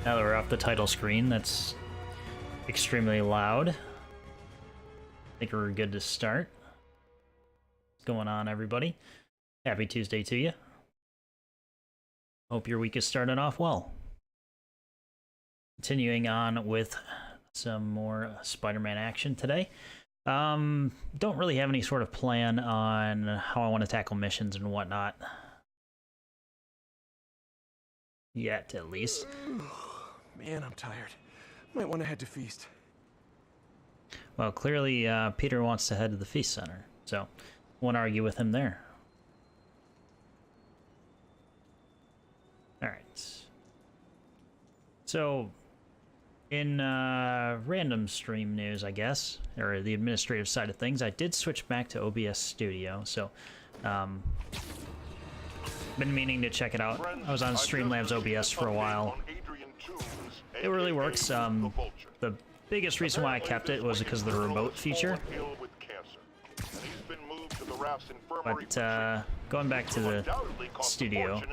Now that we're off the title screen, that's extremely loud. I think we're good to start. What's going on, everybody? Happy Tuesday to you. Hope your week is starting off well. Continuing on with some more Spider-Man action today. Don't really have any sort of plan on how I want to tackle missions and whatnot. Yet, at least. Man, I'm tired. Might want to head to Feast. Well, clearly Peter wants to head to the Feast Center, so won't argue with him there. Alright. So, in random stream news, I guess, or the administrative side of things, I did switch back to OBS Studio, so been meaning to check it out. I was on Streamlabs OBS for a while. It really works. The biggest reason why I kept it was because of the remote feature. But going back to the studio,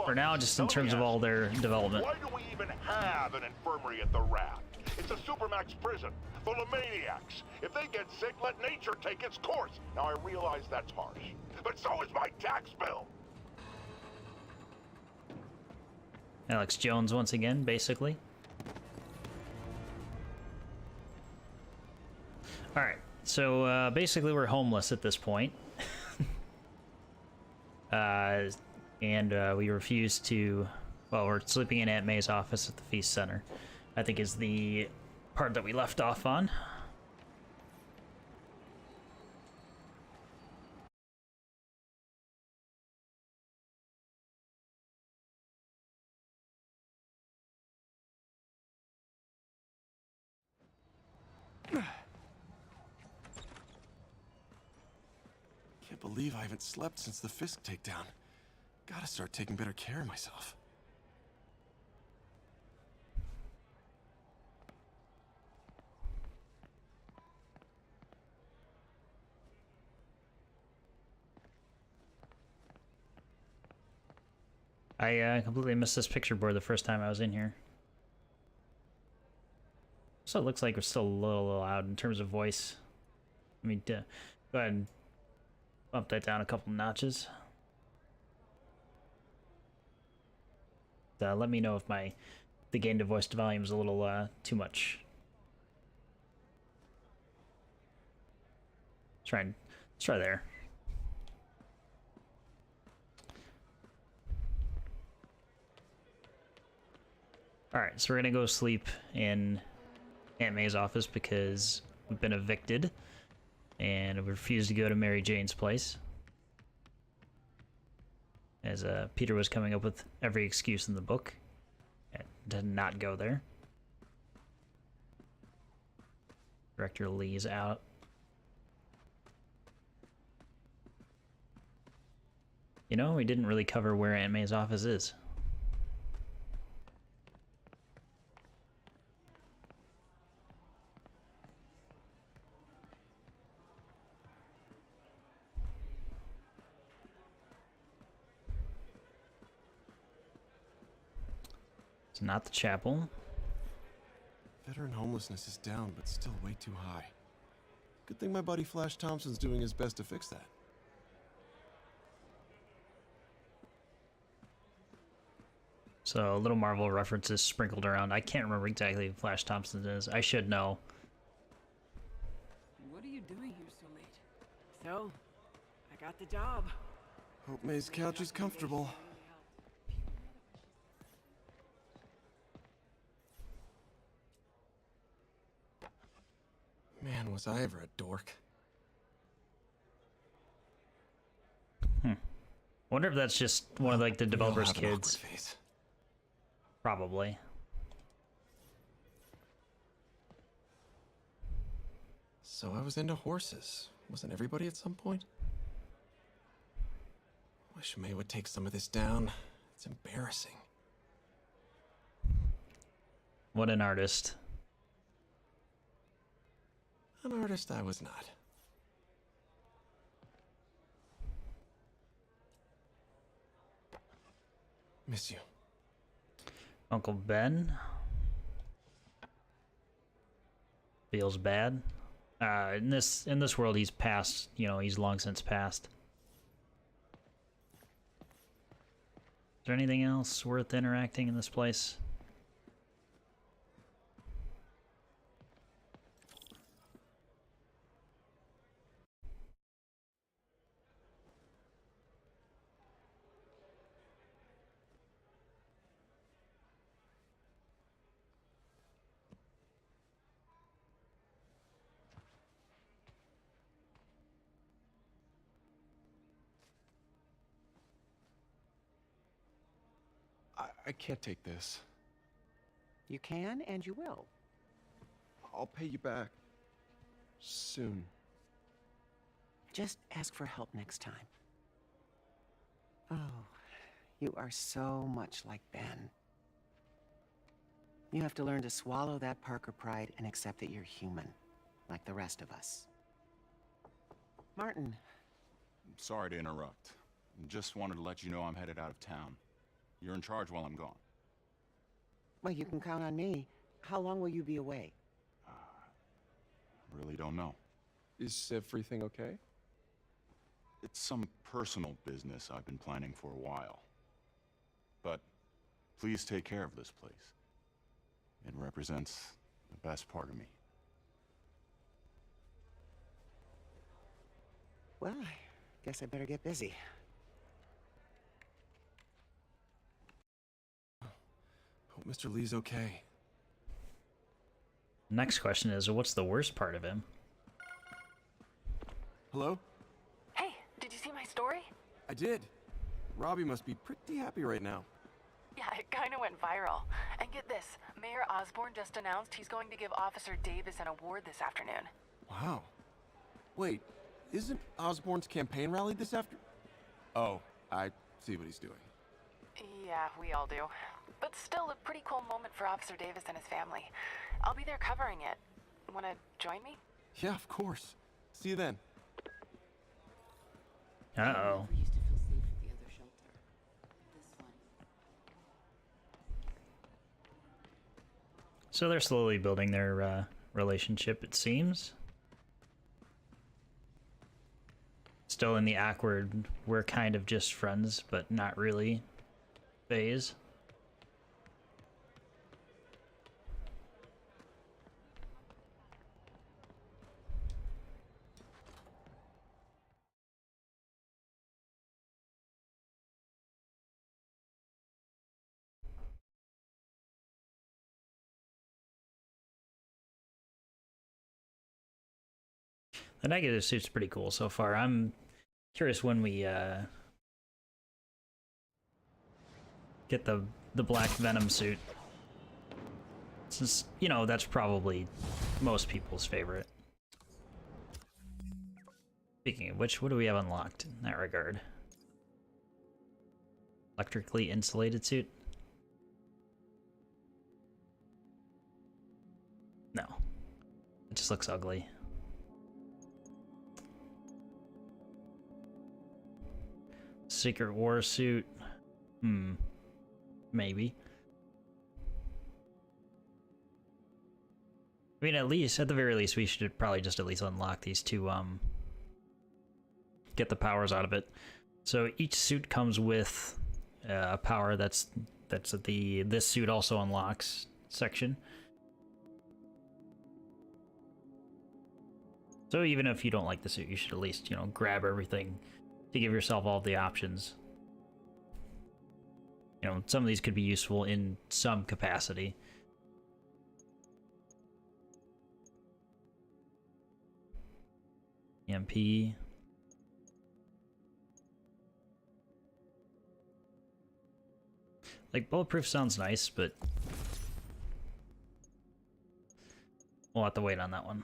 for now, just in terms of all their development. Why do we even have an infirmary at the Raft? It's a supermax prison full of maniacs. If they get sick, let nature take its course. Now, I realize that's harsh, but so is my tax bill. Alex Jones once again, basically. Alright, so basically we're homeless at this point. And we refuse to... Well, we're sleeping in Aunt May's office at the Feast Center, I think is the part that we left off on. Can't believe I haven't slept since the Fisk takedown. Gotta start taking better care of myself. I completely missed this picture board the first time I was in here. So it looks like we're still a little loud in terms of voice. Let me go ahead and bump that down a couple notches. Let me know if the gain to voice to volume is a little too much. Let's try there. Alright, so we're gonna go sleep in Aunt May's office because we've been evicted and we refused to go to Mary Jane's place. As Peter was coming up with every excuse in the book to not go there. Director Lee's out. You know, we didn't really cover where Aunt May's office is. It's not the chapel. Veteran homelessness is down, but still way too high. Good thing my buddy Flash Thompson's doing his best to fix that. So, little Marvel references sprinkled around. I can't remember exactly who Flash Thompson is. I should know. What are you doing here so late? So, I got the job. Hope May's couch is comfortable. Man, was I ever a dork. Wonder if that's just one of like the developers' We all have an kids. awkward phase. Probably. So I was into horses. Wasn't everybody at some point? Wish May would take some of this down. It's embarrassing. What an artist. An artist I was not. Miss you. Uncle Ben feels bad. In this world, he's passed. You know, he's long since passed. Is there anything else worth interacting in this place? I can't take this. You can and you will. I'll pay you back. Soon. Just ask for help next time. Oh, you are so much like Ben. You have to learn to swallow that Parker pride and accept that you're human, like the rest of us. Martin. Sorry to interrupt. Just wanted to let you know I'm headed out of town. You're in charge while I'm gone. Well, you can count on me. How long will you be away? Really don't know. Is everything okay? It's some personal business I've been planning for a while. But please take care of this place. It represents the best part of me. Well, I guess I better get busy. Hope Mr. Lee's okay. Next question is, what's the worst part of him? Hello? Hey, did you see my story? I did. Robbie must be pretty happy right now. Yeah, it kind of went viral. And get this, Mayor Osborne just announced he's going to give Officer Davis an award this afternoon. Wow. Wait, isn't Osborne's campaign rally this after? Oh, I see what he's doing. Yeah, we all do. But still a pretty cool moment for Officer Davis and his family. I'll be there covering it. Wanna join me? Yeah, of course. See you then. Uh-oh. I used to feel safe at the other shelter. This one. So they're slowly building their relationship, it seems. Still in the awkward, we're kind of just friends, but not really phase. The negative suit's pretty cool so far. I'm curious when we get the black Venom suit. Since, you know, that's probably most people's favorite. Speaking of which, what do we have unlocked in that regard? Electrically insulated suit? No. It just looks ugly. Secret War suit? Maybe. I mean, at the very least, we should probably just at least unlock these two, get the powers out of it. So each suit comes with a power that's at the this suit also unlocks section. So even if you don't like the suit, you should at least, you know, grab everything to give yourself all the options. You know, some of these could be useful in some capacity. EMP. Like, bulletproof sounds nice, but we'll have to wait on that one.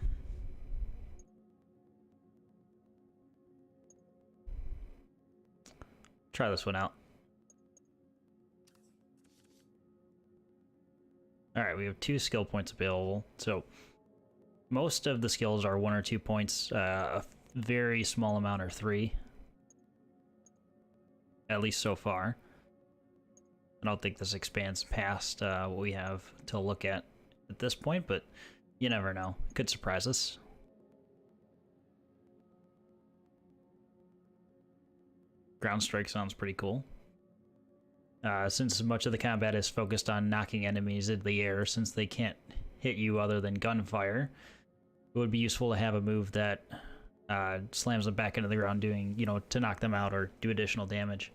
Try this one out. Alright, we have 2 skill points available. So, most of the skills are 1 or 2 points. A very small amount are 3. At least so far. I don't think this expands past what we have to look at this point, but you never know. It could surprise us. Ground strike sounds pretty cool. Since much of the combat is focused on knocking enemies into the air, since they can't hit you other than gunfire, it would be useful to have a move that slams them back into the ground, doing, you know, to knock them out or do additional damage.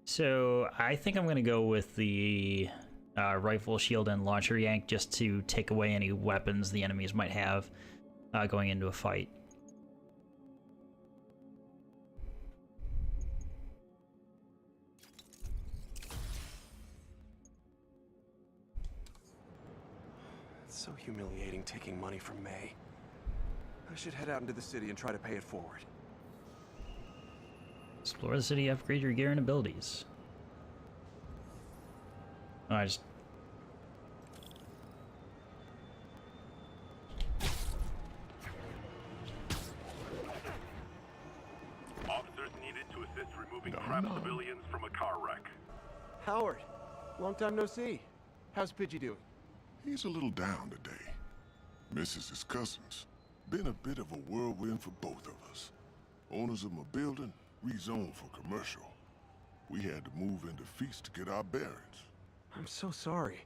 So I think I'm going to go with the rifle, shield, and launcher yank just to take away any weapons the enemies might have going into a fight. It's so humiliating taking money from May. I should head out into the city and try to pay it forward. Explore the city, upgrade your gear and abilities. Oh, I just... Officers needed to assist removing trapped civilians from a car wreck. Howard, long time no see. How's Pidgey doing? He's a little down today. Misses his cousins. Been a bit of a whirlwind for both of us. Owners of my building rezoned for commercial. We had to move into Feast to get our bearings. I'm so sorry.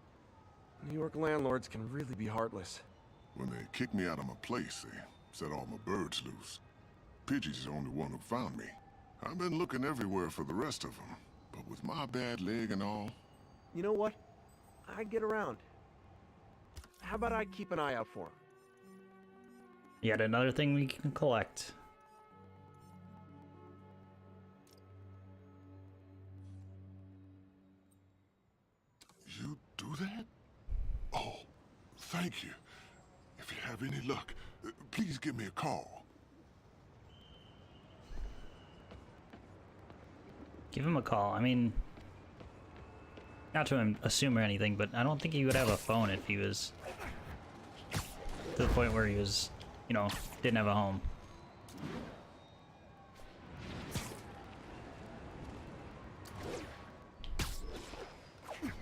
New York landlords can really be heartless. When they kicked me out of my place, they set all my birds loose. Pidgey's the only one who found me. I've been looking everywhere for the rest of them, but with my bad leg and all... You know what? I get around. How about I keep an eye out for him? Yet another thing we can collect. You do that? Oh, thank you. If you have any luck, please give me a call. Give him a call. I mean, not to assume or anything, but I don't think he would have a phone if he was to the point where he was, you know, didn't have a home.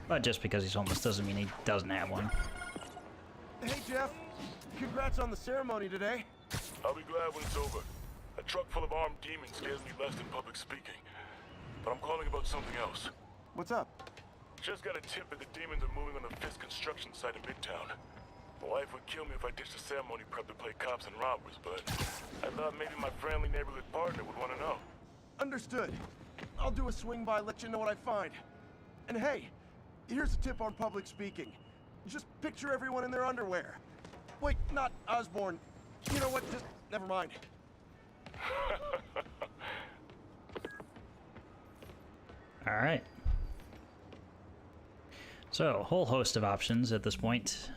But just because he's homeless doesn't mean he doesn't have one. Hey, Jeff. Congrats on the ceremony today. I'll be glad when it's over. A truck full of armed demons scares me less than public speaking. But I'm calling about something else. What's up? Just got a tip that the demons are moving on the Fisk construction site in Midtown. My wife would kill me if I ditched the ceremony prep to play cops and robbers, but I thought maybe my friendly neighborhood partner would want to know. Understood. I'll do a swing by, let you know what I find. And hey, here's a tip on public speaking. Just picture everyone in their underwear. Wait, not Osborne. You know what? Just never mind. All right. So, a whole host of options at this point.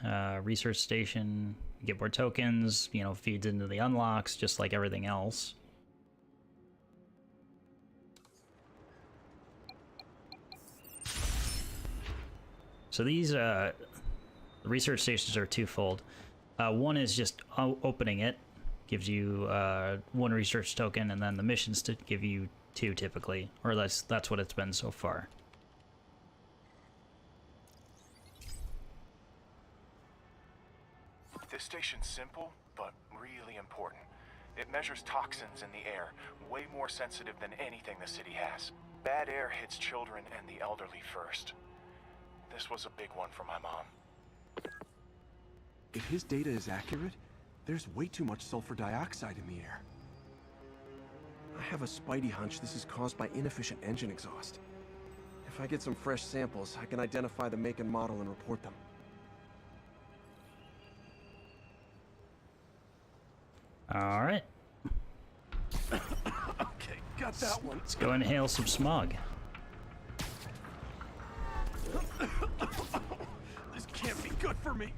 Research station, get more tokens, you know, feeds into the unlocks, just like everything else. So these research stations are twofold. One is just opening it, gives you one research token, and then the missions to give you two typically, or that's what it's been so far. This station's simple, but really important. It measures toxins in the air, way more sensitive than anything the city has. Bad air hits children and the elderly first. This was a big one for my mom. If his data is accurate, there's way too much sulfur dioxide in the air. I have a spidey hunch this is caused by inefficient engine exhaust. If I get some fresh samples, I can identify the make and model and report them. All right. Okay, got that one. Let's go inhale some smog. This can't be good for me.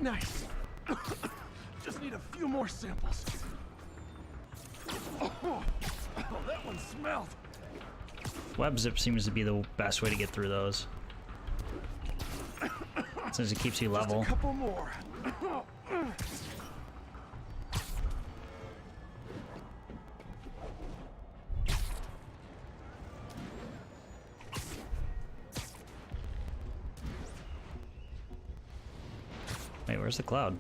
Nice. Just need a few more samples. Oh, that one smelled. Web zip seems to be the best way to get through those. Since it keeps you Just level. a couple more. Wait, where's the cloud?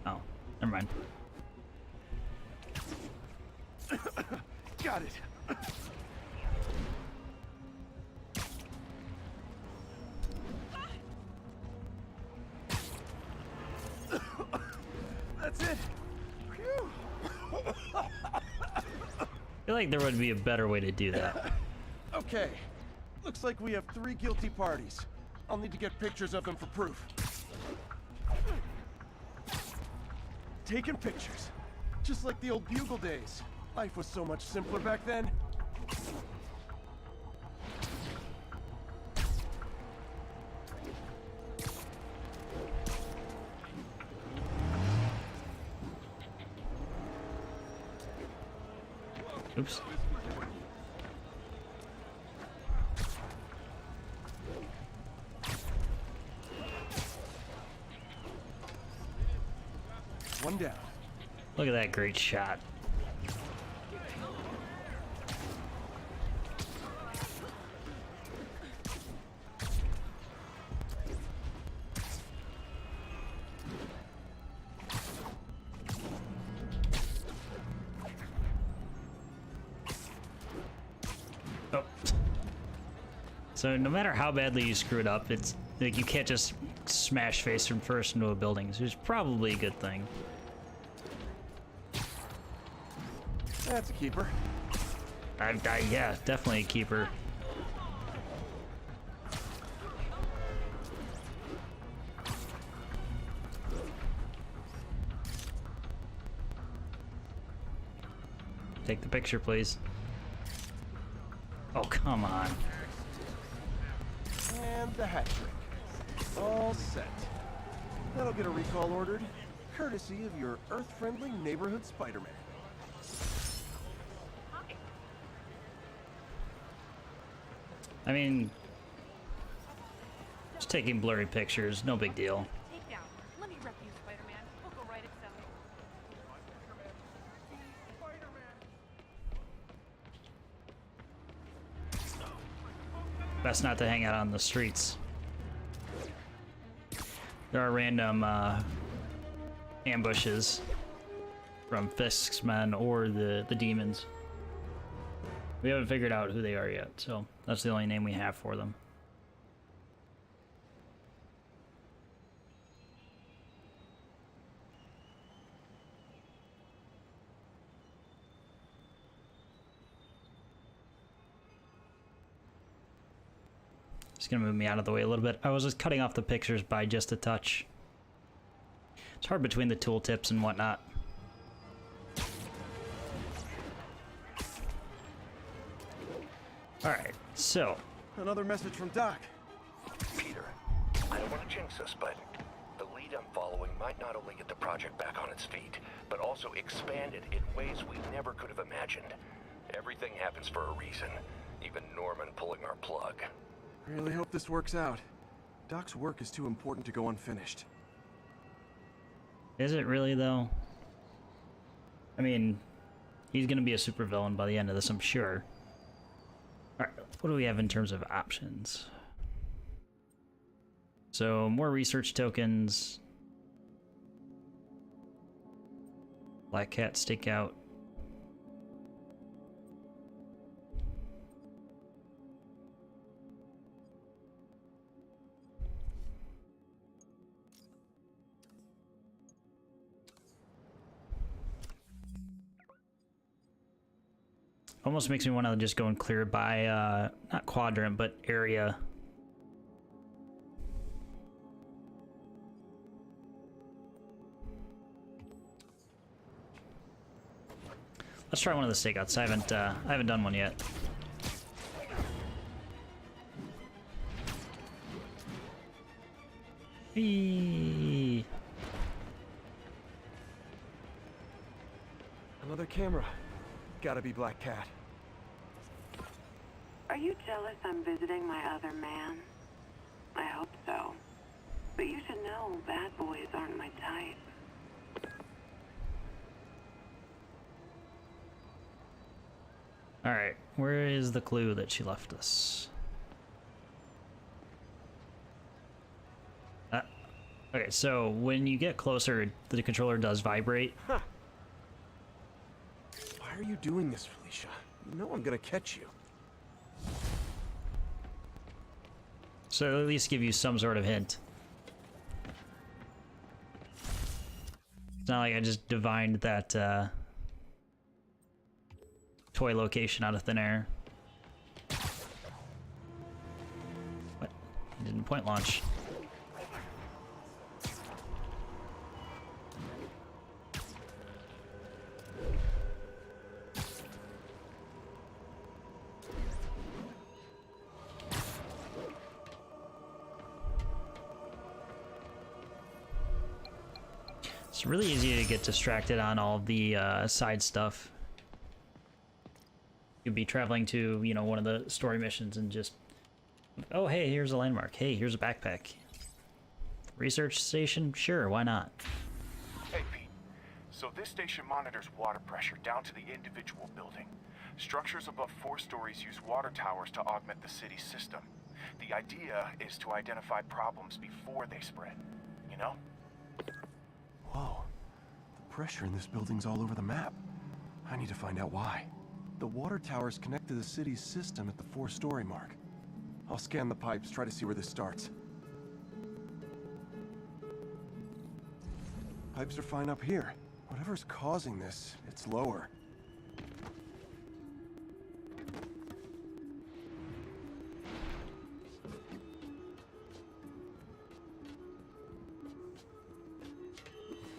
Oh, never mind. Got it. That's it. Phew. I feel like there would be a better way to do that. Okay. Looks like we have 3 guilty parties. I'll need to get pictures of them for proof. Taking pictures. Just like the old Bugle days. Life was so much simpler back then. Oops. One down. Look at that great shot. Oh. So no matter how badly you screw it up, it's like you can't just smash face from first into a building, which is probably a good thing. That's a keeper. Yeah, definitely a keeper. Take the picture, please. Oh, come on. And the hat trick. All set. That'll get a recall ordered, courtesy of your Earth-friendly neighborhood Spider-Man. I mean, just taking blurry pictures, no big deal. Take down. Let me rep you, Spider-Man. We'll go right at Best not to hang out on the streets. There are random ambushes from Fisk's men or the demons. We haven't figured out who they are yet, so that's the only name we have for them. Just gonna move me out of the way a little bit. I was just cutting off the pictures by just a touch. It's hard between the tooltips and whatnot. Alright, so. Another message from Doc. Peter, I don't want to jinx us, but the lead I'm following might not only get the project back on its feet, but also expand it in ways we never could have imagined. Everything happens for a reason, even Norman pulling our plug. Really hope this works out. Doc's work is too important to go unfinished. Is it really, though? I mean, he's gonna be a supervillain by the end of this, I'm sure. Alright, what do we have in terms of options? So, more research tokens. Black Cat Stakeout. Almost makes me want to just go and clear it by, not quadrant, but area. Let's try one of the stakeouts. I haven't done one yet. Eee. Another camera. Gotta be Black Cat. Are you jealous I'm visiting my other man? I hope so. But you should know bad boys aren't my type. Alright, where is the clue that she left us? Okay, so when you get closer, the controller does vibrate. Huh. Why are you doing this, Felicia? You know I'm gonna catch you. So at least give you some sort of hint. It's not like I just divined that toy location out of thin air. What? He didn't point launch. It's really easy to get distracted on all the side stuff. You'd be traveling to, you know, one of the story missions and just, oh hey, here's a landmark. Hey, here's a backpack. Research station? Sure, why not? Hey, Pete. So this station monitors water pressure down to the individual building. Structures above 4 stories use water towers to augment the city's system. The idea is to identify problems before they spread, you know? Whoa. The pressure in this building's all over the map. I need to find out why. The water towers connect to the city's system at the 4-story mark. I'll scan the pipes, try to see where this starts. Pipes are fine up here. Whatever's causing this, it's lower.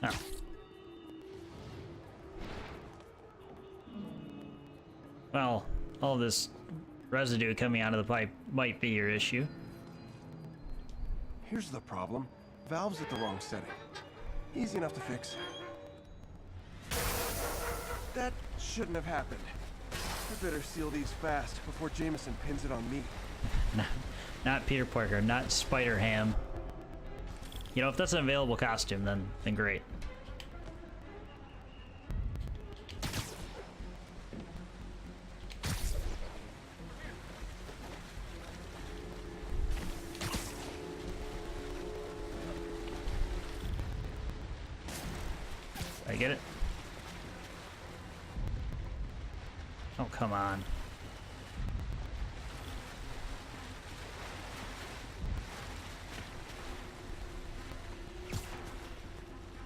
Oh. Well, all this residue coming out of the pipe might be your issue. Here's the problem. Valve's at the wrong setting. Easy enough to fix. That shouldn't have happened. I better seal these fast before Jameson pins it on me. Not Peter Parker, not Spider-Ham. You know, if that's an available costume, then great. Did I get it? Oh, come on.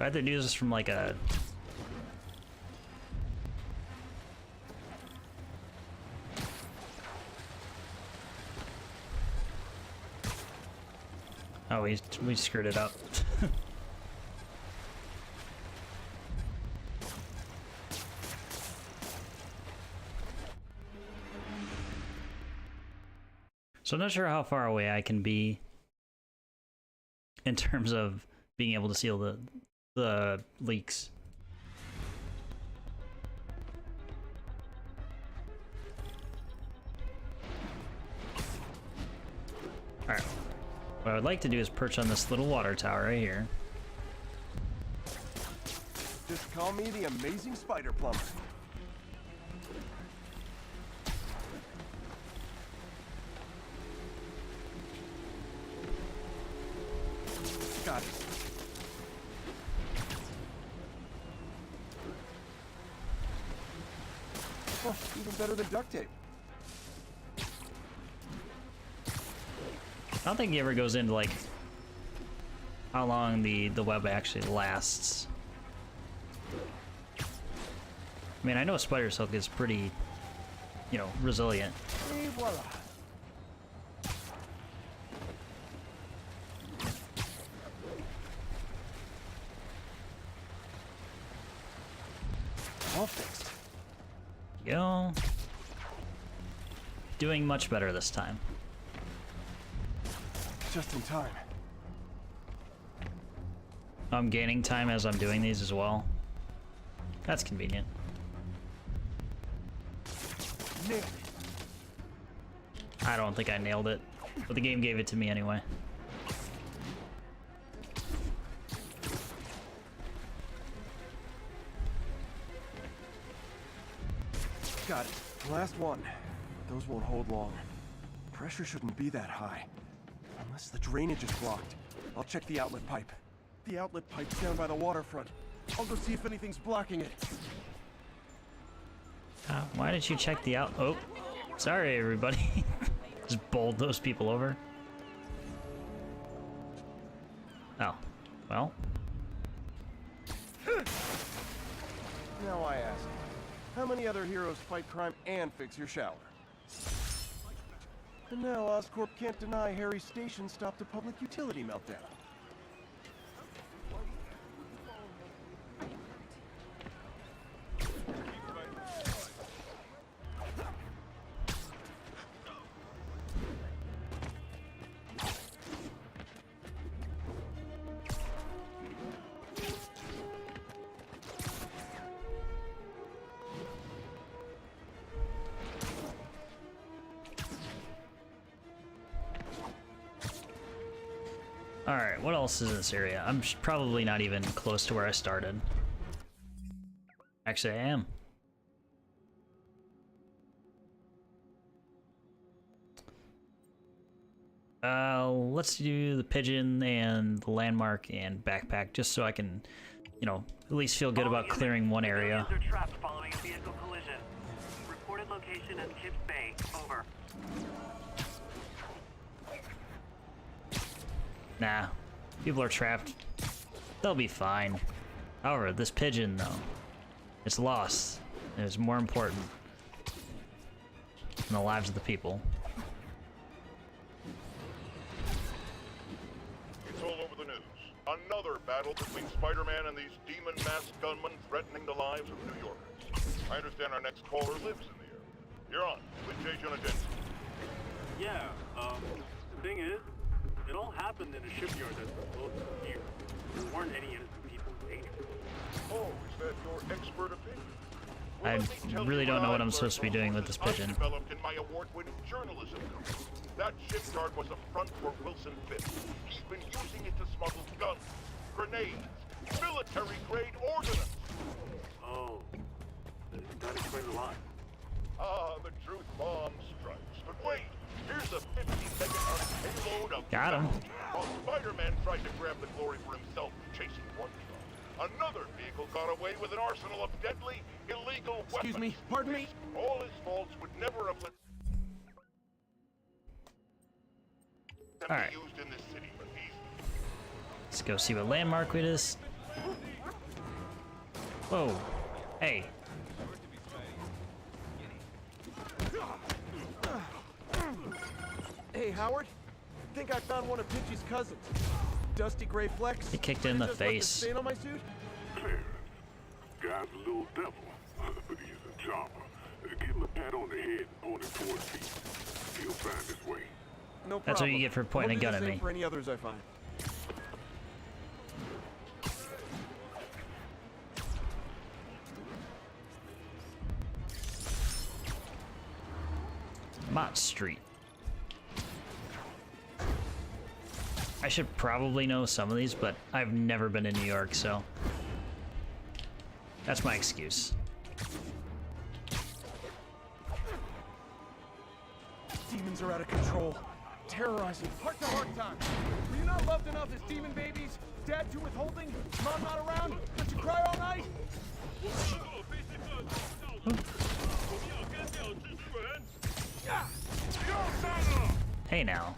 I had to do this from like a... Oh, we screwed it up. So I'm not sure how far away I can be in terms of being able to seal the leaks. Alright. What I would like to do is perch on this little water tower right here. Just call me the amazing spider plumber. Got it. Oh, even better than duct tape. I don't think he ever goes into like how long the web actually lasts. I mean, I know spider silk is pretty, you know, resilient. Et voila. All fixed. Go. Doing much better this time. Just in time. I'm gaining time as I'm doing these as well. That's convenient. Nailed it. I don't think I nailed it, but the game gave it to me anyway. Got it. Last one. Those won't hold long. Pressure shouldn't be that high. Unless the drainage is blocked. I'll check the outlet pipe. The outlet pipe's down by the waterfront. I'll go see if anything's blocking it. Why didn't you check the out? Oh, sorry everybody. Just bowled those people over. Oh, well. Now I ask, how many other heroes fight crime and fix your shower? And now Oscorp can't deny Harry's station stopped a public utility meltdown. Alright, what else is in this area? I'm probably not even close to where I started. Actually, I am. Let's do the pigeon and the landmark and backpack, just so I can, you know, at least feel good about clearing one area. Are trapped following a vehicle collision. Reported location is Kips Bay. Over. Nah, people are trapped. They'll be fine. However, this pigeon, though, it's lost. It is more important than the lives of the people. It's all over the news. Another battle between Spider-Man and these demon-masked gunmen threatening the lives of New Yorkers. I understand our next caller lives in the area. You're on. Which agent identity? Yeah, the thing is, it all happened in a shipyard that's close to here. There weren't any innocent people in danger. Oh, is that your expert opinion? I really don't know what I'm supposed to be doing with this pigeon. I developed in my award-winning journalism career. That shipyard was a front for Wilson Fisk. He's been using it to smuggle guns, grenades, military-grade ordnance. Oh, that explains a lot. Ah, the truth bomb strikes. But wait, here's a 50-second payload of... Got him. While Spider-Man tried to grab the glory for himself chasing one truck, another vehicle got away with an arsenal of deadly, illegal weapons. Excuse me, pardon me? All his faults would never have let them All right. be used in this city, but he's... Let's go see what landmark it is. Whoa. Hey. Hey, Howard. Think I found one of Pitchy's cousins. Dusty gray flex. He kicked it in the Just left a face. stain on my suit? Clear. Guy's a little devil, but he's a charmer. Give him a pat on the head and point him towards me. He'll find his way. No problem. That's what you get for pointing a gun at me. For any others I find. Mott Street. I should probably know some of these, but I've never been in New York, so that's my excuse. Demons are out of control. Terrorizing. Heart-to-heart time. Were you not loved enough as demon babies? Dad too withholding? Mom not around? Let you cry all night? Hey now.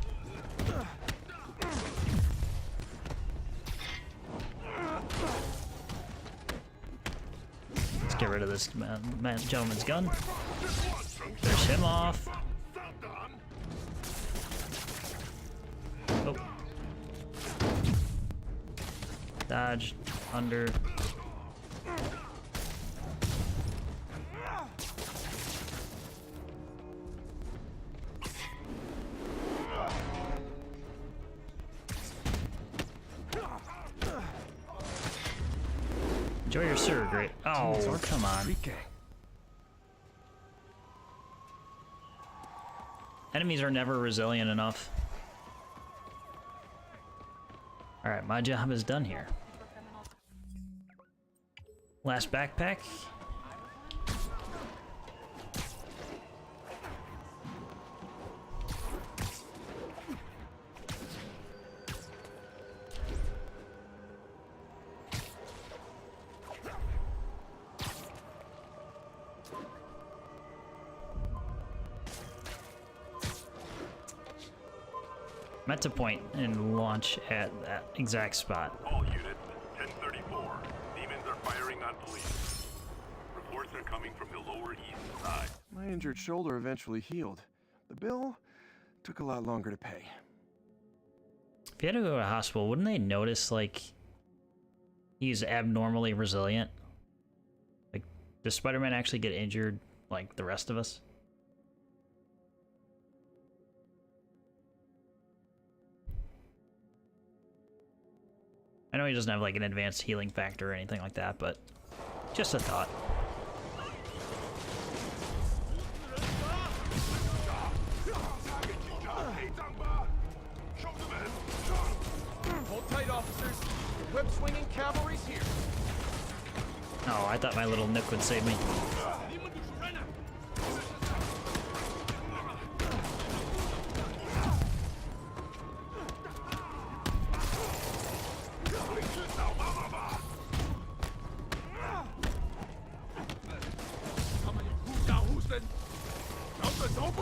Let's get rid of this gentleman's gun. Finish him off. Oh. Dodge. Under. Enjoy your surgery. Oh, come on. Enemies are never resilient enough. Alright, my job is done here. Last backpack. Meant to point and launch at that exact spot. All units, 1034. Demons are firing on police. Reports are coming from the lower east side. My injured shoulder eventually healed. The bill took a lot longer to pay. If you had to go to a hospital, wouldn't they notice, like, he's abnormally resilient? Like, does Spider-Man actually get injured like the rest of us? I know he doesn't have, like, an advanced healing factor or anything like that, but just a thought. Hold tight, officers. The web-swinging cavalry's here. Oh, I thought my little nook would save me.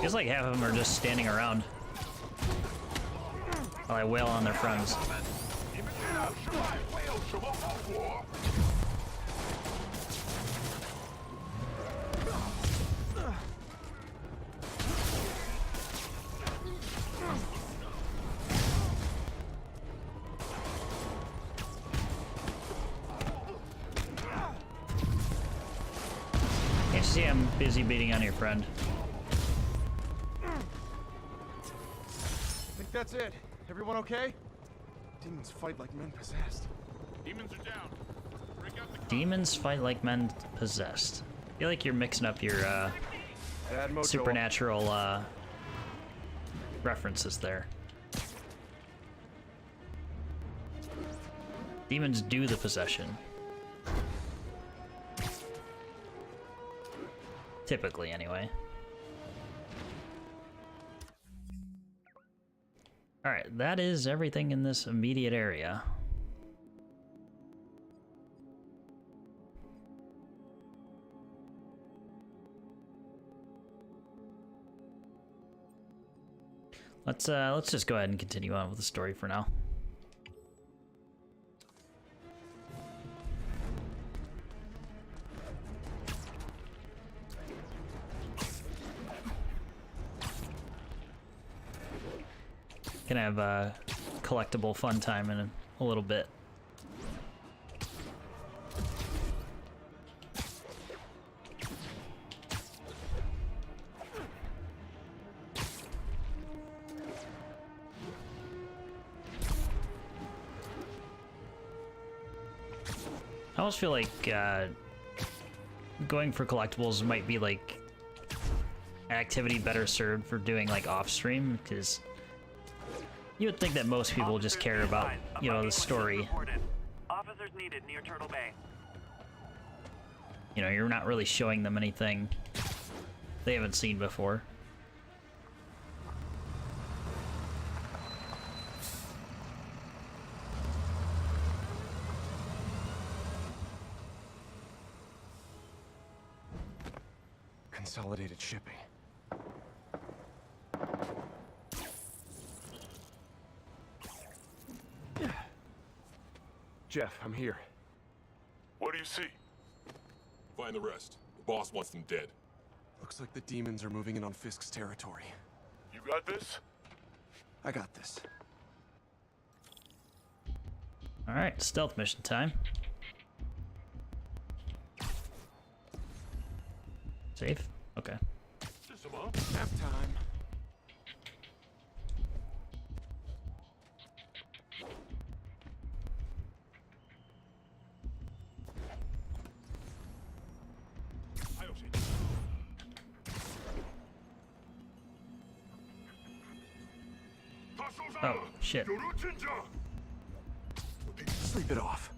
Feels like half of them are just standing around while I wail on their friends. Can't you see I'm busy beating on your friend? I think that's it. Everyone okay? Demons fight like men possessed. Demons are down. Break out the Demons fight like men possessed. I feel like you're mixing up your supernatural references there. Demons do the possession. Typically, anyway. Alright, that is everything in this immediate area. Let's just go ahead and continue on with the story for now. Gonna have a collectible fun time in a little bit. I almost feel like going for collectibles might be like an activity better served for doing like off stream, because you would think that most people just care about, you know, the story. Officers needed near Turtle Bay. You know, you're not really showing them anything they haven't seen before. Consolidated shipping. Jeff, I'm here. What do you see? Find the rest. The boss wants them dead. Looks like the demons are moving in on Fisk's territory. You got this? I got this. Alright, stealth mission time. Safe? Okay. Nap time. Oh, shit. Sleep it off.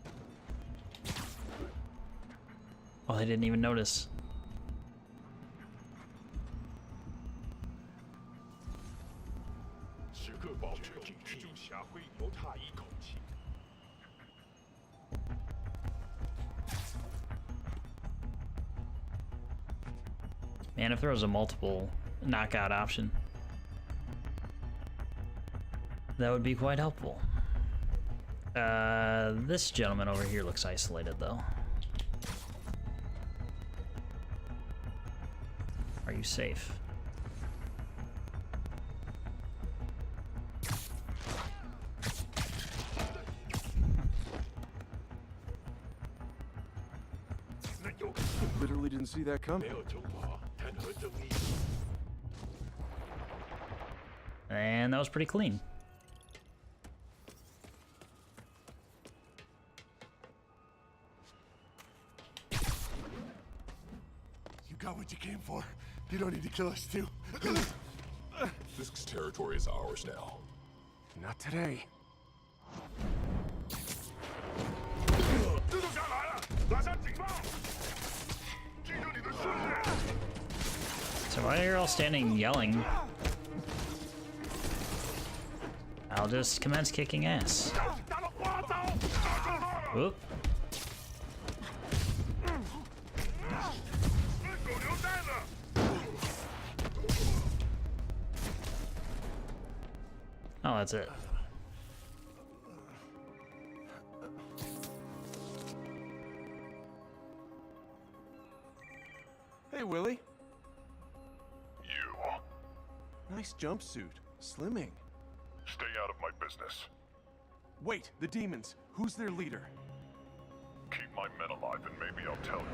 Oh, they didn't even notice. Man, if there was a multiple knockout option, that would be quite helpful. This gentleman over here looks isolated, though. Are you safe? Literally didn't see that coming. And that was pretty clean. You got what you came for. You don't need to kill us too. Fisk's territory is ours now. Not today. So why are you all standing yelling? I'll just commence kicking ass. Whoop. Oh, that's it. Hey, Willie. You. Nice jumpsuit. Slimming. Stay out of my business. Wait, the demons. Who's their leader? Keep my men alive and maybe I'll tell you.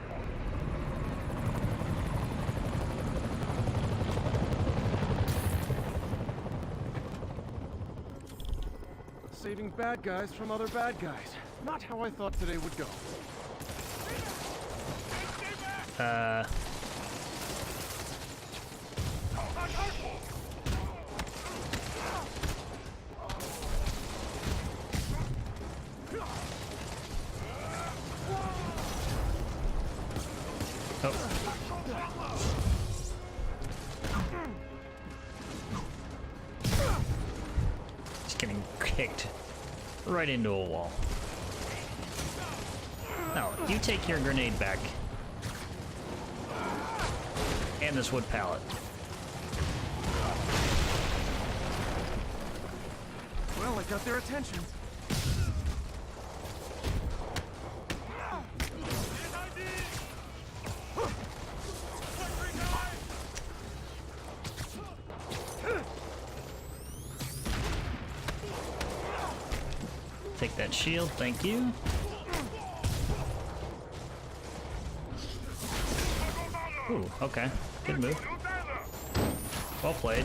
Saving bad guys from other bad guys. Not how I thought today would go. Just getting kicked right into a wall. No, you take your grenade back. And this wood pallet. Well, I got their attention. Take that shield, thank you. Ooh, okay. Good move. Well played.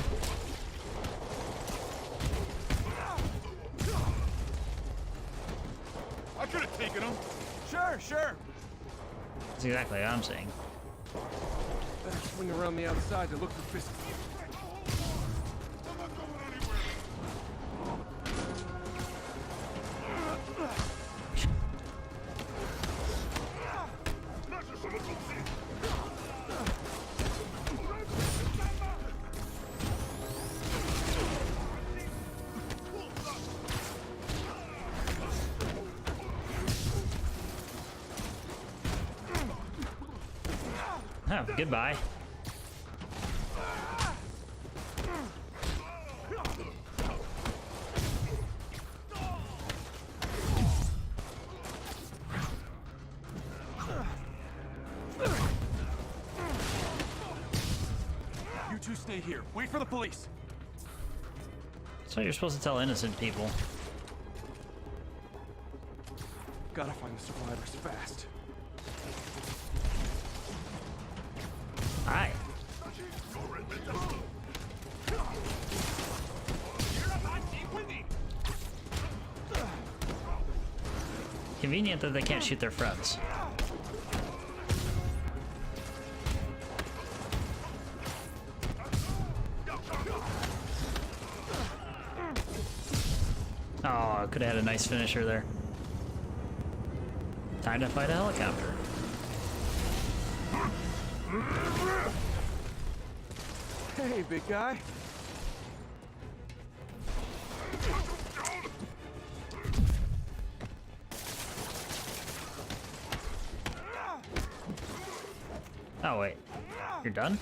I could have taken him. Sure. That's exactly what I'm saying. Better swing around the outside to look for Fisk. Oh, goodbye. You two stay here. Wait for the police. So you're supposed to tell innocent people. Gotta find the survivors fast. Hi. Convenient that they can't shoot their friends. Oh, could have had a nice finisher there. Time to fight a helicopter. Hey, big guy. Oh, wait. You're done?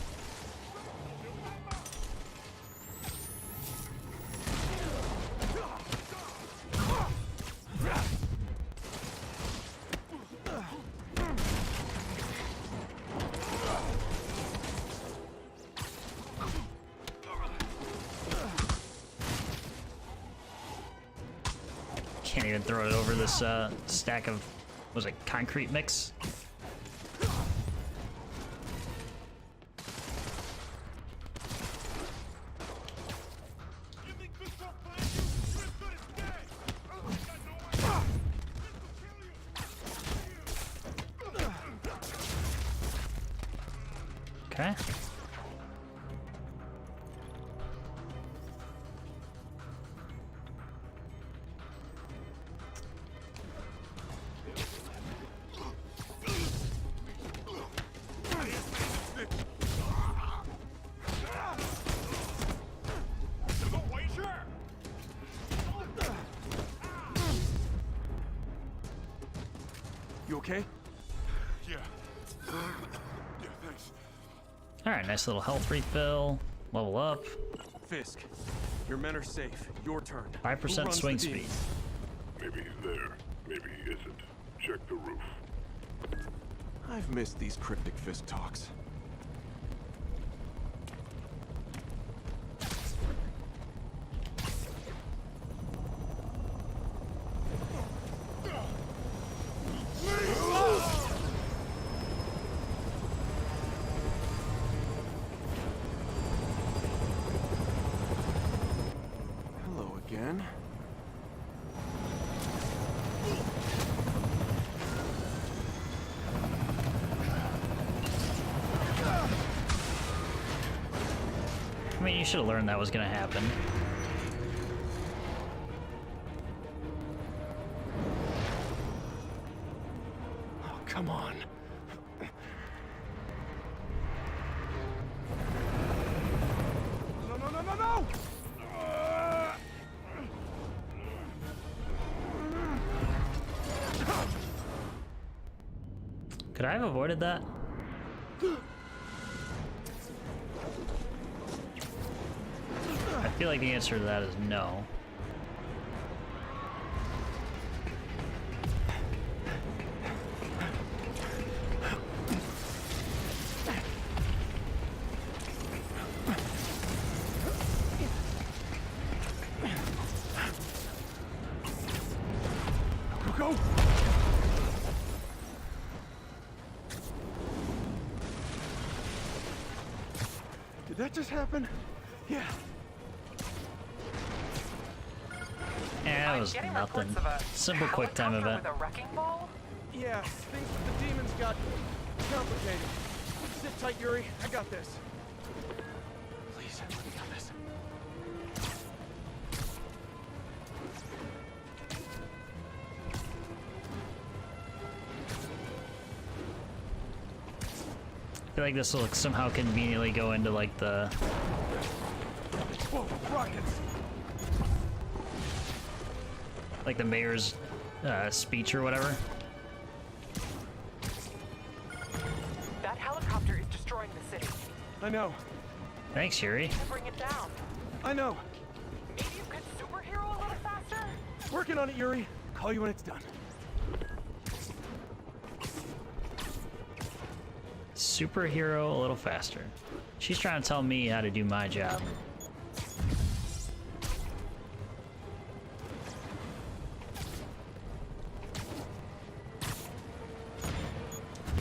Can't even throw it over this stack of, was it concrete mix? Okay. You okay? Yeah. Yeah, thanks. Alright, nice little health refill. Level up. Fisk, your men are safe. Your turn. 5% swing speed. Maybe he's there. Maybe he isn't. Check the roof. I've missed these cryptic Fisk talks. Hello again. I mean, you should have learned that was gonna happen. Oh, come on. No, no, no, no, no! Could I have avoided that? I feel like the answer to that is no. Go! Did that just happen? Yeah. Yeah, it was nothing. Simple quick time event. With a wrecking ball? Yeah, things with the demons got complicated. Sit tight, Yuri. I got this. Please, let me got this. I feel like this will somehow conveniently go into like the Whoa, rockets! like the mayor's speech or whatever. That helicopter is destroying the city. I know. Thanks, Yuri. To bring it down. I know. Maybe you could superhero a little faster? Working on it, Yuri. Call you when it's done. Superhero a little faster. She's trying to tell me how to do my job.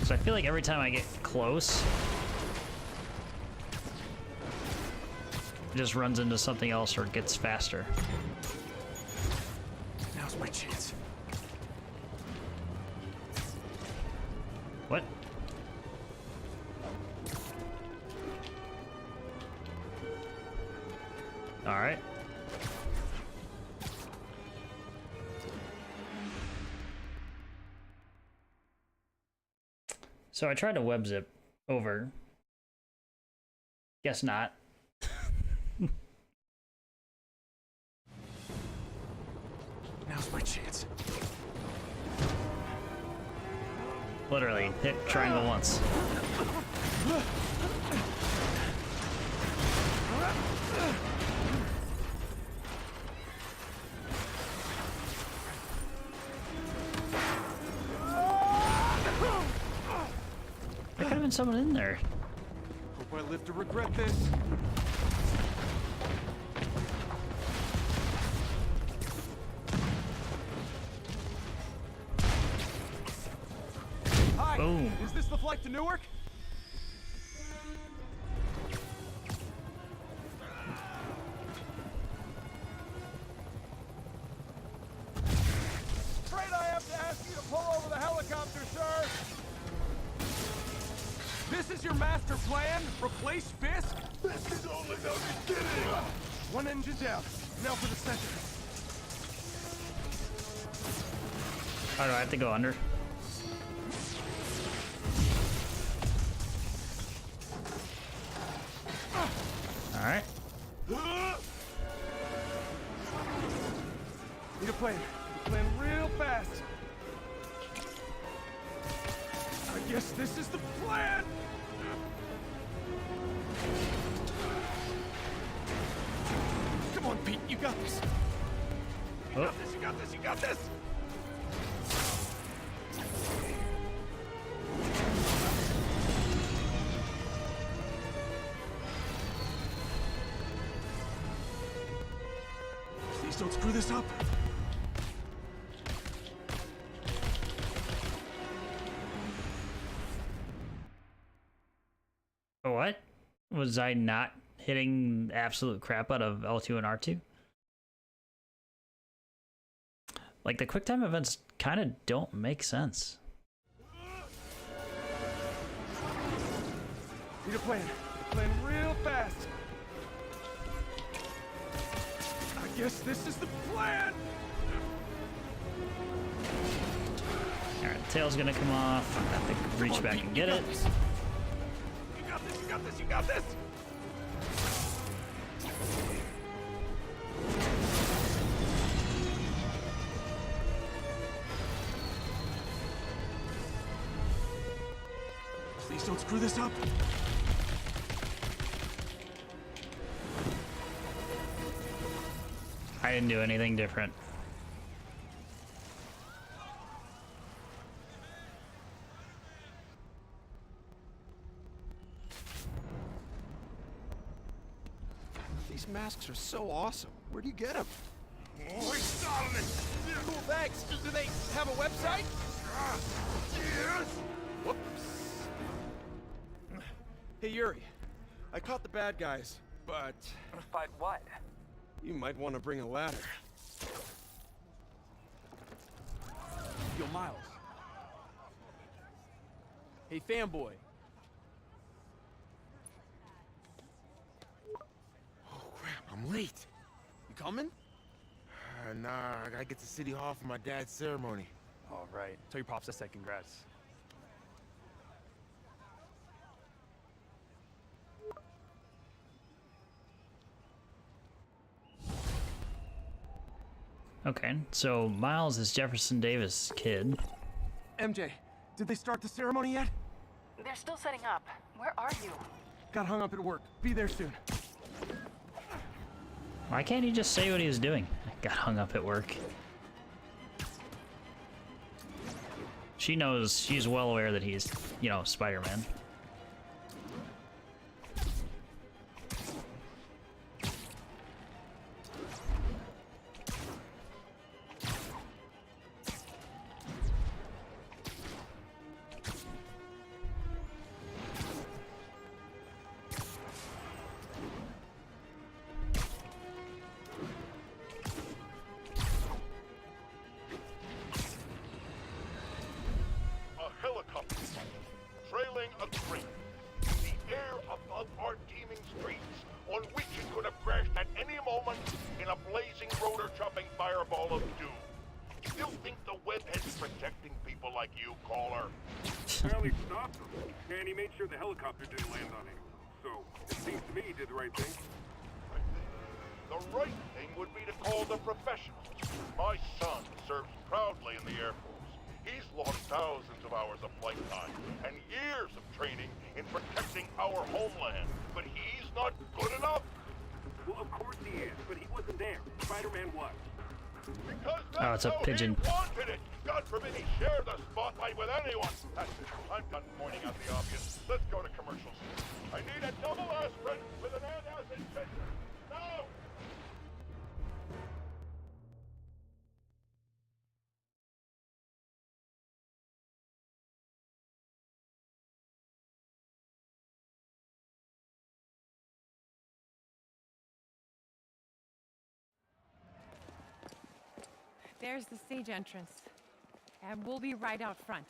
So I feel like every time I get close, it just runs into something else or gets faster. Now's my chance. What? Alright. So I tried to web zip over. Guess not. Now's my chance. Literally, hit triangle once. There could have been someone in there. Hope I live to regret this. Is this the flight to Newark? Afraid I have to ask you to pull over the helicopter, sir. This is your master plan? Replace Fisk? This is only the beginning! One engine down. Now for the center. How do I have to go under? Alright. Need a plan. Plan real fast. I guess this is the plan! Come on, Pete, you got this. You got this, you got this, you got this! Please don't screw this up. What? Was I not hitting absolute crap out of L2 and R2? Like, the QuickTime events kind of don't make sense. Need a plan. Plan real fast. I guess this is the plan! Alright, the tail's gonna come off. I have to reach back and get it. You got this, you got this, you got this! Please don't screw this up. I didn't do anything different. These masks are so awesome. Where do you get them? Oh, he's stalling it! Cool, thanks. Do they have a website? Yes! Whoops. Hey, Yuri. I caught the bad guys, but... But what? You might want to bring a ladder. Yo, Miles. Hey, fanboy. Oh, crap, I'm late. You coming? Nah, I gotta get to City Hall for my dad's ceremony. All right. Tell your pops I said congrats. Okay, so Miles is Jefferson Davis' kid. MJ, did they start the ceremony yet? They're still setting up. Where are you? Got hung up at work. Be there soon. Why can't he just say what he was doing? Got hung up at work. She knows, she's well aware that he's, you know, Spider-Man. trailing a train in the air above our teeming streets, on which it could have crashed at any moment in a blazing rotor-chopping fireball of doom. Still think the webhead's protecting people like you, caller? Well, he stopped him, and he made sure the helicopter didn't land on him. So, it seems to me he did the right thing. The right thing would be to call the professionals. My son serves proudly in the Air Force. He's lost thousands of hours of flight time and years of training in protecting our homeland. But he's not good enough. Well, of course he is, but he wasn't there. Spider-Man was. Because Oh, it's a how pigeon. He wanted it. God forbid he shared the spotlight with anyone. That's it. I'm done pointing out the obvious. Let's go to commercials. I need a double aspirin with an antacid chaser. Now! There's the stage entrance. And we'll be right out front.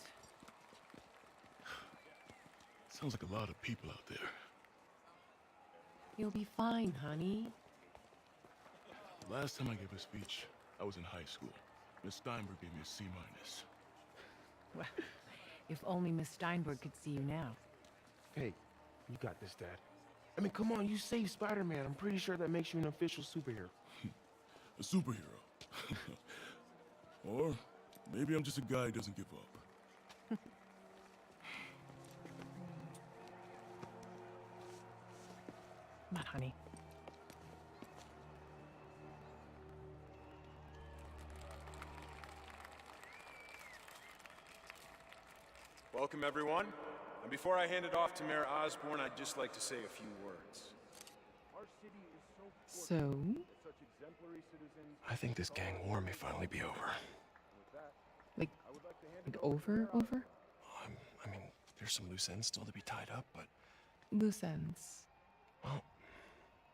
Sounds like a lot of people out there. You'll be fine, honey. Last time I gave a speech, I was in high school. Miss Steinberg gave me a C-. Well, if only Miss Steinberg could see you now. Hey, you got this, Dad. I mean, come on, you saved Spider-Man. I'm pretty sure that makes you an official superhero. A superhero. Or maybe I'm just a guy who doesn't give up. Come on, honey. Welcome, everyone. And before I hand it off to Mayor Osborne, I'd just like to say a few words. So? I think this gang war may finally be over. Like over? I mean, there's some loose ends still to be tied up, but... Loose ends. Well,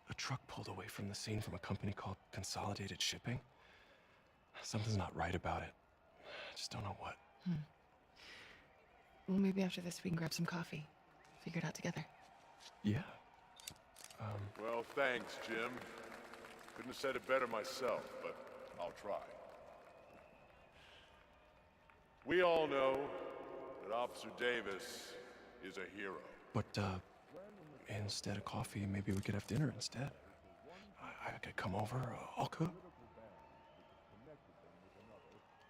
a truck pulled away from the scene from a company called Consolidated Shipping. Something's not right about it. I just don't know what. Well, maybe after this we can grab some coffee. Figure it out together. Yeah. Well, thanks, Jim. Couldn't have said it better myself, but I'll try. We all know that Officer Davis is a hero. But, instead of coffee, maybe we could have dinner instead. I could come over, I'll cook.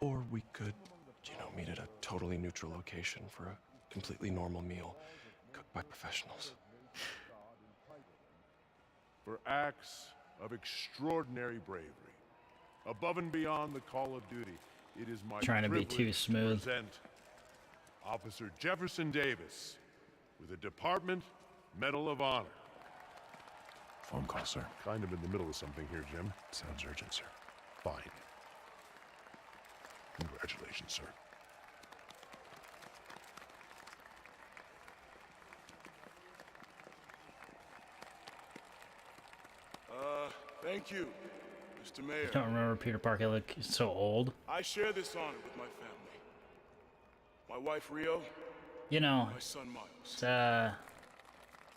Or we could, meet at a totally neutral location for a completely normal meal, cooked by professionals. For acts of extraordinary bravery, above and beyond the call of duty, it is my Trying to be too privilege smooth. to present Officer Jefferson Davis with a Department Medal of Honor. Phone call, sir. Kind of in the middle of something here, Jim. Sounds urgent, sir. Fine. Congratulations, sir. Thank you, Mr. Mayor. I don't remember Peter Parker look so old. I share this honor with my family. My wife, Rio. You know, My son, Miles. it's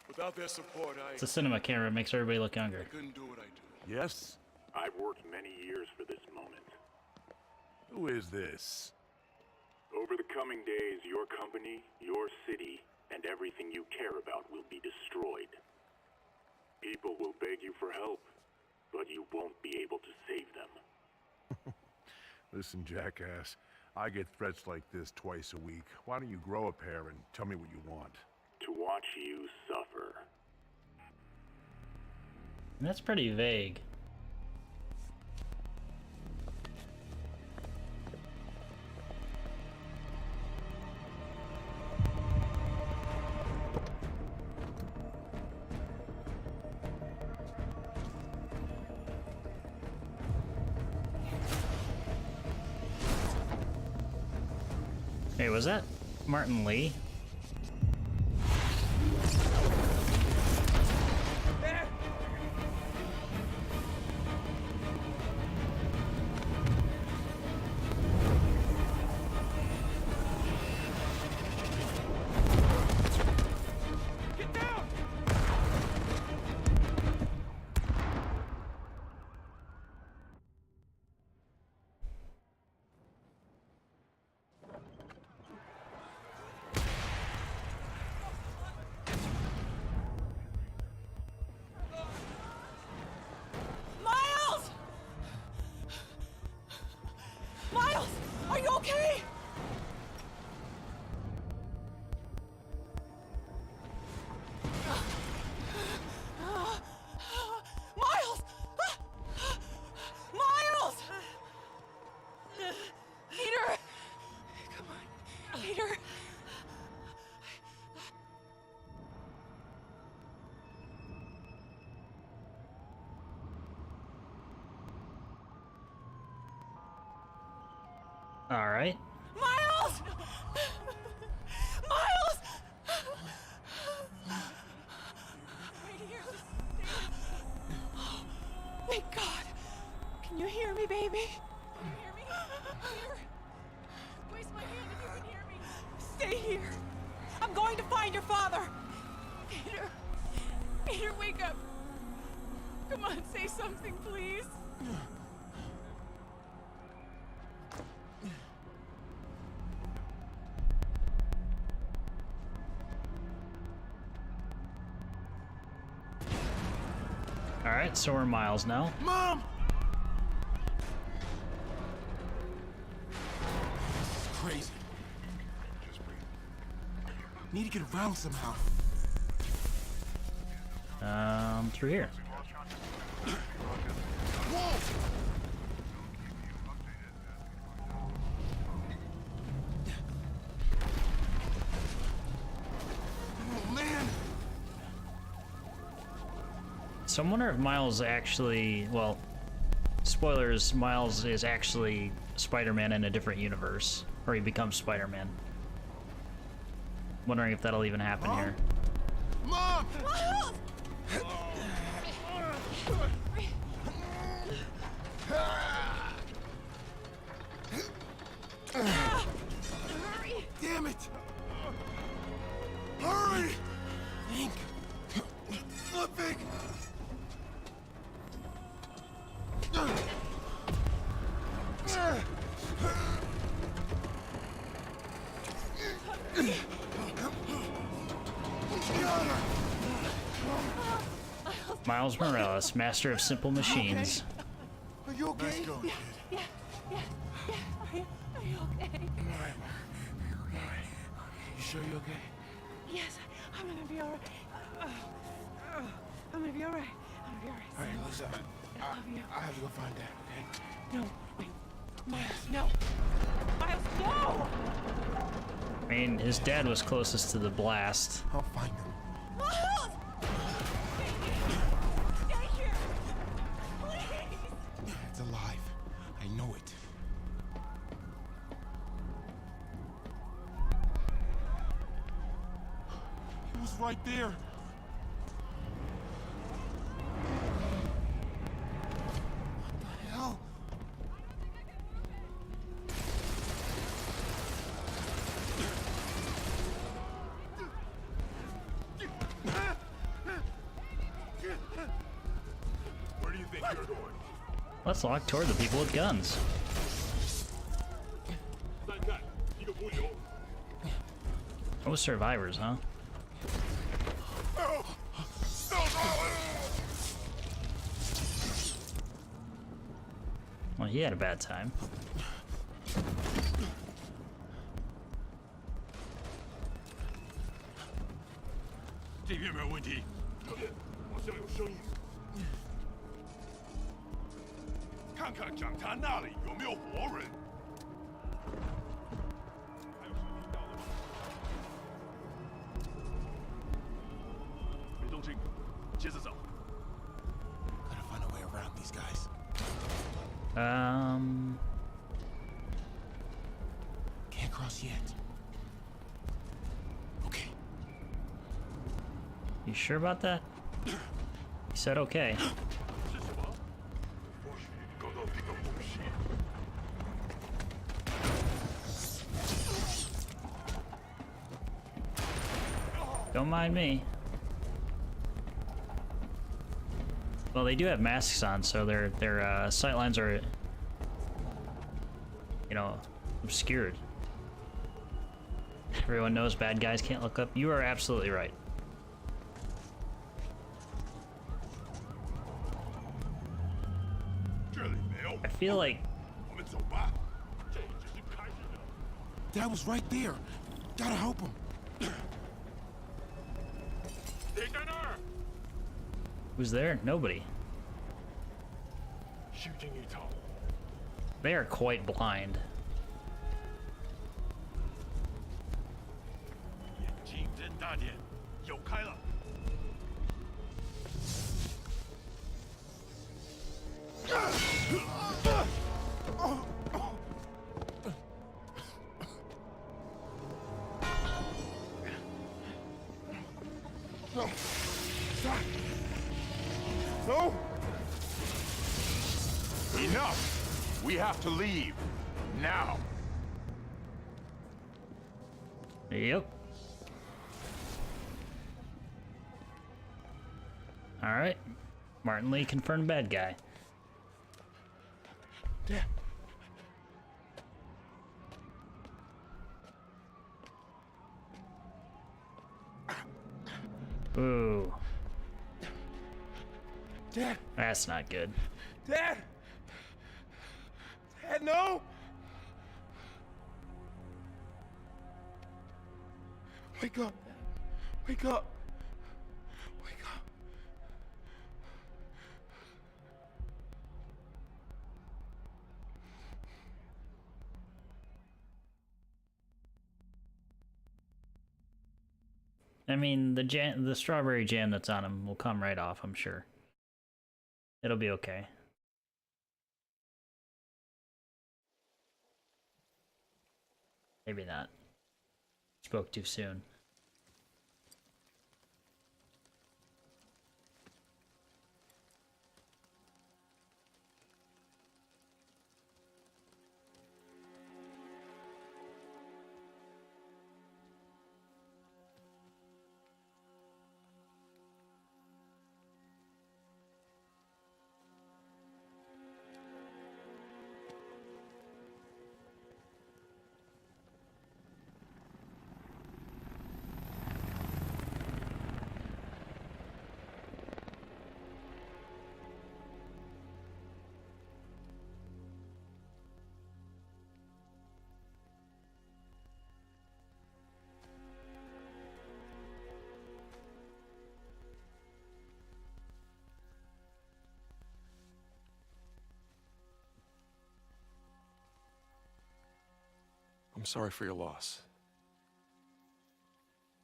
Without their support, a cinema camera. It makes everybody look younger. I couldn't do what I do. Yes? I've worked many years for this moment. Who is this? Over the coming days, your company, your city, and everything you care about will be destroyed. People will beg you for help, but you won't be able to save them. Listen, jackass. I get threats like this twice a week. Why don't you grow a pair and tell me what you want? To watch you suffer. That's pretty vague. Hey, was that Martin Lee? Get down! Miles! Miles! Are you okay? Miles! Miles! Peter! Come on, Peter. All right. Miles! Miles! Right here, just stay. Thank God. Can you hear me, baby? Can you hear me? Raise my hand if you can hear me. Stay here. I'm going to find your father. Peter. Peter, wake up. Come on, say something, please. All right, so we're Miles now. Mom! Crazy. Need to get around somehow. Through here. Whoa! Oh, man! So I wonder if Miles actually, well, spoilers, Miles is actually Spider-Man in a different universe, or he becomes Spider-Man. Wondering if that'll even happen here. Mom! Miles! Hurry! Damn it! Hurry! Think. Flipping! Miles Morales, master of simple machines. Are you okay? Let's go, kid. Yeah. Are you okay? All right. You sure you're okay? Yes, I'm gonna be alright. I'm gonna be alright. I'm gonna be alright. All right, listen. I love you. I have to go find Dad, okay? No, wait. Miles, no. Miles, no! I mean, his dad was closest to the blast. I'll find him. Miles! Stay here! Please! It's alive. I know it. He was right there. What the hell? Where do you think you're going? Let's walk toward the people with guns. Oh, survivors, huh? Well, he had a bad time. Gotta find a way around these guys. Can't cross yet. Okay. You sure about that? He said okay. Don't mind me. Well, they do have masks on, so their sight lines are, you know, obscured. Everyone knows bad guys can't look up. You are absolutely right. I feel like Dad was right there. Gotta help him. who's there? Nobody. They are quite blind. No. Stop. No. Enough! We have to leave. Now! Yep. Alright. Martin Lee confirmed bad guy. Dad. Ooh. Dad! That's not good. Dad! Dad, no! Wake up. Wake up. Wake up. I mean, the strawberry jam that's on him will come right off, I'm sure. It'll be okay. Maybe not. Spoke too soon. I'm sorry for your loss.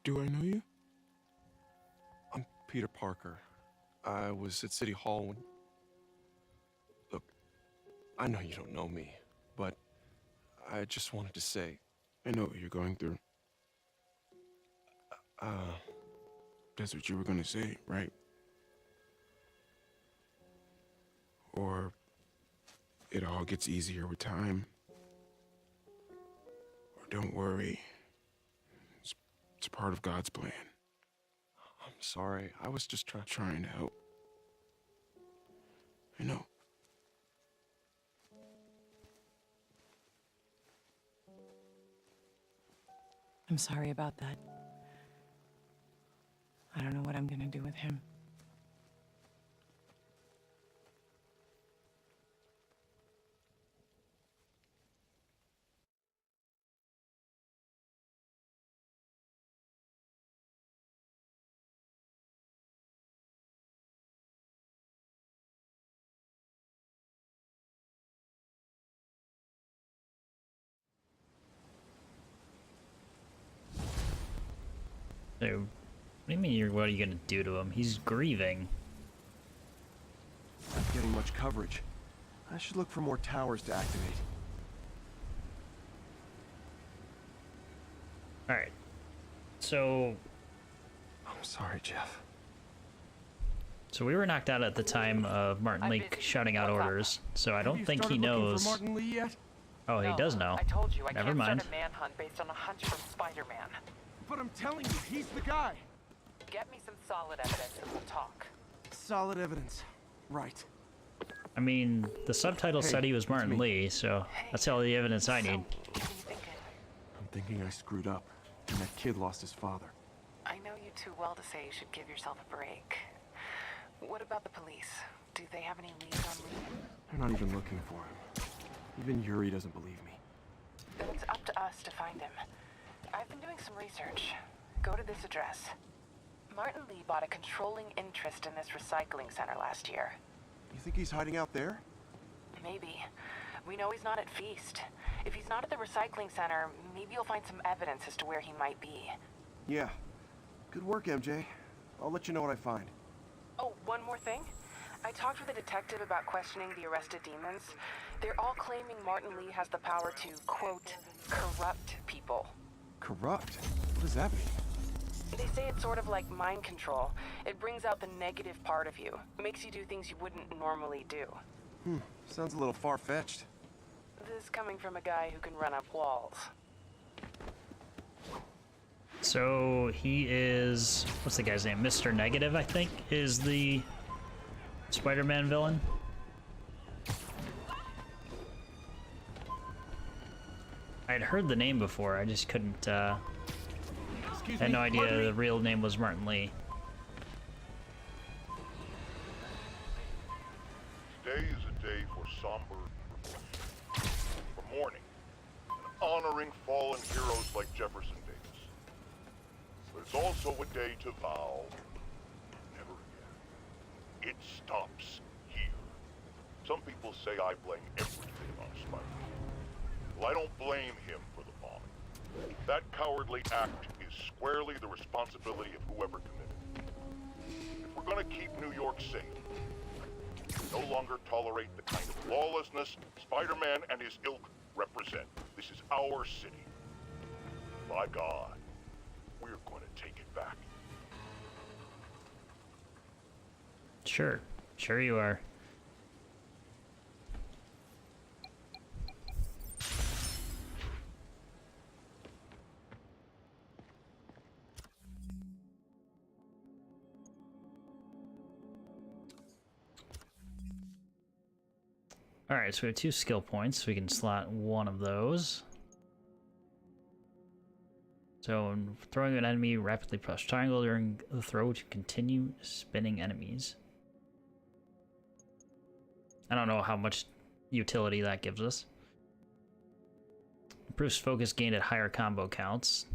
Do I know you? I'm Peter Parker. I was at City Hall when... Look, I know you don't know me, but I just wanted to say... I know what you're going through. That's what you were gonna say, right? Or it all gets easier with time. Or don't worry. It's part of God's plan. I'm sorry. I was just Trying to help. I know. I'm sorry about that. I don't know what I'm gonna do with him. So, what do you mean what are you gonna do to him? He's grieving. Not getting much coverage. I should look for more towers to activate. Alright. So... I'm sorry, Jeff. So we were knocked out at the time of Martin Lee shouting out orders, so I don't think he knows... For Martin Lee yet? Oh, he does know. I told you I Never can't mind. start a manhunt based on a hunch from Spider-Man. But I'm telling you, he's the guy. Get me some solid evidence and we'll talk. Solid evidence. Right. I mean, the subtitle said he was Martin Lee, so that's all the evidence I need. What are you thinking? I'm thinking I screwed up, and that kid lost his father. I know you too well to say you should give yourself a break. What about the police? Do they have any leads on Lee? They're not even looking for him. Even Yuri doesn't believe me. Then it's up to us to find him. I've been doing some research. Go to this address. Martin Lee bought a controlling interest in this recycling center last year. You think he's hiding out there? Maybe. We know he's not at Feast. If he's not at the recycling center, maybe you'll find some evidence as to where he might be. Yeah. Good work, MJ. I'll let you know what I find. Oh, one more thing. I talked with a detective about questioning the arrested demons. They're all claiming Martin Lee has the power to, quote, corrupt people. Corrupt? What does that mean? They say it's sort of like mind control. It brings out the negative part of you. Makes you do things you wouldn't normally do. Sounds a little far-fetched. This coming from a guy who can run up walls. So he is, what's the guy's name? Mr. Negative, I think, is the Spider-Man villain. I'd heard the name before, I just couldn't, I had no idea the real name was Martin Lee. Today is a day for somber reflection, for mourning, and honoring fallen heroes like Jefferson Davis. But it's also a day to vow, never again. It stops here. Some people say I blame everything on Spider-Man. Well, I don't blame him for the bombing. That cowardly act is squarely the responsibility of whoever committed it. If we're gonna keep New York safe, we no longer tolerate the kind of lawlessness Spider-Man and his ilk represent. This is our city. By God, we're going to take it back. Sure. Sure you are. Alright, so we have 2 skill points. We can slot one of those. So, when throwing an enemy, rapidly press triangle during the throw to continue spinning enemies. I don't know how much utility that gives us. Improves focus gained at higher combo counts.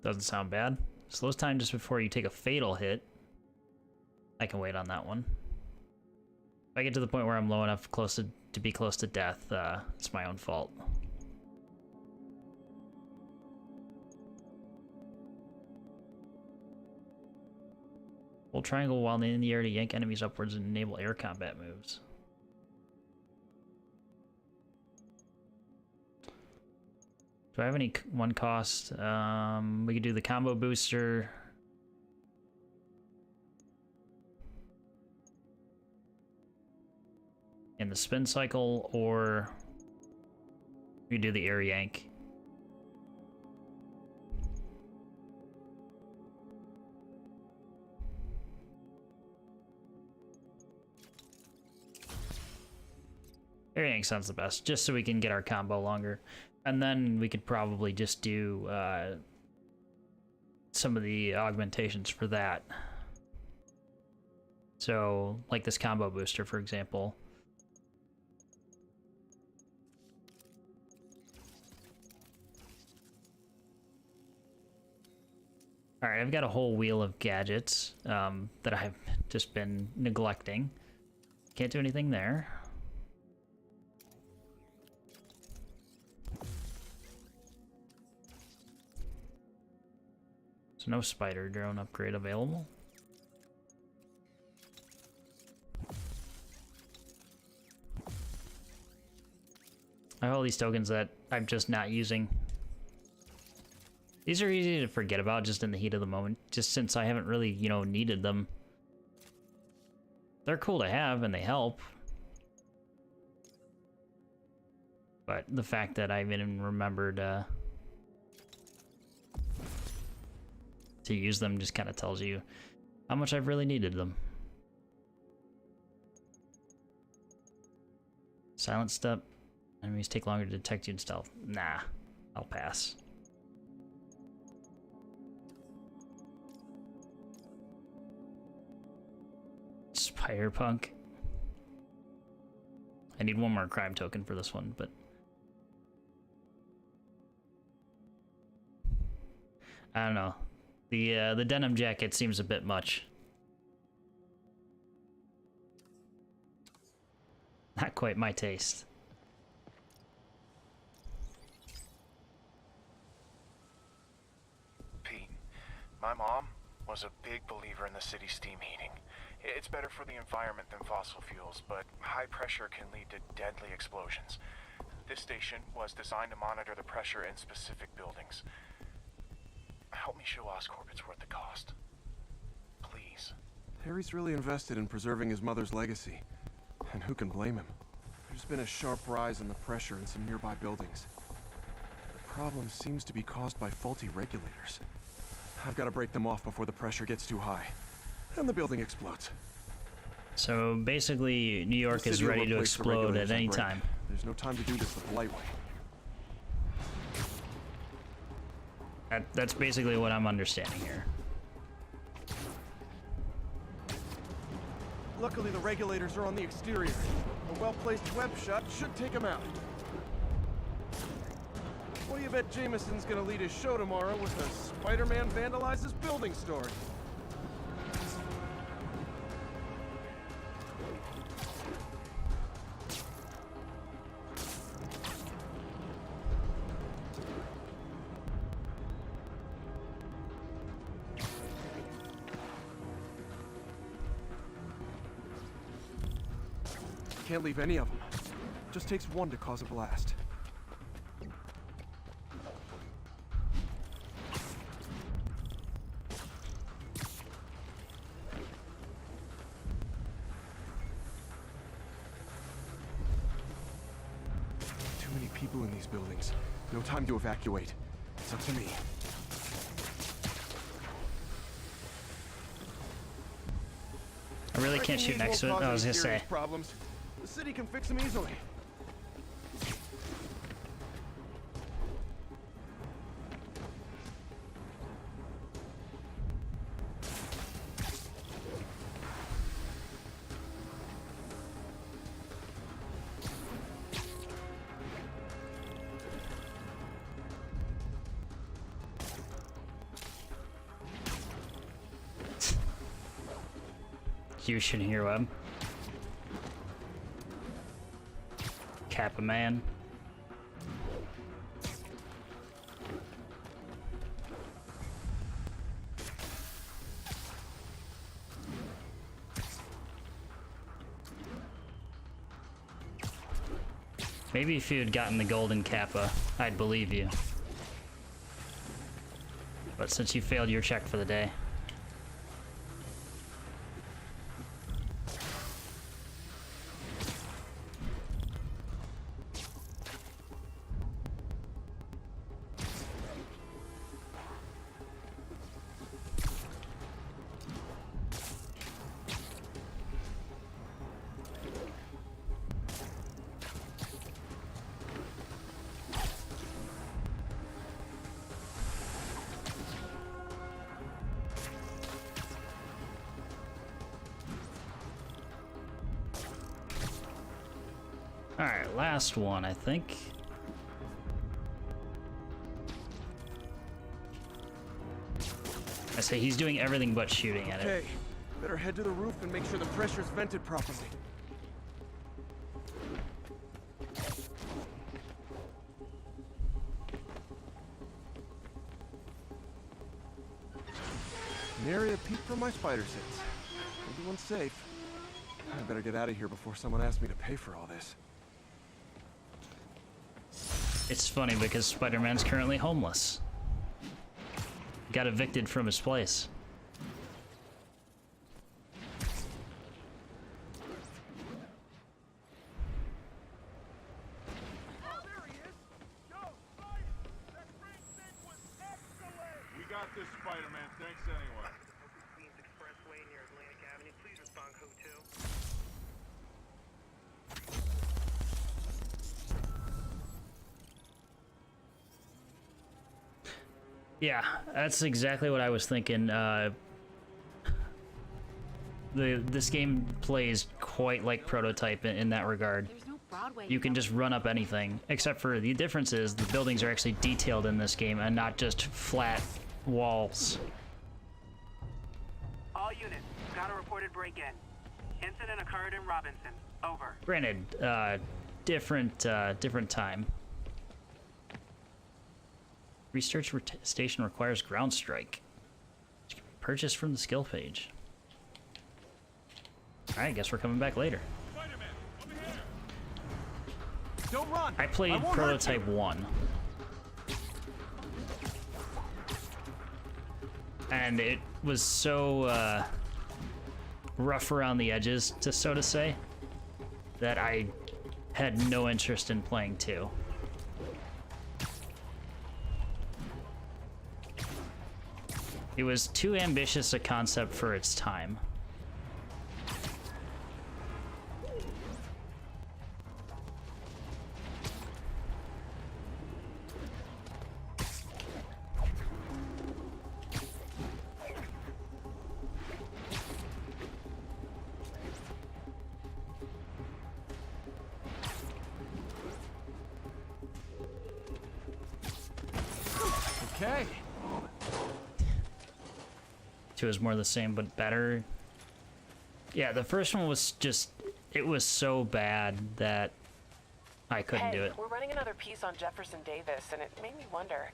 Doesn't sound bad. Slows time just before you take a fatal hit. I can wait on that one. If I get to the point where I'm low enough to be close to death, it's my own fault. Hold triangle while in the air to yank enemies upwards and enable air combat moves. Do I have any one cost? We could do the combo booster. In the spin cycle, or we do the air yank. Air yank sounds the best, just so we can get our combo longer. And then we could probably just do some of the augmentations for that. So, like this combo booster, for example. Alright, I've got a whole wheel of gadgets that I've just been neglecting. Can't do anything there. So no spider drone upgrade available. I have all these tokens that I'm just not using. These are easy to forget about just in the heat of the moment, just since I haven't really, you know, needed them. They're cool to have and they help. But the fact that I even remembered to use them just kind of tells you how much I've really needed them. Silent step. Enemies take longer to detect you in stealth. Nah, I'll pass. Spider-Punk. I need one more crime token for this one, but I don't know. The denim jacket seems a bit much. Not quite my taste. Pete, my mom was a big believer in the city's steam heating. It's better for the environment than fossil fuels, but high pressure can lead to deadly explosions. This station was designed to monitor the pressure in specific buildings. Help me show Oscorp it's worth the cost. Please. Harry's really invested in preserving his mother's legacy. And who can blame him? There's been a sharp rise in the pressure in some nearby buildings. The problem seems to be caused by faulty regulators. I've got to break them off before the pressure gets too high, and the building explodes. So basically, New York is ready to explode at any time. There's no time to do this the polite way. That's basically what I'm understanding here. Luckily, the regulators are on the exterior. A well-placed web shot should take them out. What do you bet Jameson's gonna lead his show tomorrow with the Spider-Man vandalizes building story? Can't leave any of them. Just takes one to cause a blast. Too many people in these buildings. No time to evacuate. It's up to me. I really can't shoot next to it. I was gonna say. Problems. The city can fix them easily. You shouldn't hear Web. Kappa man. Maybe if you had gotten the golden Kappa, I'd believe you. But since you failed your check for the day. Alright, last one, I think. I say he's doing everything but shooting at it. Okay, better head to the roof and make sure the pressure's vented properly. An area peek from my spider sense. Everyone's safe. I better get out of here before someone asks me to pay for all this. It's funny because Spider-Man's currently homeless. Got evicted from his place. We got this, Spider-Man. Thanks anyway. Queens Expressway near Atlantic Avenue. Please respond code 2. Yeah, that's exactly what I was thinking. This game plays quite like Prototype in that regard. You can just run up anything, except for the difference is the buildings are actually detailed in this game and not just flat walls. All units, got a reported break-in. Incident occurred in Robinson. Over. Granted, different time. Research station requires ground strike. Which can be purchased from the skill page. Alright, I guess we're coming back later. Don't run. I played Prototype 1. And it was so rough around the edges, so to say, that I had no interest in playing 2. It was too ambitious a concept for its time. Okay. 2 is more the same, but better. Yeah, the first one was just, it was so bad that I couldn't do it. We're running another piece on Jefferson Davis, and it made me wonder,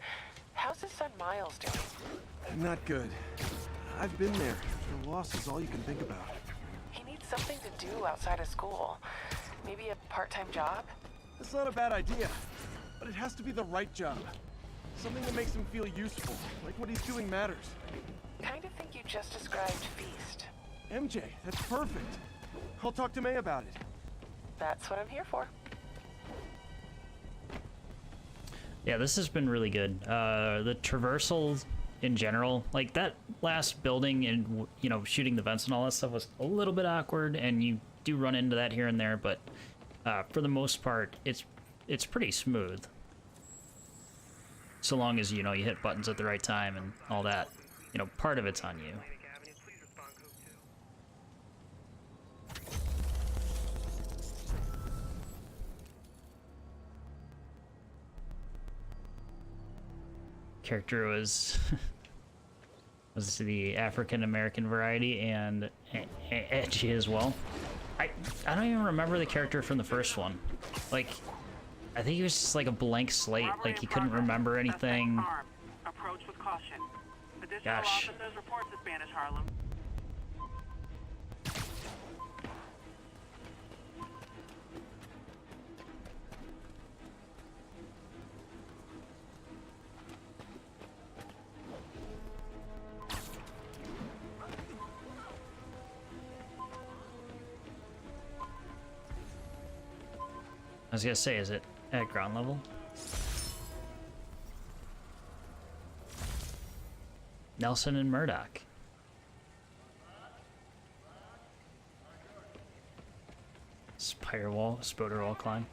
how's his son Miles doing? Not good. I've been there. The loss is all you can think about. He needs something to do outside of school. Maybe a part-time job? It's not a bad idea, but it has to be the right job. Something that makes him feel useful, like what he's doing matters. Kind of think you just described Feast. MJ, that's perfect. I'll talk to May about it. That's what I'm here for. Yeah, this has been really good. The traversal in general, like that last building and, you know, shooting the vents and all that stuff was a little bit awkward, and you do run into that here and there, but for the most part, it's pretty smooth. So long as, you know, you hit buttons at the right time and all that. You know, part of it's on you. Character was the African American variety and edgy as well. I don't even remember the character from the first one. Like, I think he was just like a blank slate. Like he couldn't remember anything. Approach with caution. Additional Gosh. officers report to Spanish Harlem. I was gonna say, is it at ground level? Nelson and Murdoch. Spider wall, spoder wall climb.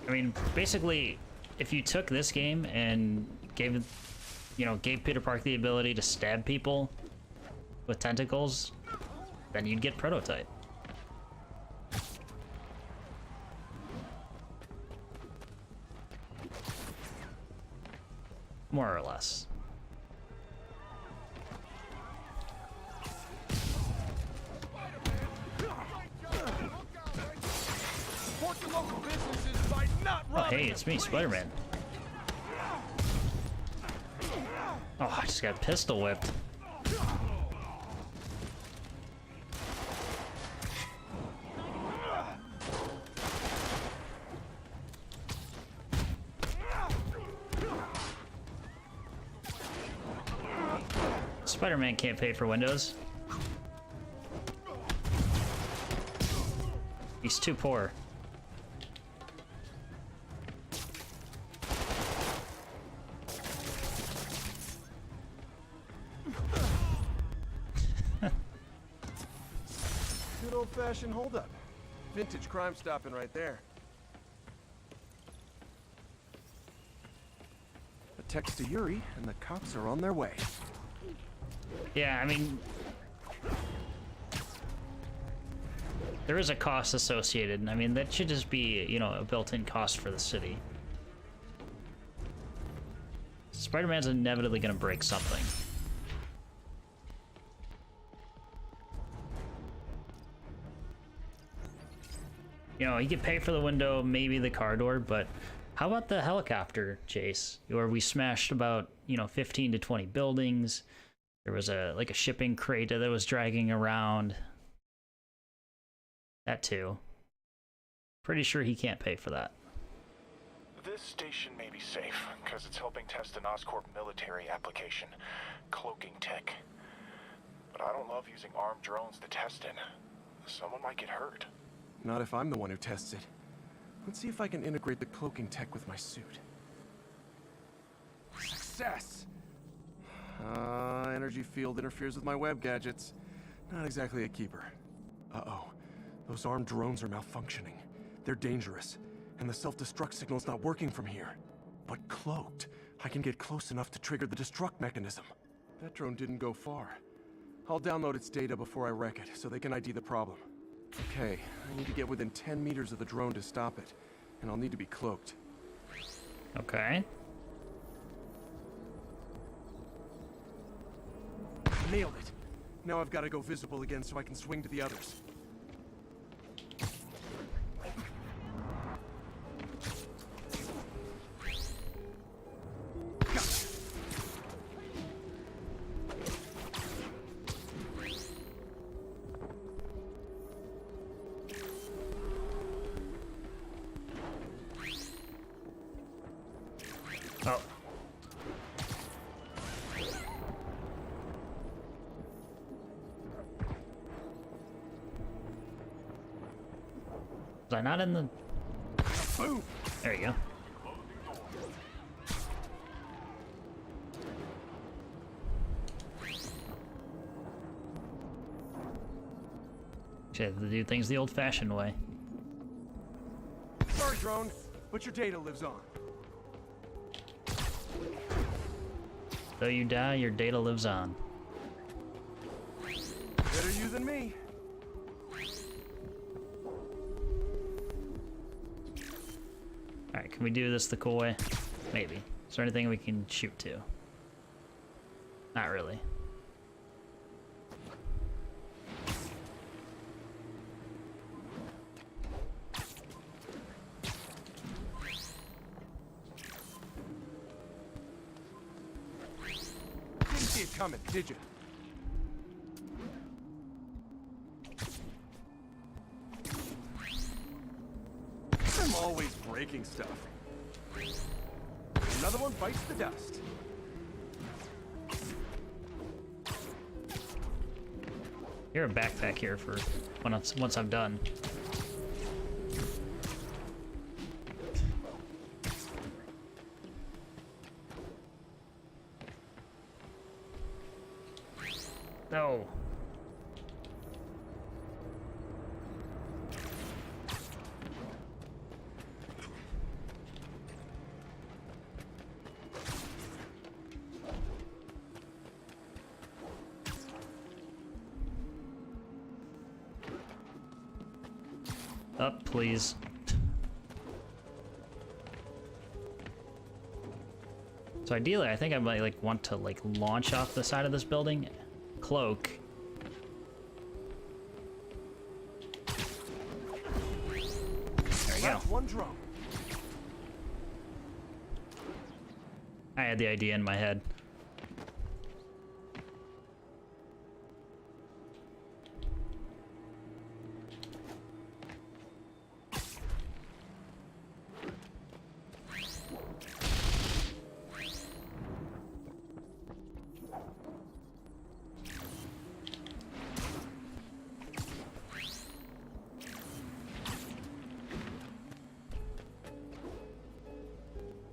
I mean, basically, if you took this game and gave Peter Parker the ability to stab people with tentacles, then you'd get Prototype. More or less. Support the local businesses by not Oh, robbing hey, it's me, Spider-Man. Oh, I just got pistol whipped. Spider-Man can't pay for windows. He's too poor. Good old-fashioned holdup. Vintage crime stopping right there. A text to Yuri, and the cops are on their way. Yeah, I mean, there is a cost associated. I mean, that should just be, you know, a built-in cost for the city. Spider-Man's inevitably gonna break something. You know, he could pay for the window, maybe the car door, but how about the helicopter chase, where we smashed about, you know, 15 to 20 buildings? There was a shipping crate that was dragging around. That too. Pretty sure he can't pay for that. This station may be safe, because it's helping test an Oscorp military application, cloaking tech. But I don't love using armed drones to test in. Someone might get hurt. Not if I'm the one who tests it. Let's see if I can integrate the cloaking tech with my suit. Success! Energy field interferes with my web gadgets. Not exactly a keeper. Uh-oh. Those armed drones are malfunctioning. They're dangerous, and the self-destruct signal's not working from here. But cloaked, I can get close enough to trigger the destruct mechanism. That drone didn't go far. I'll download its data before I wreck it, so they can ID the problem. Okay, I need to get within 10 meters of the drone to stop it, and I'll need to be cloaked. Okay. Nailed it. Now I've got to go visible again so I can swing to the others. Oh. Was I not in the... Boom! There you go. Should have to do things the old-fashioned way. Sorry, drone, but your data lives on. Though you die, your data lives on. Better you than me. Alright, can we do this the cool way? Maybe. Is there anything we can shoot to? Not really. Didn't see it coming, did you? I'm always breaking stuff. Another one bites the dust. You're a backpack here for once I'm done. No. Up, please. So ideally, I think I might like want to like launch off the side of this building, cloak. There we go. One drone. I had the idea in my head.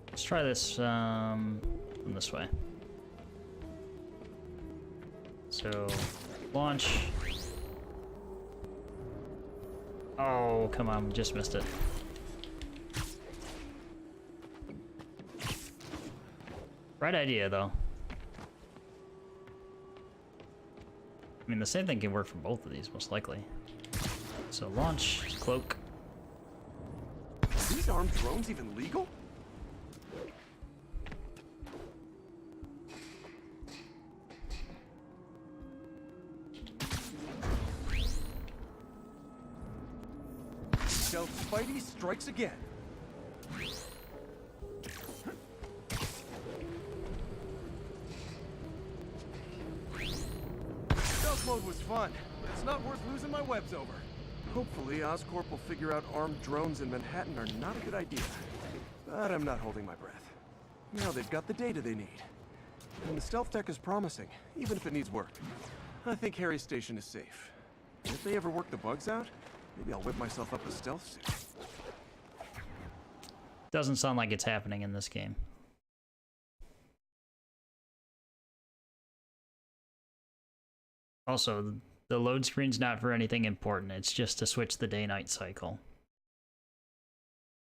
Let's try this from this way. So, launch. Oh, come on, just missed it. Right idea, though. I mean, the same thing can work for both of these, most likely. So, launch, cloak. Are these armed drones even legal? Stealth Spidey strikes again. Stealth mode was fun, but it's not worth losing my webs over. Hopefully, Oscorp will figure out armed drones in Manhattan are not a good idea. But I'm not holding my breath. Now they've got the data they need. And the stealth tech is promising, even if it needs work. I think Harry's station is safe. If they ever work the bugs out, maybe I'll whip myself up a stealth suit. Doesn't sound like it's happening in this game. Also, the load screen's not for anything important. It's just to switch the day-night cycle.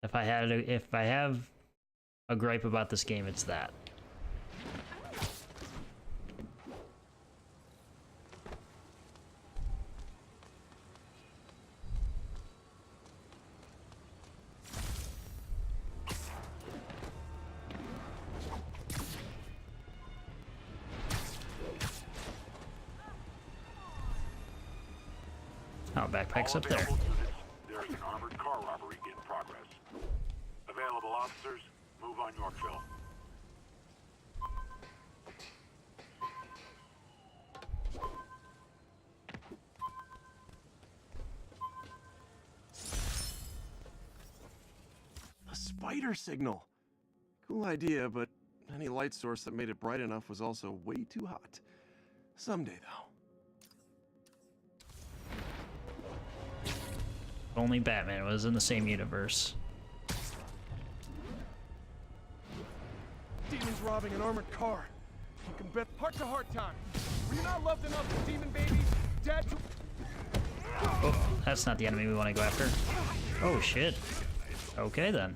If I have a gripe about this game, it's that. Oh, backpack's up there. There's an armored car robbery in progress. Available officers, move on Yorkville. A spider signal. Cool idea, but any light source that made it bright enough was also way too hot. Someday, though. Only Batman was in the same universe. Demons robbing an armored car. You can bet heart to heart time. Were you not loved enough for demon babies? Dead to... Oh, that's not the enemy we want to go after. Oh, shit. Okay, then.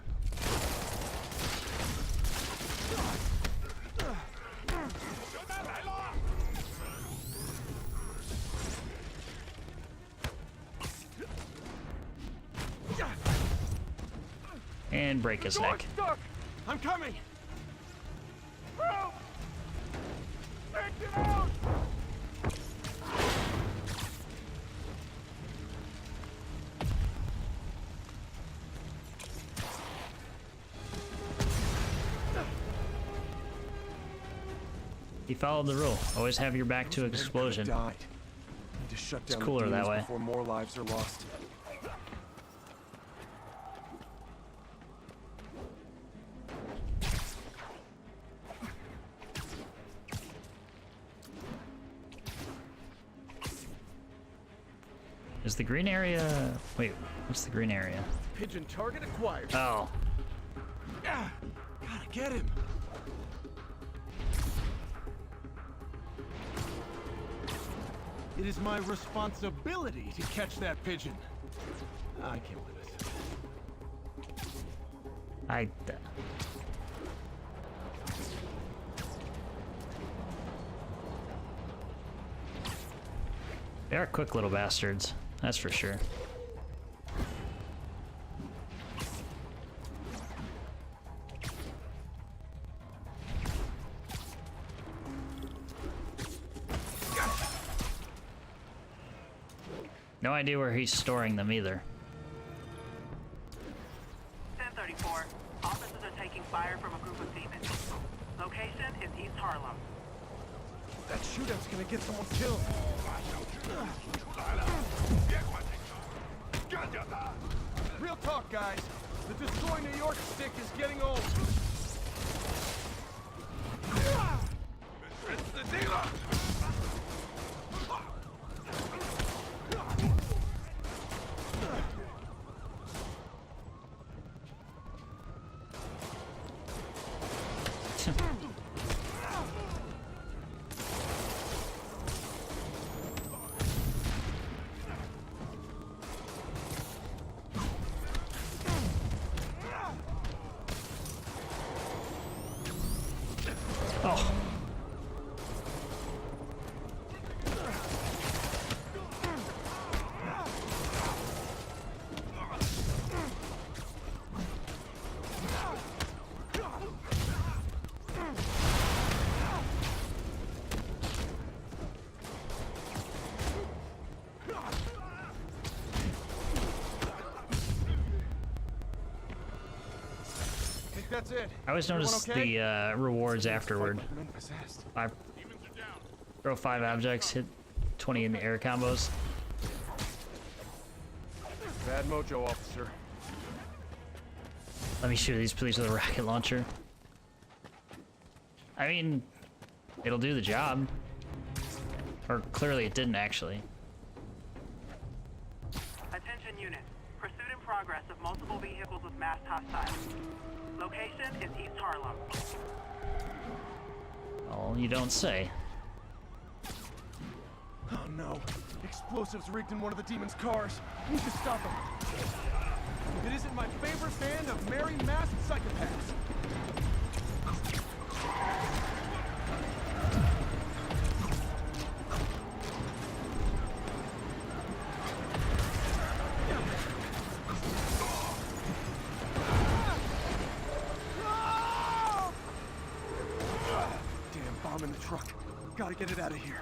And break his neck. Stuck. I'm coming. Help! Get out! He followed the rule. Always have your back to an explosion. Died. Need to shut down It's cooler the that demons way. before more lives are lost. Is the green area... Wait, what's the green area? Pigeon target acquired. Oh. Yeah, gotta get him. It is my responsibility to catch that pigeon. I can't believe it. They are quick little bastards, that's for sure. No idea where he's storing them either. 1034. Officers are taking fire from a group of demons. Location is East Harlem. That shootout's gonna get someone killed. Real talk, guys. The Destroy New York stick is getting old. It's the dealer! Oh. That's it. I always notice okay? the rewards afterward. Throw 5 objects, hit 20 in the air combos. Bad mojo, officer. Let me shoot these police with a rocket launcher. I mean, it'll do the job. Or clearly it didn't actually. units. Pursuit in progress of multiple vehicles with masked hostiles. Location is East Harlem. Oh, you don't say. Oh no. Explosives rigged in one of the demon's cars. Need to stop them. It isn't my favorite band of merry masked psychopaths. Damn bomb in the truck. Gotta get it out of here.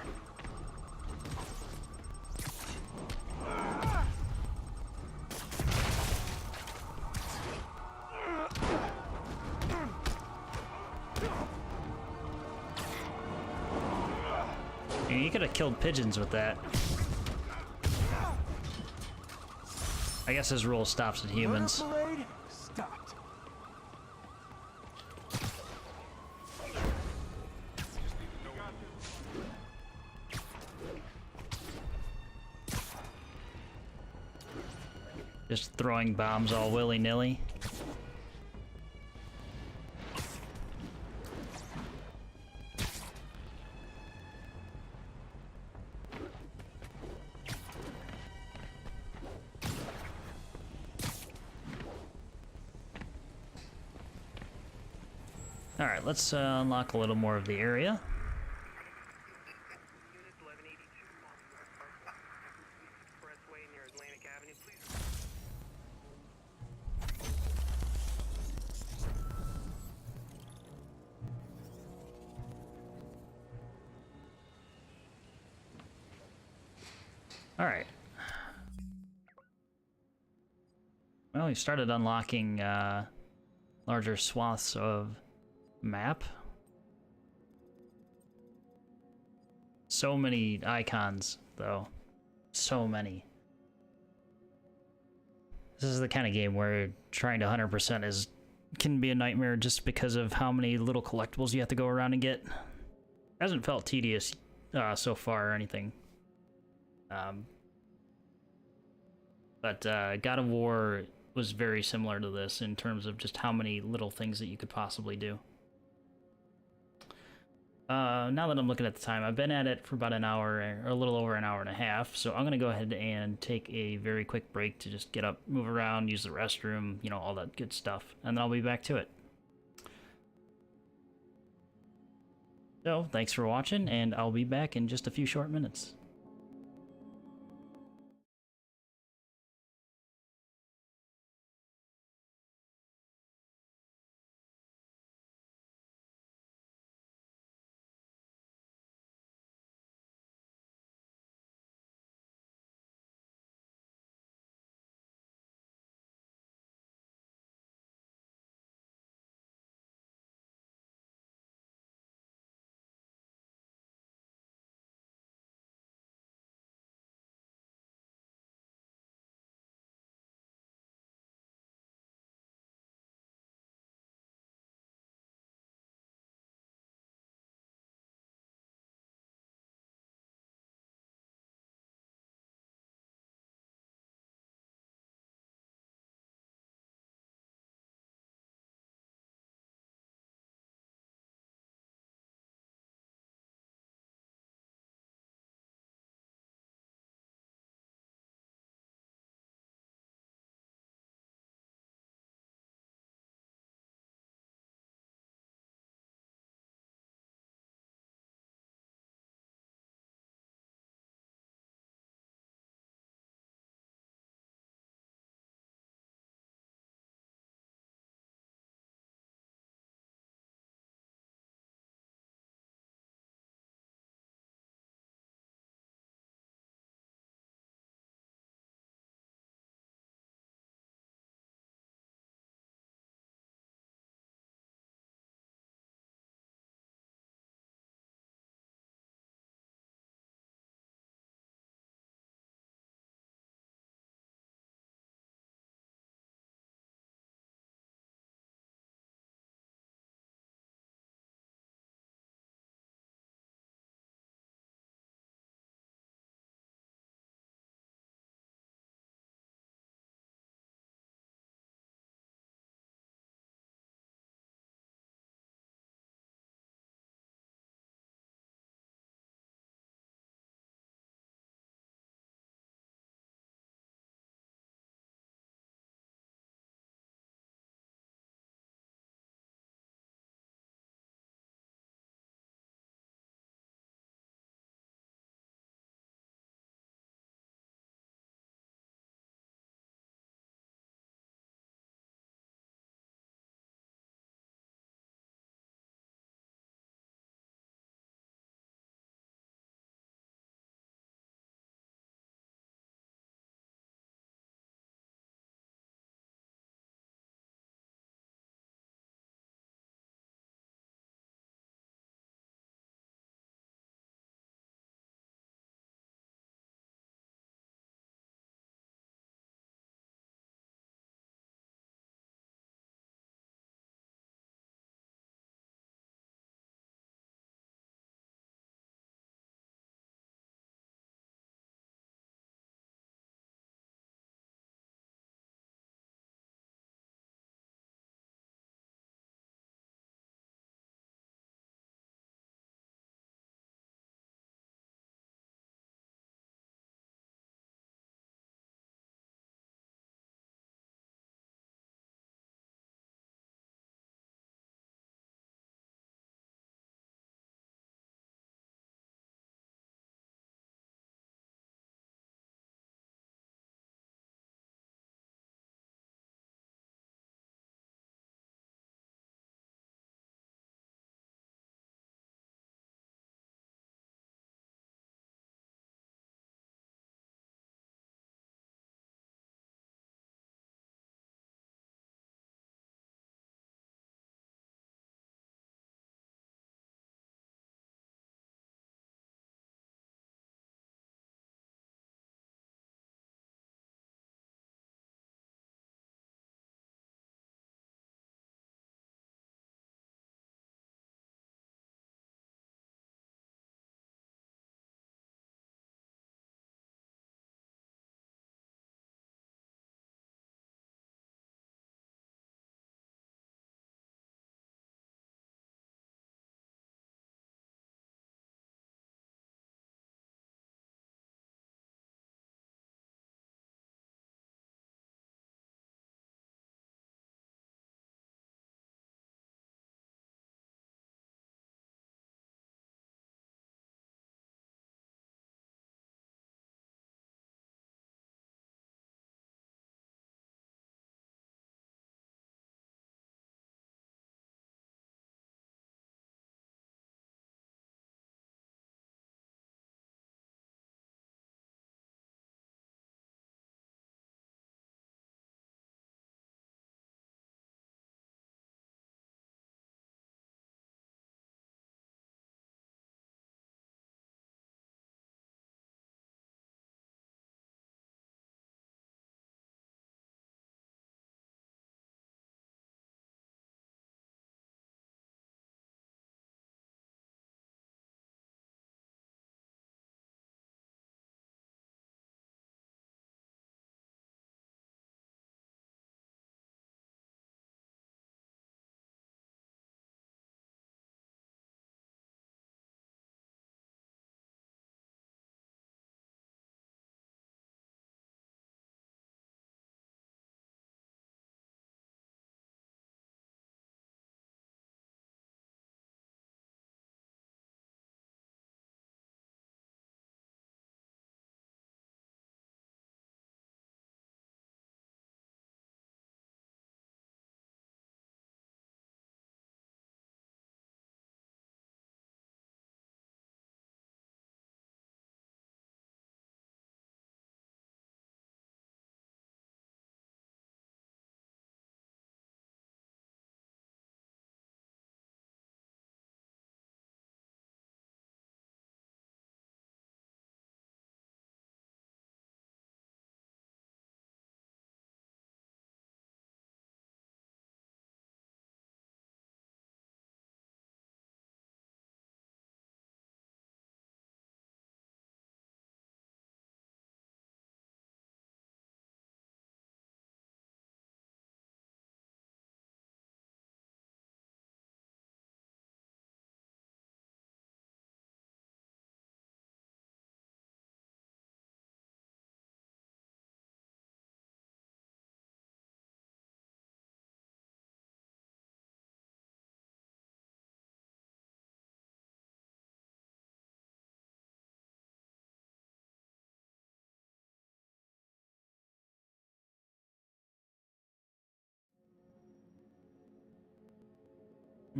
You could have killed pigeons with that. I guess his rule stops at humans. Parade stopped. Just throwing bombs all willy-nilly. Alright, let's unlock a little more of the area. Alright. Well, we started unlocking larger swaths of map. So many icons, though. So many. This is the kind of game where trying to 100% can be a nightmare just because of how many little collectibles you have to go around and get. Hasn't felt tedious so far or anything. But God of War was very similar to this in terms of just how many little things that you could possibly do. Now that I'm looking at the time, I've been at it for about an hour, or a little over an hour and a half, so I'm going to go ahead and take a very quick break to just get up, move around, use the restroom, you know, all that good stuff, and then I'll be back to it. So, thanks for watching, and I'll be back in just a few short minutes.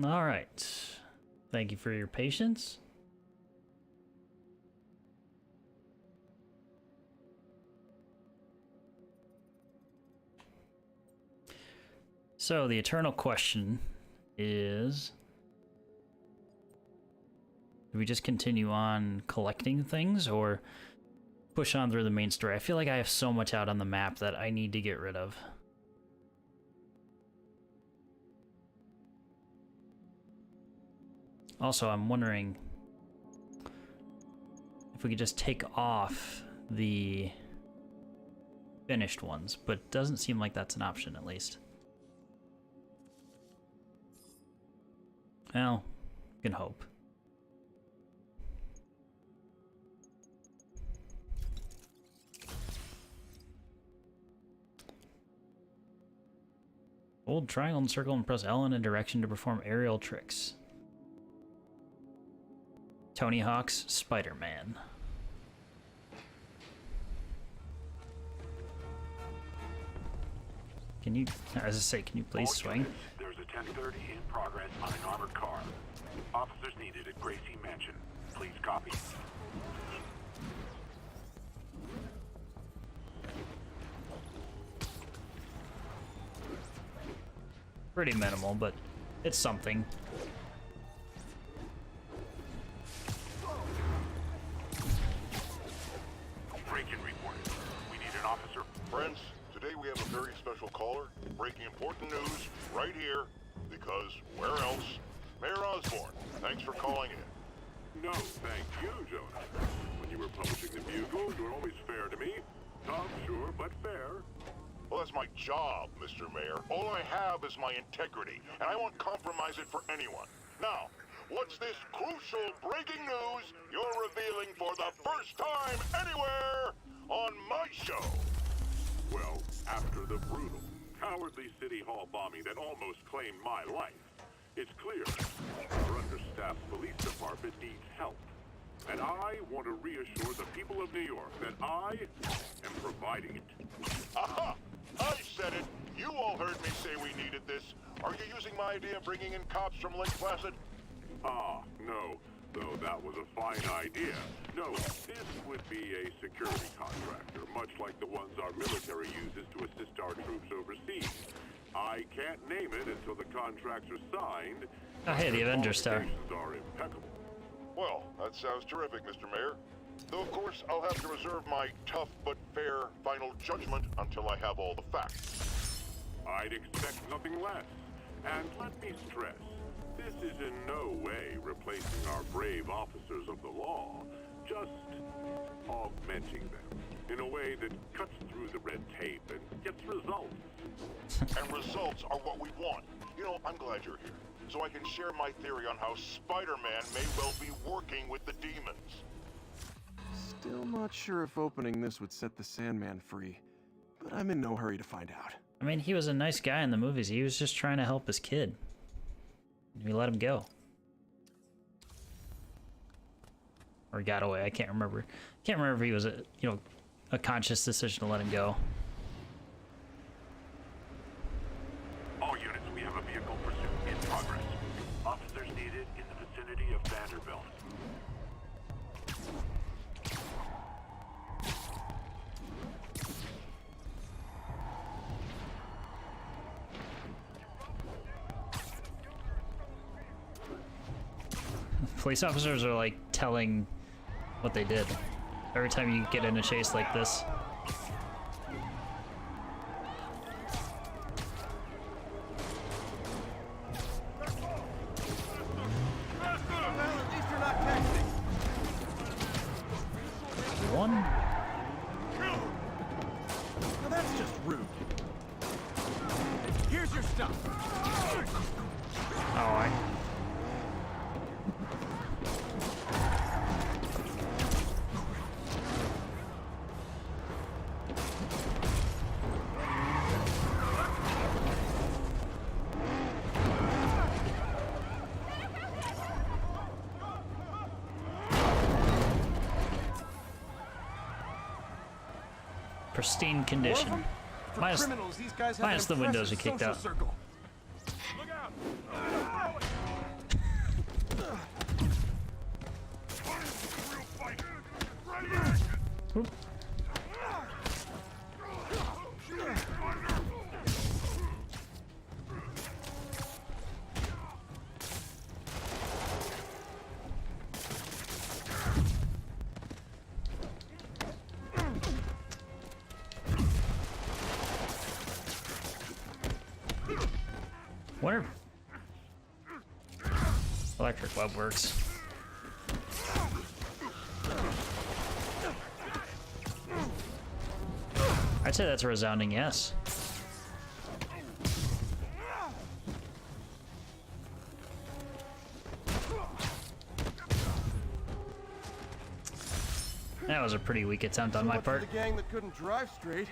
All right. Thank you for your patience. So the eternal question is, do we just continue on collecting things or push on through the main story? I feel like I have so much out on the map that I need to get rid of. Also, I'm wondering if we could just take off the finished ones, but doesn't seem like that's an option, at least. Well, we can hope. Hold triangle and circle and press L in a direction to perform aerial tricks. Tony Hawk's Spider-Man. Can you, as I say, can you please swing? There's a 1030 in progress on an armored car. Officers needed at Gracie Mansion. Please copy. Pretty minimal, but it's something. Break-in reported. We need an officer. Friends, today we have a very special caller, breaking important news right here, because where else? Mayor Osborn, thanks for calling in. No, thank you, Jonah. When you were publishing the Bugle, you were always fair to me. Tough, sure, but fair. Well, that's my job, Mr. Mayor. All I have is my integrity, and I won't compromise it for anyone. Now, what's this crucial breaking news you're revealing for the first time anywhere on my show? Well, after the brutal, cowardly City Hall bombing that almost claimed my life, it's clear our understaffed police department needs help. And I want to reassure the people of New York that I am providing it. Aha! I said it! You all heard me say we needed this. Are you using my idea of bringing in cops from Lake Placid? Ah, no. Though that was a fine idea. No, this would be a security contractor, much like the ones our military uses to assist our troops overseas. I can't name it until the contracts are signed. Oh, hey, the Avenger Star. Are impeccable. Well, that sounds terrific, Mr. Mayor. Though, of course, I'll have to reserve my tough but fair final judgment until I have all the facts. I'd expect nothing less. And let me stress, this is in no way replacing our brave officers of the law, just augmenting them in a way that cuts through the red tape and gets results. And results are what we want. You know, I'm glad you're here, so I can share my theory on how Spider-Man may well be working with the demons. Still not sure if opening this would set the Sandman free, but I'm in no hurry to find out. I mean, he was a nice guy in the movies. He was just trying to help his kid. We let him go. Or he got away. I can't remember. Can't remember if he was a conscious decision to let him go. All units, we have a vehicle pursuit in progress. Officers needed in the vicinity of Vanderbilt. Police officers are like telling what they did every time you get in a chase like this. One. Now that's just rude. Here's your stuff. All right. Pristine condition. Minus the windows we kicked out. Look out! Oop. Wonder if electric web works. I'd say that's a resounding yes. That was a pretty weak attempt on my part. The gang that couldn't drive straight.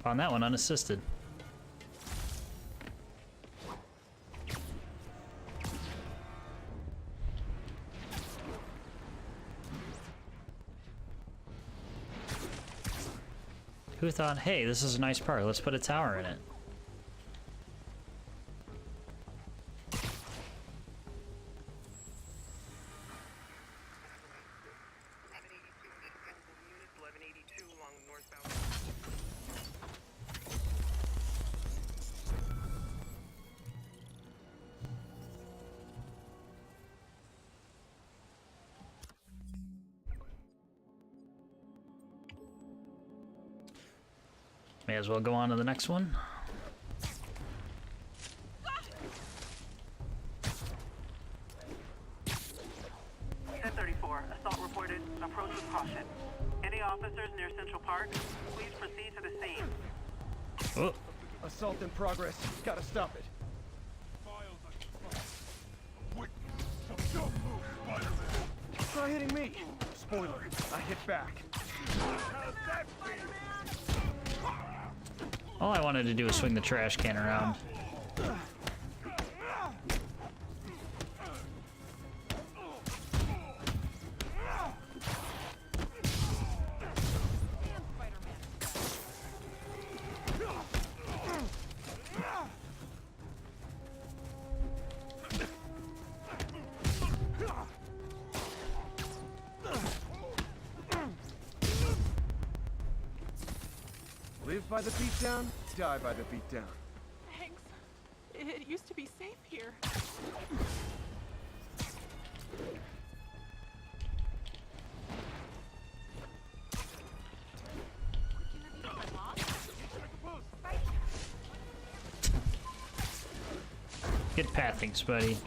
On that one, unassisted. Who thought, hey, this is a nice park, let's put a tower in it? May as well go on to the next one. Assault reported. Approach with caution. Any officers near Central Park, please proceed to the scene. Oh. Assault in progress. Gotta stop it. Try hitting me. Spoiler, I hit back. All I wanted to do was swing the trash can around. Live by the beatdown, die by the beatdown. Thanks. It used to be safe here. Good pathings, buddy.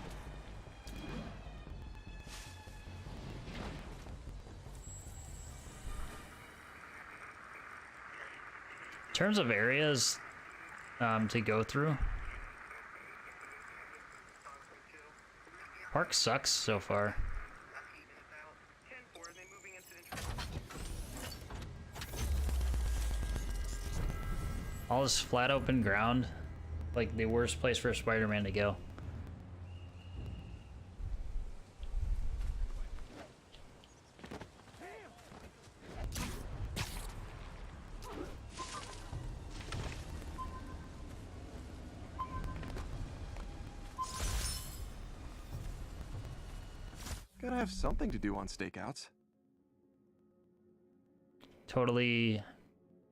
In terms of areas to go through, park sucks so far. All this flat open ground, like the worst place for a Spider-Man to go. Gotta have something to do on stakeouts. Totally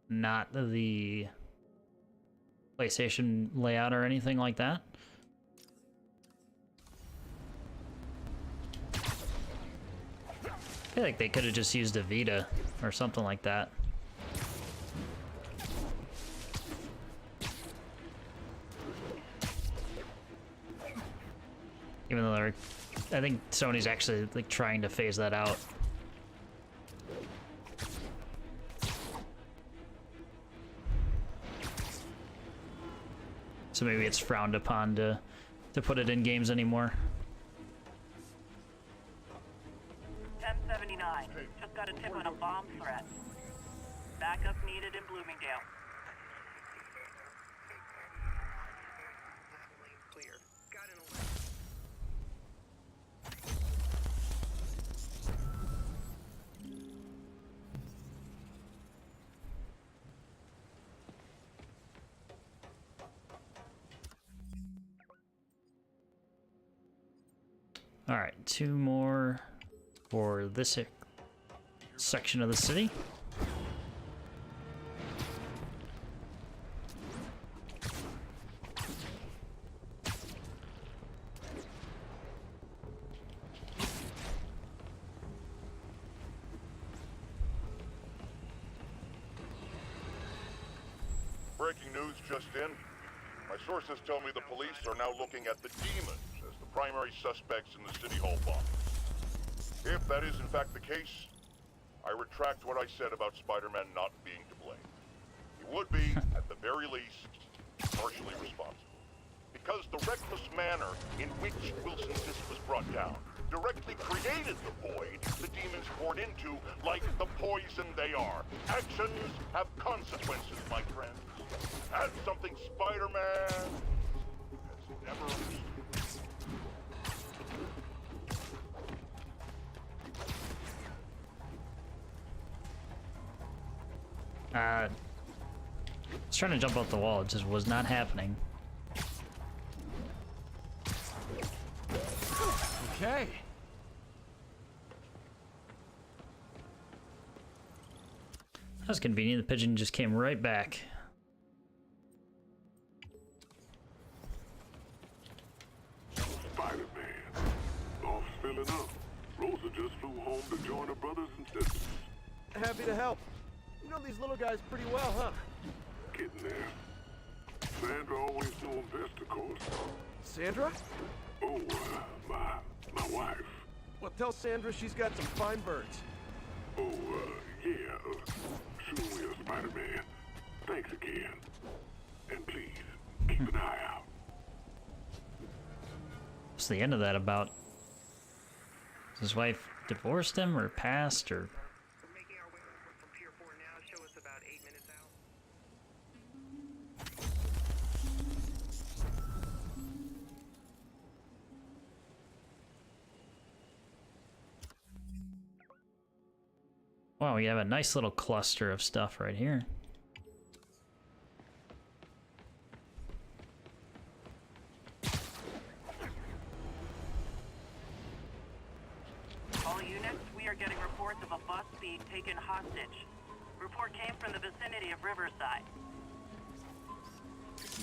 not the PlayStation layout or anything like that. I feel like they could have just used a Vita or something like that. Even though they're, I think Sony's actually like trying to phase that out. So maybe it's frowned upon to put it in games anymore. 1079. Just got a tip on a bomb threat. Backup needed in Bloomingdale. Clear. Got an alert. Alright, 2 more for this section of the city. Breaking news just in. My sources tell me the police are now looking at the demons as the primary suspects in the City Hall bomb. If that is in fact the case, I retract what I said about Spider-Man not being to blame. He would be, at the very least, partially responsible. Because the reckless manner in which Wilson's disc was brought down directly created the void the demons poured into, like the poison they are. Actions have consequences, my friends. That's something Spider-Man has never understood. I was trying to jump off the wall, it just was not happening. Okay. That was convenient, the pigeon just came right back. Spider-Man. Off filling up. Rosa just flew home to join her brothers and sisters. Happy to help. You know these little guys pretty well, huh? Getting there. Sandra always knew him best, of course. Sandra? Oh, my wife. Well, tell Sandra she's got some fine birds. Oh, yeah. Sure will, Spider-Man. Thanks again. And please, keep an eye out. What's the end of that about? Has his wife divorced him or passed or? Wow, we have a nice little cluster of stuff right here. All units, we are getting reports of a bus being taken hostage. Report came from the vicinity of Riverside.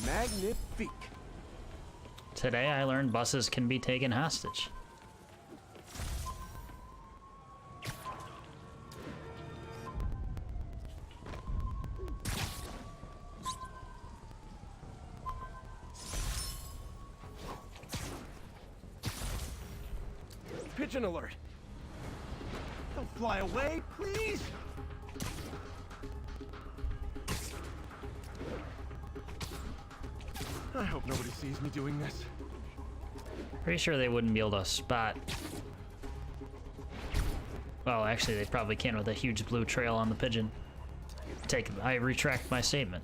Magnifique. Today I learned buses can be taken hostage. Pigeon alert. Don't fly away, please. I hope nobody sees me doing this. Pretty sure they wouldn't be able to spot. Well, actually, they probably can with a huge blue trail on the pigeon. I retract my statement.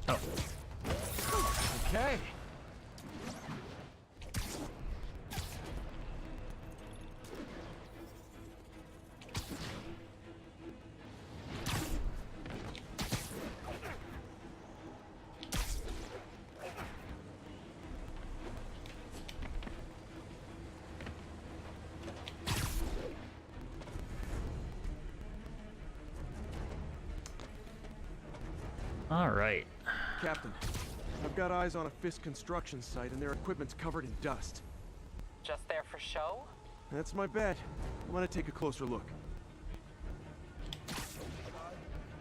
Oh. Okay. All right. Captain, I've got eyes on a Fisk construction site and their equipment's covered in dust. Just there for show? That's my bet. I want to take a closer look. They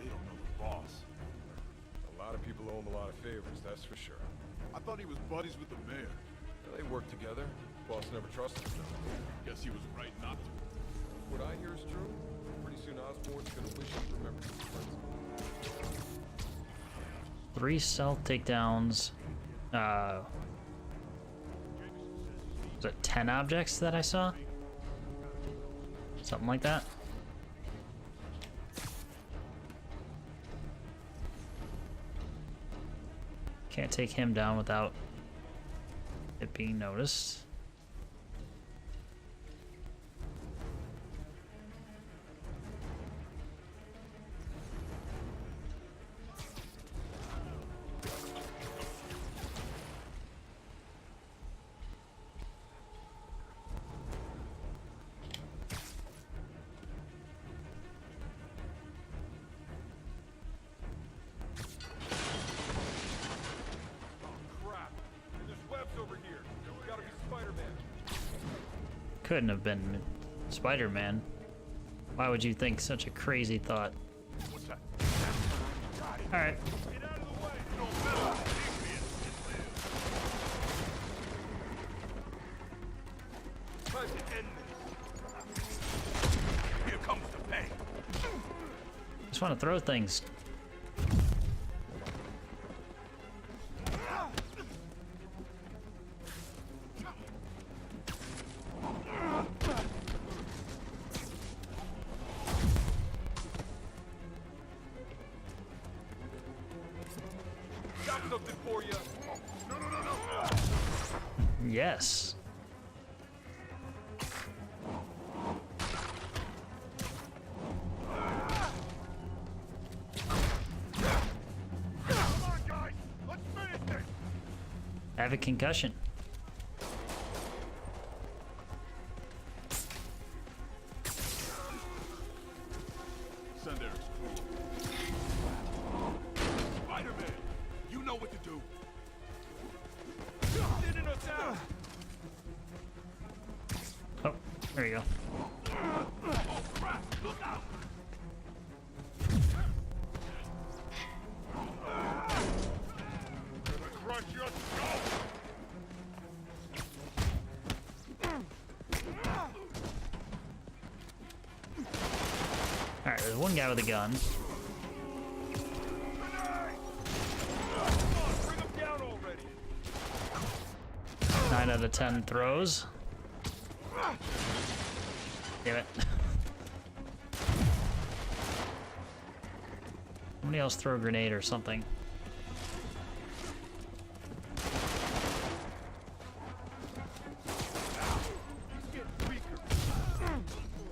don't know the boss. A lot of people owe him a lot of favors, that's for sure. I thought he was buddies with the mayor. Well, they work together. Boss never trusted him. Guess he was right not to. What I hear is true. Pretty soon Osborn's gonna wish he remembered his friends. 3 stealth takedowns. Was it 10 objects that I saw? Something like that. Can't take him down without it being noticed. couldn't have been Spider-Man. Why would you think such a crazy thought? Alright. Here comes the pay. Just want to throw things. Got something for you. No. Yes. Come on, guys! Let's finish this! I have a concussion. Sunder's cool. Spider-Man, you know what to do. Thinning us out. Oh, there you go. Oh, crap! Look out! Gonna crush your skull! Alright, there's one guy with a gun. Bring him down already. 9 out of 10 throws. Damn it. Somebody else throw a grenade or something.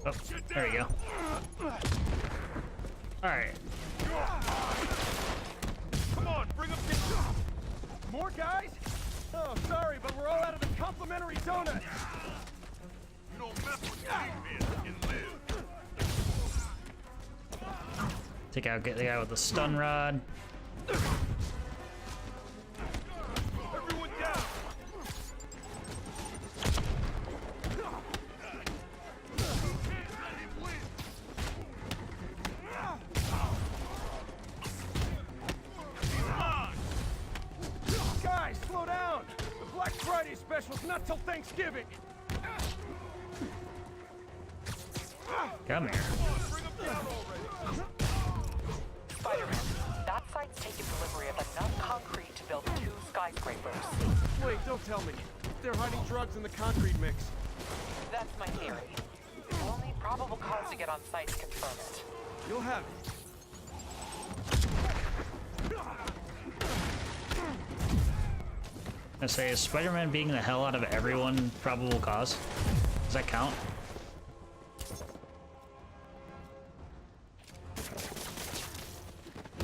Oh, there you go. Alright. Come on, bring him down. More guys? Oh, sorry, but we're all out of the complimentary donuts. You don't mess with me, man, and live. Take out the guy with the stun rod. Everyone down. Guys, slow down. The Black Friday special's not till Thanksgiving. Come here. Bring him down already. Spider-Man, that site's taken delivery of enough concrete to build 2 skyscrapers. Wait, don't tell me. They're hiding drugs in the concrete mix. That's my theory. We'll need probable cause to get on site to confirm it. You'll have it. I say, is Spider-Man beating the hell out of everyone probable cause? Does that count?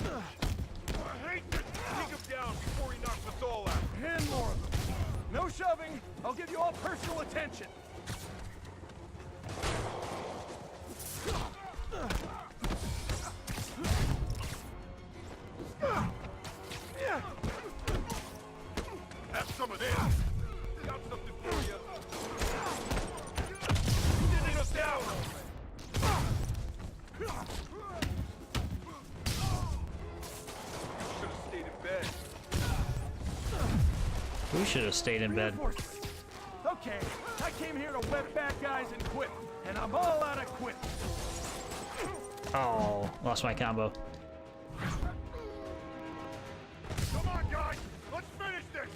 I hate this. Take him down before he knocks us all out. And more of them. No shoving. I'll give you all personal attention. Have some of this. Got something for you. Thinning us down. Should have stayed in bed. We should have stayed in bed. Okay, I came here to wet bad guys and quit, and I'm all out of quit. Oh, lost my combo. Come on, guys! Let's finish this!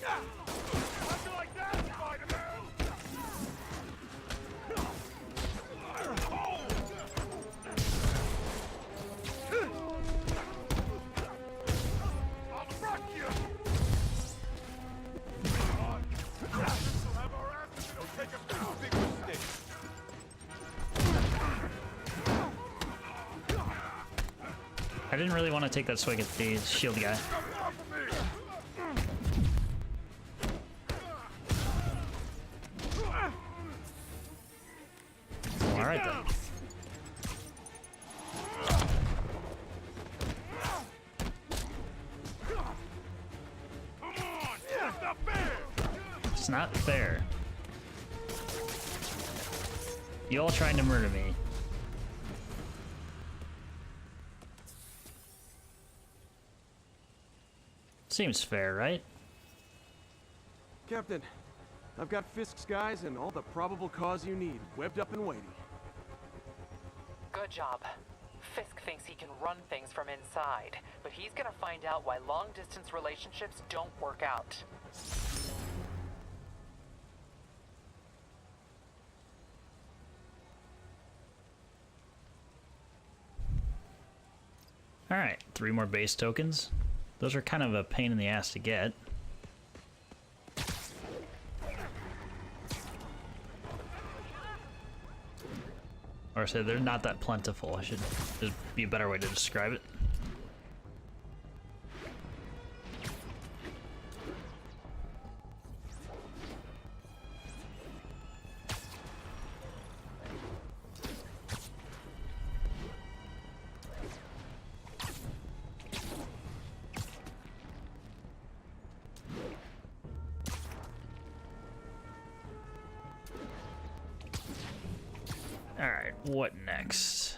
How'd you like that, Spider-Man? I'll crush you! We'll have our asses and it'll take us to a big mistake. I didn't really want to take that swing at the shield guy. Alright then. Come on! That's not fair! It's not fair. You all trying to murder me. Seems fair, right? Captain, I've got Fisk's guys and all the probable cause you need, webbed up and waiting. Good job. Fisk thinks he can run things from inside, but he's gonna find out why long-distance relationships don't work out. Alright, 3 more base tokens. Those are kind of a pain in the ass to get. Or say they're not that plentiful. I should just be a better way to describe it. Alright, what next?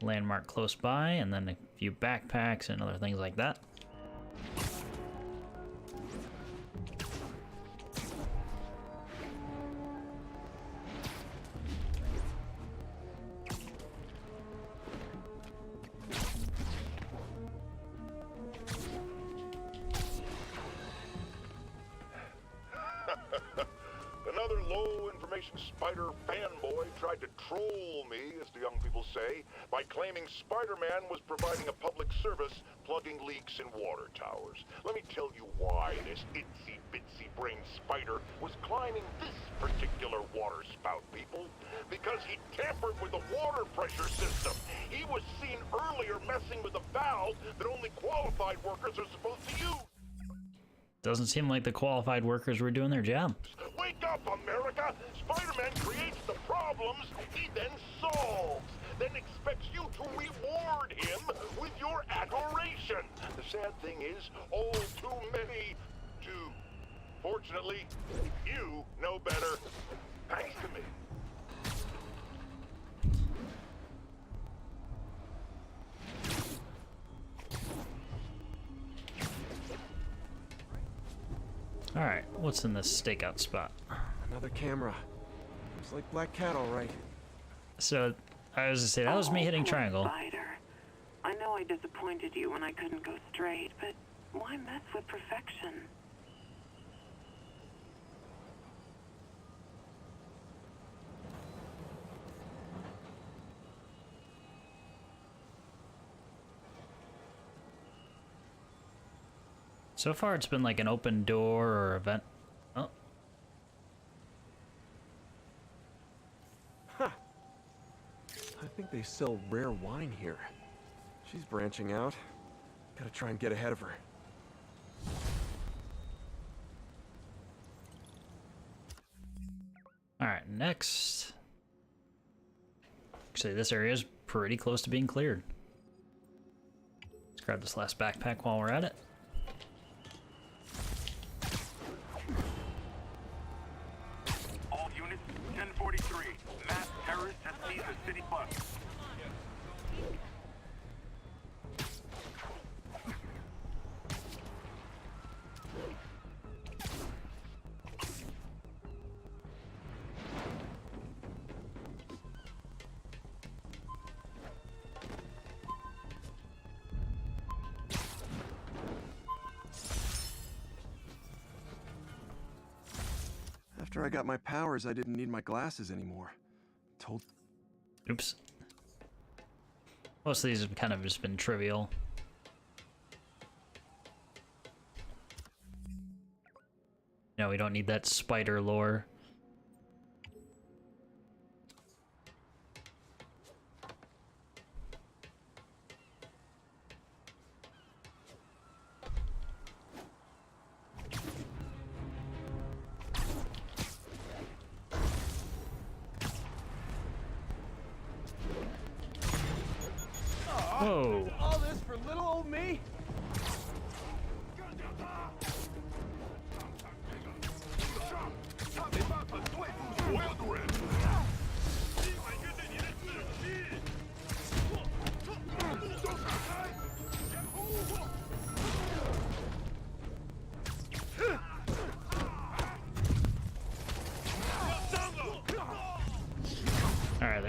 Landmark close by, and then a few backpacks and other things like that. Another low-information spider fanboy tried to troll me, as the young people say, by claiming Spider-Man was providing a public service plugging leaks in water towers. Let me tell you why this itsy-bitsy brain spider was climbing this particular water spout, people. Because he tampered with the water pressure system. He was seen earlier messing with a valve that only qualified workers are supposed to use. Doesn't seem like the qualified workers were doing their job. Wake up, America! Spider-Man creates the problems he then solves, then expects you to reward him with your adoration. The sad thing is, all too many do. Fortunately, you know better, thanks to me. Alright, what's in this stakeout spot? Another camera. Looks like Black Cat, all right. So, I was gonna say, that was me hitting triangle. Spider. I know I disappointed you when I couldn't go straight, but why mess with perfection? So far, it's been like an open door or event. Oh. Huh. I think they sell rare wine here. She's branching out. Gotta try and get ahead of her. Alright, next. Actually, this area is pretty close to being cleared. Let's grab this last backpack while we're at it. All units, 1043. Mass terrorist has seized the city bus. After I got my powers, I didn't need my glasses anymore. Told... Oops. Most of these have kind of just been trivial. No, we don't need that spider lore. Whoa. All this for little old me?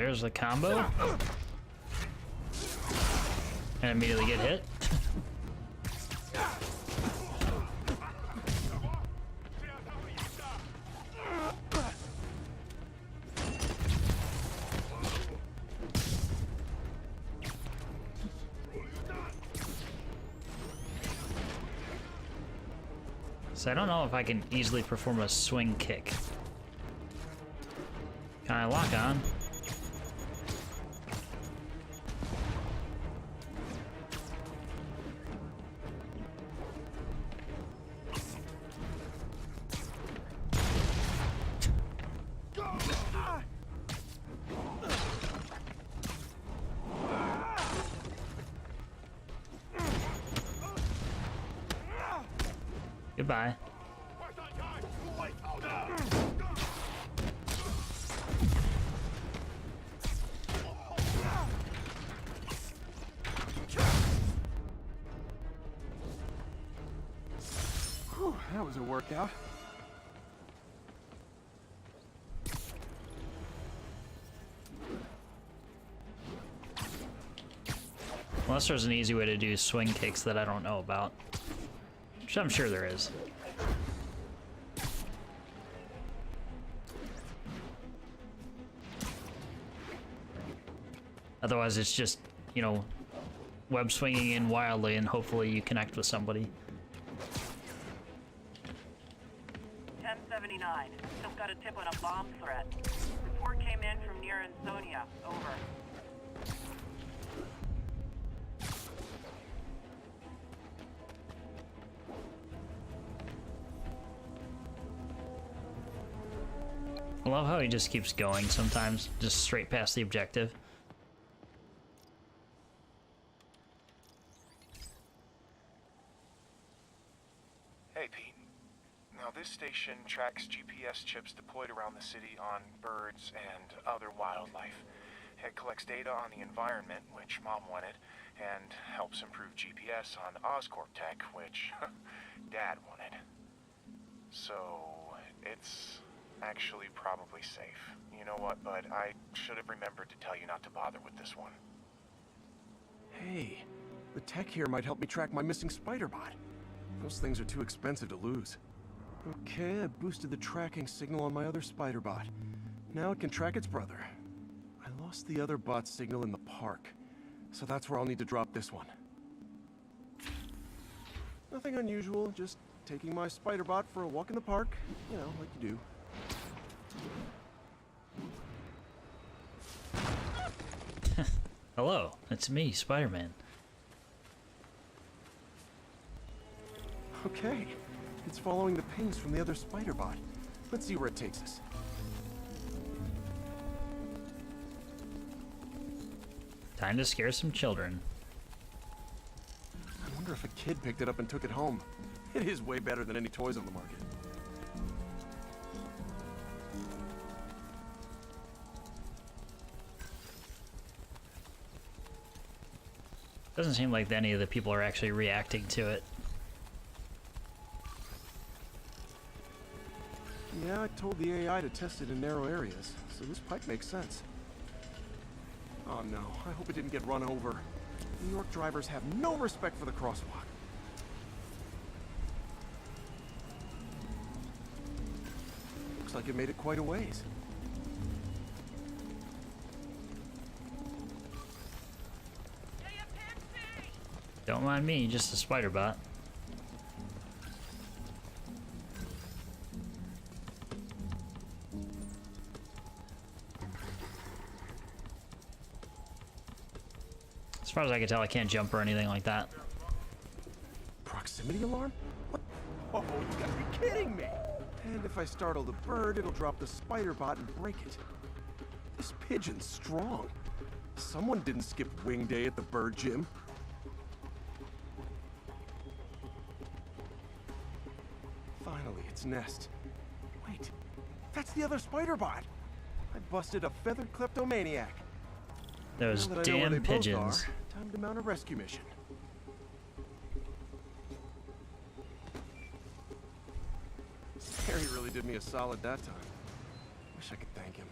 there's the combo. And immediately get hit. So I don't know if I can easily perform a swing kick. Can I lock on? Goodbye. Whew, that was a workout. Unless there's an easy way to do swing kicks that I don't know about. Which I'm sure there is. Otherwise it's just, you know, web swinging in wildly and hopefully you connect with somebody. 1079. Just got a tip on a bomb threat. Report came in from near Enthusiast. Over. I love how he just keeps going sometimes, just straight past the objective. Hey, Pete. Now, this station tracks GPS chips deployed around the city on birds and other wildlife. It collects data on the environment, which Mom wanted, and helps improve GPS on Oscorp tech, which Dad wanted. So, it's actually probably safe. You know what, bud? I should have remembered to tell you not to bother with this one. Hey, the tech here might help me track my missing spider bot. Those things are too expensive to lose. Okay, I boosted the tracking signal on my other spider bot. Now it can track its brother. I lost the other bot's signal in the park, so that's where I'll need to drop this one. Nothing unusual, just taking my spider bot for a walk in the park, you know, like you do. Hello, it's me, Spider-Man. Okay, it's following the pings from the other spider bot. Let's see where it takes us. Time to scare some children. I wonder if a kid picked it up and took it home. It is way better than any toys on the market. Doesn't seem like any of the people are actually reacting to it. Yeah, I told the AI to test it in narrow areas, so this pipe makes sense. Oh no, I hope it didn't get run over. New York drivers have no respect for the crosswalk. Looks like it made it quite a ways. Don't mind me, just a spider bot. As far as I can tell, I can't jump or anything like that. Proximity alarm? What? Oh, you gotta be kidding me! And if I startle the bird, it'll drop the spider bot and break it. This pigeon's strong. Someone didn't skip wing day at the bird gym. Finally, its nest. Wait, that's the other spider bot. I busted a feathered kleptomaniac. Those Now that I know where they damn both pigeons. are, time to mount a rescue mission. Harry really did me a solid that time. Wish I could thank him.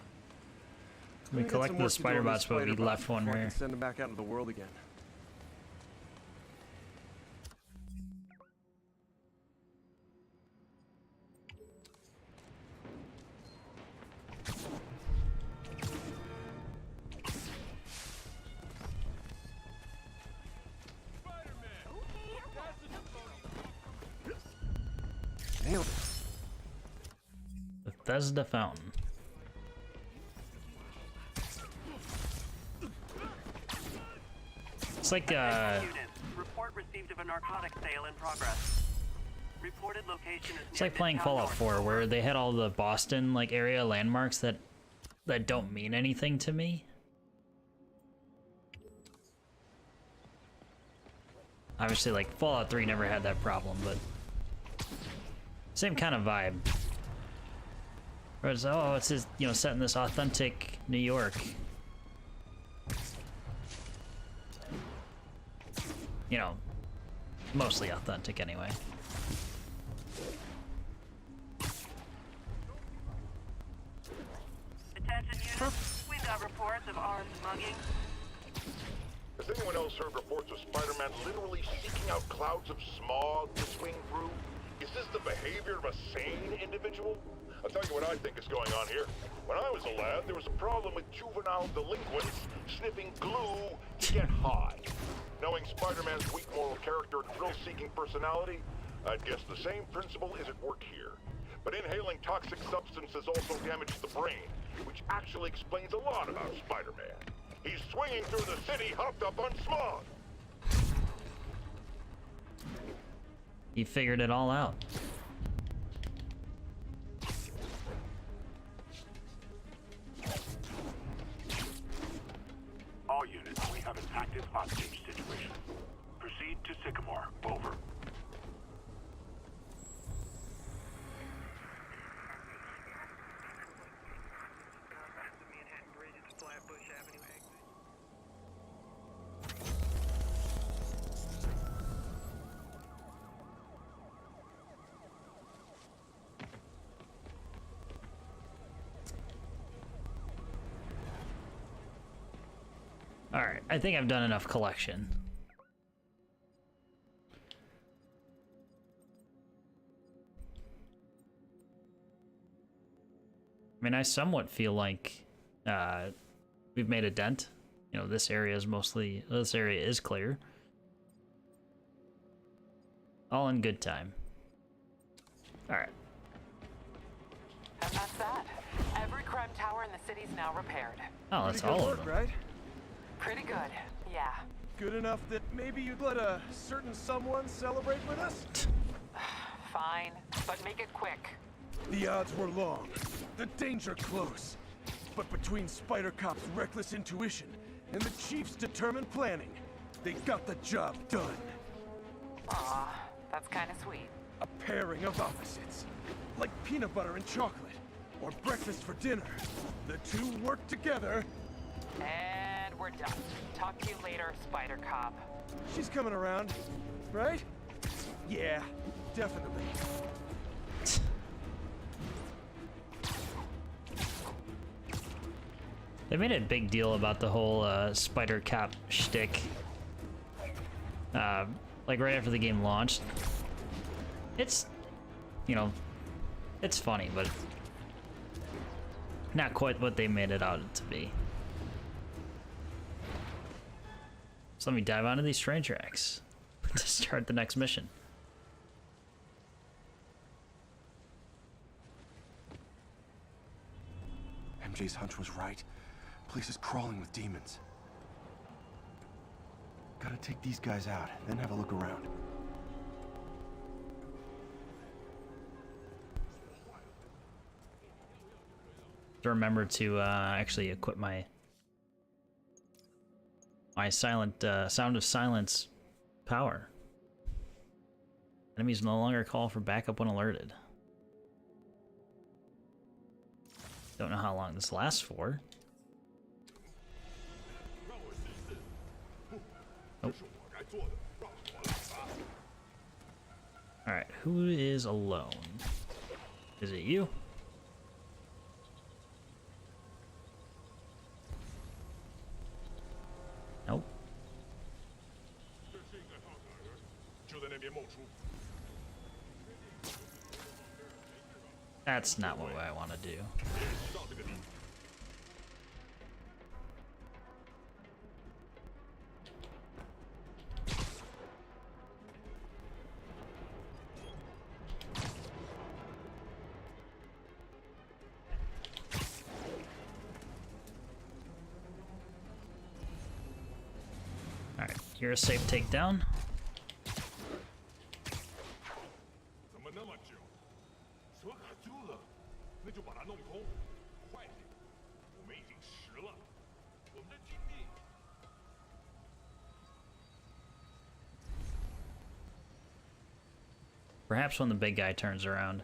We collected the spider bots, but we left one before I rare. can send them back out into the world again. Nailed it. Bethesda Fountain. It's like Report received of a narcotic sale in progress. Reported location is it's like playing Fallout 4, where they had all the Boston like area landmarks that don't mean anything to me. Obviously, like Fallout 3 never had that problem, but same kind of vibe. Where it's, oh, it's just, you know, set in this authentic New York. You know, mostly authentic anyway. Attention units, we've got reports of armed mugging. Has anyone else heard reports of Spider-Man literally seeking out clouds of smog to swing through? Is this the behavior of a sane individual? I'll tell you what I think is going on here. When I was a lad, there was a problem with juvenile delinquents sniffing glue to get high. Knowing Spider-Man's weak moral character and thrill-seeking personality, I'd guess the same principle is at work here. But inhaling toxic substances also damages the brain, which actually explains a lot about Spider-Man. He's swinging through the city hopped up on smog. He figured it all out. All units, we have an active hostage situation. Proceed to Sycamore. Over. Alright, I think I've done enough collection. I mean, I somewhat feel like we've made a dent. You know, this area is clear. All in good time. Alright. And that's that. Every crime tower in the city's now repaired. Oh, that's Pretty good all work, of them. right? Pretty good, yeah. Good enough that maybe you'd let a certain someone celebrate with us? Fine, but make it quick. The odds were long, the danger close. But between Spider Cop's reckless intuition and the Chief's determined planning, they got the job done. Aw, that's kind of sweet. A pairing of opposites, like peanut butter and chocolate, or breakfast for dinner. The two work together. And we're done. Talk to you later, Spider Cop. She's coming around, right? Yeah, definitely. They made a big deal about the whole Spider Cap shtick. Like right after the game launched. It's, you know, it's funny, but not quite what they made it out to be. So let me dive onto these train tracks to start the next mission. MJ's hunch was right. Place is crawling with demons. Gotta take these guys out, then have a look around. To remember to actually equip my silent sound of silence power. Enemies no longer call for backup when alerted. Don't know how long this lasts for. Nope. Alright, who is alone? Is it you? That's not what I want to do. Alright, you're a safe takedown. Perhaps when the big guy turns around.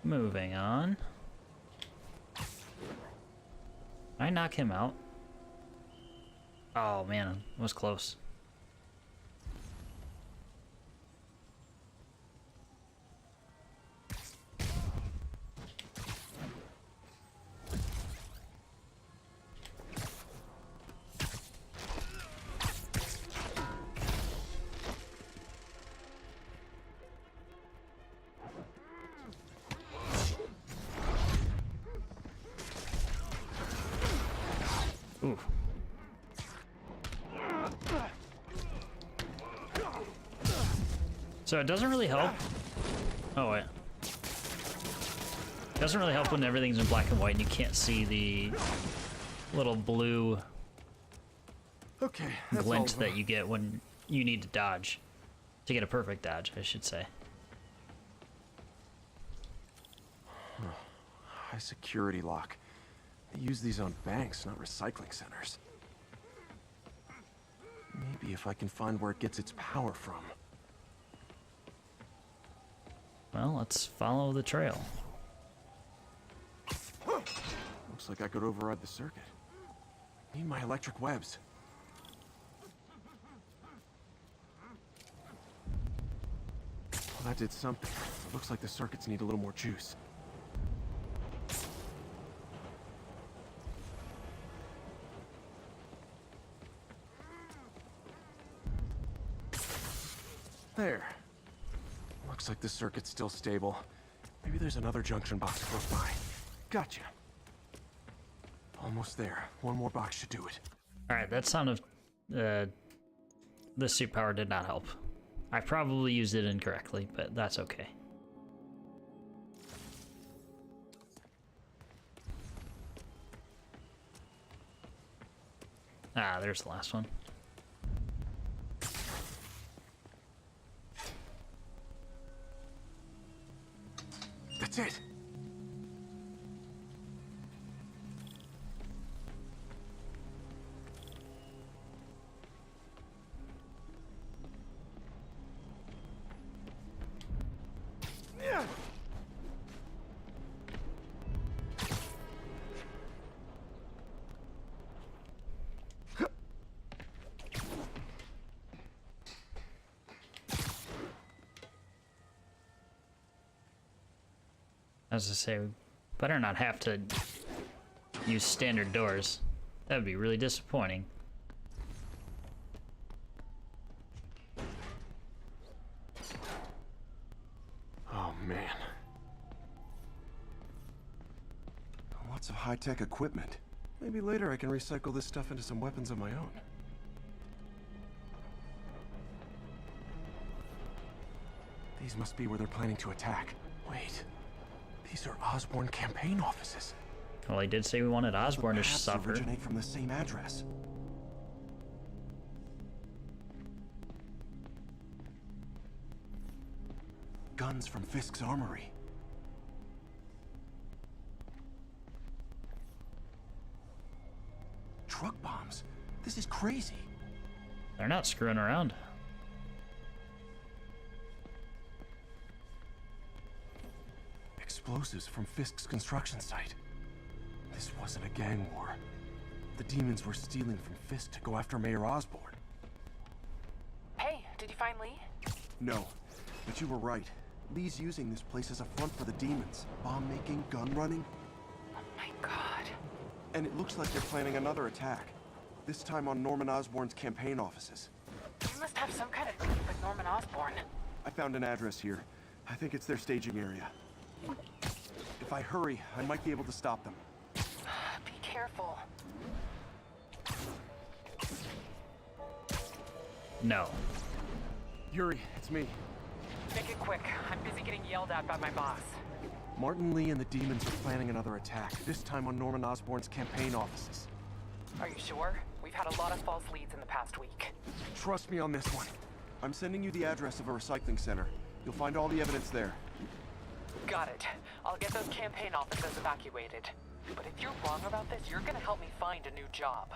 Moving on. I knock him out. Oh man, it was close. Ooh. So it doesn't really help. Oh wait. It doesn't really help when everything's in black and white and you can't see the little blue glint that you get when you need to dodge. To get a perfect dodge, I should say. High security lock. They use these on banks, not recycling centers. Maybe if I can find where it gets its power from. Well, let's follow the trail. Looks like I could override the circuit. Need my electric webs. Well, that did something. Looks like the circuits need a little more juice. There. Looks like the circuit's still stable. Maybe there's another junction box close by. Gotcha. Almost there. One more box should do it. Alright, that sound of the suit power did not help. I probably used it incorrectly, but that's okay. Ah, there's the last one. That's it. Yeah. As I say, we better not have to use standard doors. That would be really disappointing. Oh, man. Lots of high-tech equipment. Maybe later I can recycle this stuff into some weapons of my own. These must be where they're planning to attack. Wait. These are Osborn campaign offices. Well, he did say we wanted Osborn to suffer. Originate from the same address. Guns from Fisk's armory. Truck bombs. This is crazy. They're not screwing around. Explosives from Fisk's construction site. This wasn't a gang war. The demons were stealing from Fisk to go after Mayor Osborn. Hey, did you find Lee? No, but you were right. Lee's using this place as a front for the demons. Bomb making, gun running. Oh my god. And it looks like they're planning another attack. This time on Norman Osborn's campaign offices. You must have some kind of beef with Norman Osborn. I found an address here. I think it's their staging area. If I hurry, I might be able to stop them. Be careful. No. Yuri, it's me. Make it quick. I'm busy getting yelled at by my boss. Martin Lee and the demons are planning another attack, this time on Norman Osborn's campaign offices. Are you sure? We've had a lot of false leads in the past week. Trust me on this one. I'm sending you the address of a recycling center. You'll find all the evidence there. Got it. I'll get those campaign offices evacuated. But if you're wrong about this, you're gonna help me find a new job.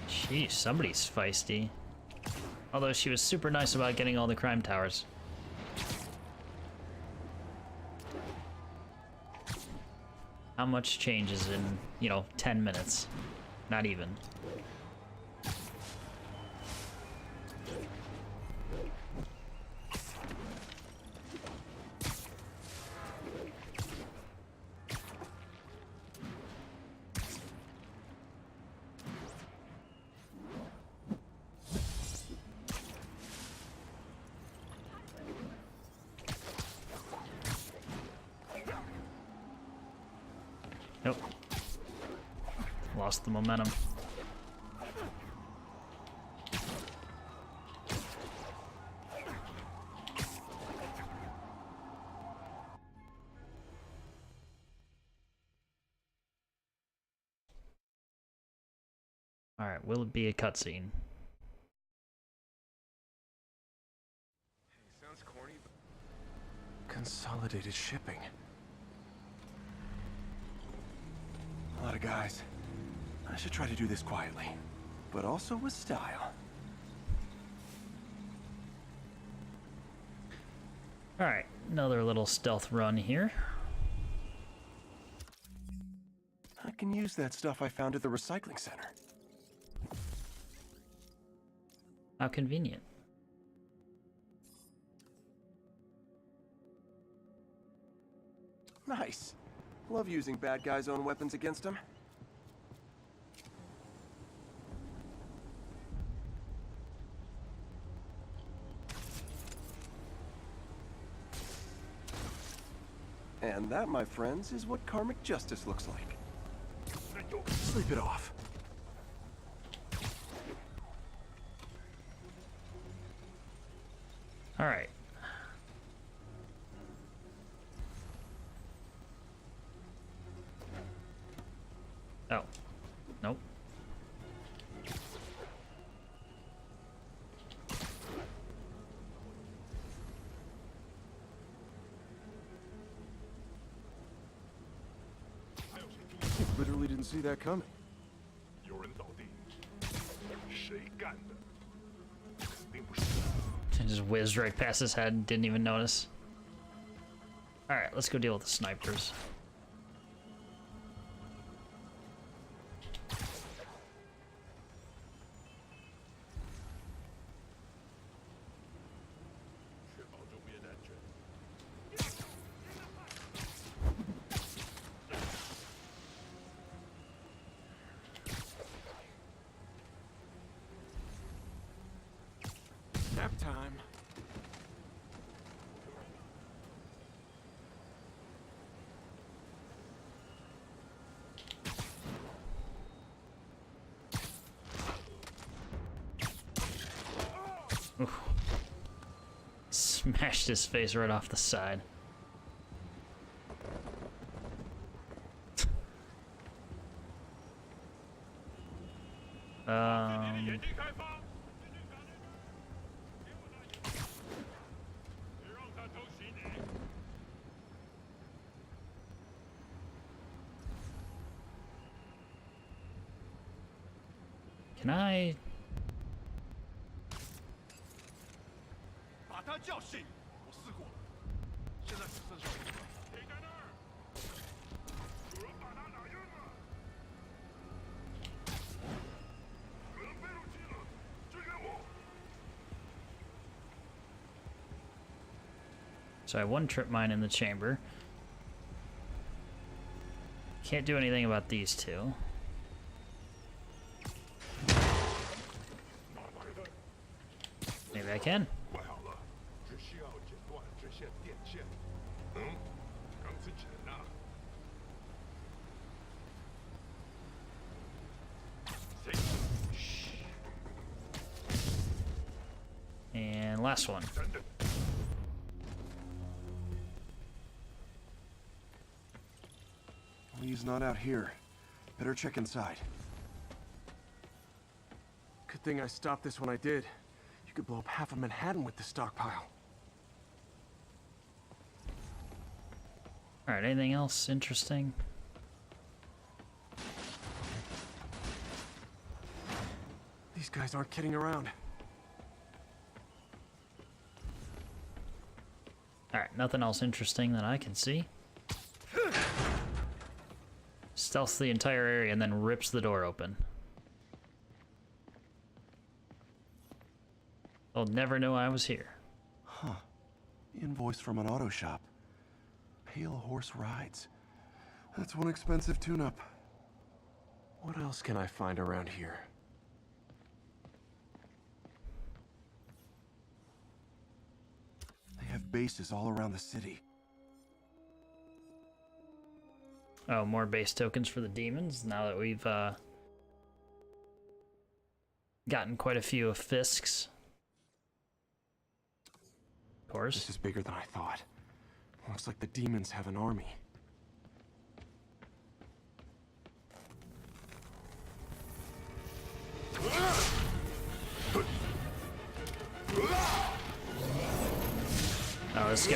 Sheesh, somebody's feisty. Although she was super nice about getting all the crime towers. How much changes in, 10 minutes? Not even. Nope. Lost the momentum. Alright, will it be a cutscene? Sounds corny, but... Consolidated shipping. A lot of guys. I should try to do this quietly, but also with style. Alright, another little stealth run here. I can use that stuff I found at the recycling center. How convenient. Nice. Love using bad guys' own weapons against them. And that, my friends, is what karmic justice looks like. Sleep it off. All right. Oh. Nope. Literally didn't see that coming. I just whizzed right past his head and didn't even notice. Alright, let's go deal with the snipers. Nap time. Oof. Smashed his face right off the side. Can I? 把他叫醒！我试过了，现在只剩下我了。谁在那儿？有人把他打晕了。有人被入侵了，支援我！ So I have one trip mine in the chamber. Can't do anything about these two. Maybe I can. And last one. Lee's not out here. Better check inside. Good thing I stopped this when I did. You could blow up half of Manhattan with the stockpile. Alright, anything else interesting? These guys aren't kidding around. Alright, nothing else interesting that I can see. Stealths the entire area and then rips the door open. They'll never know I was here. Huh. Invoice from an auto shop. Pale Horse Rides. That's one expensive tune-up. What else can I find around here? They have bases all around the city. Oh, more base tokens for the demons now that we've gotten quite a few of Fisk's. Of course. This is bigger than I thought. Looks like the demons have an army. Oh, this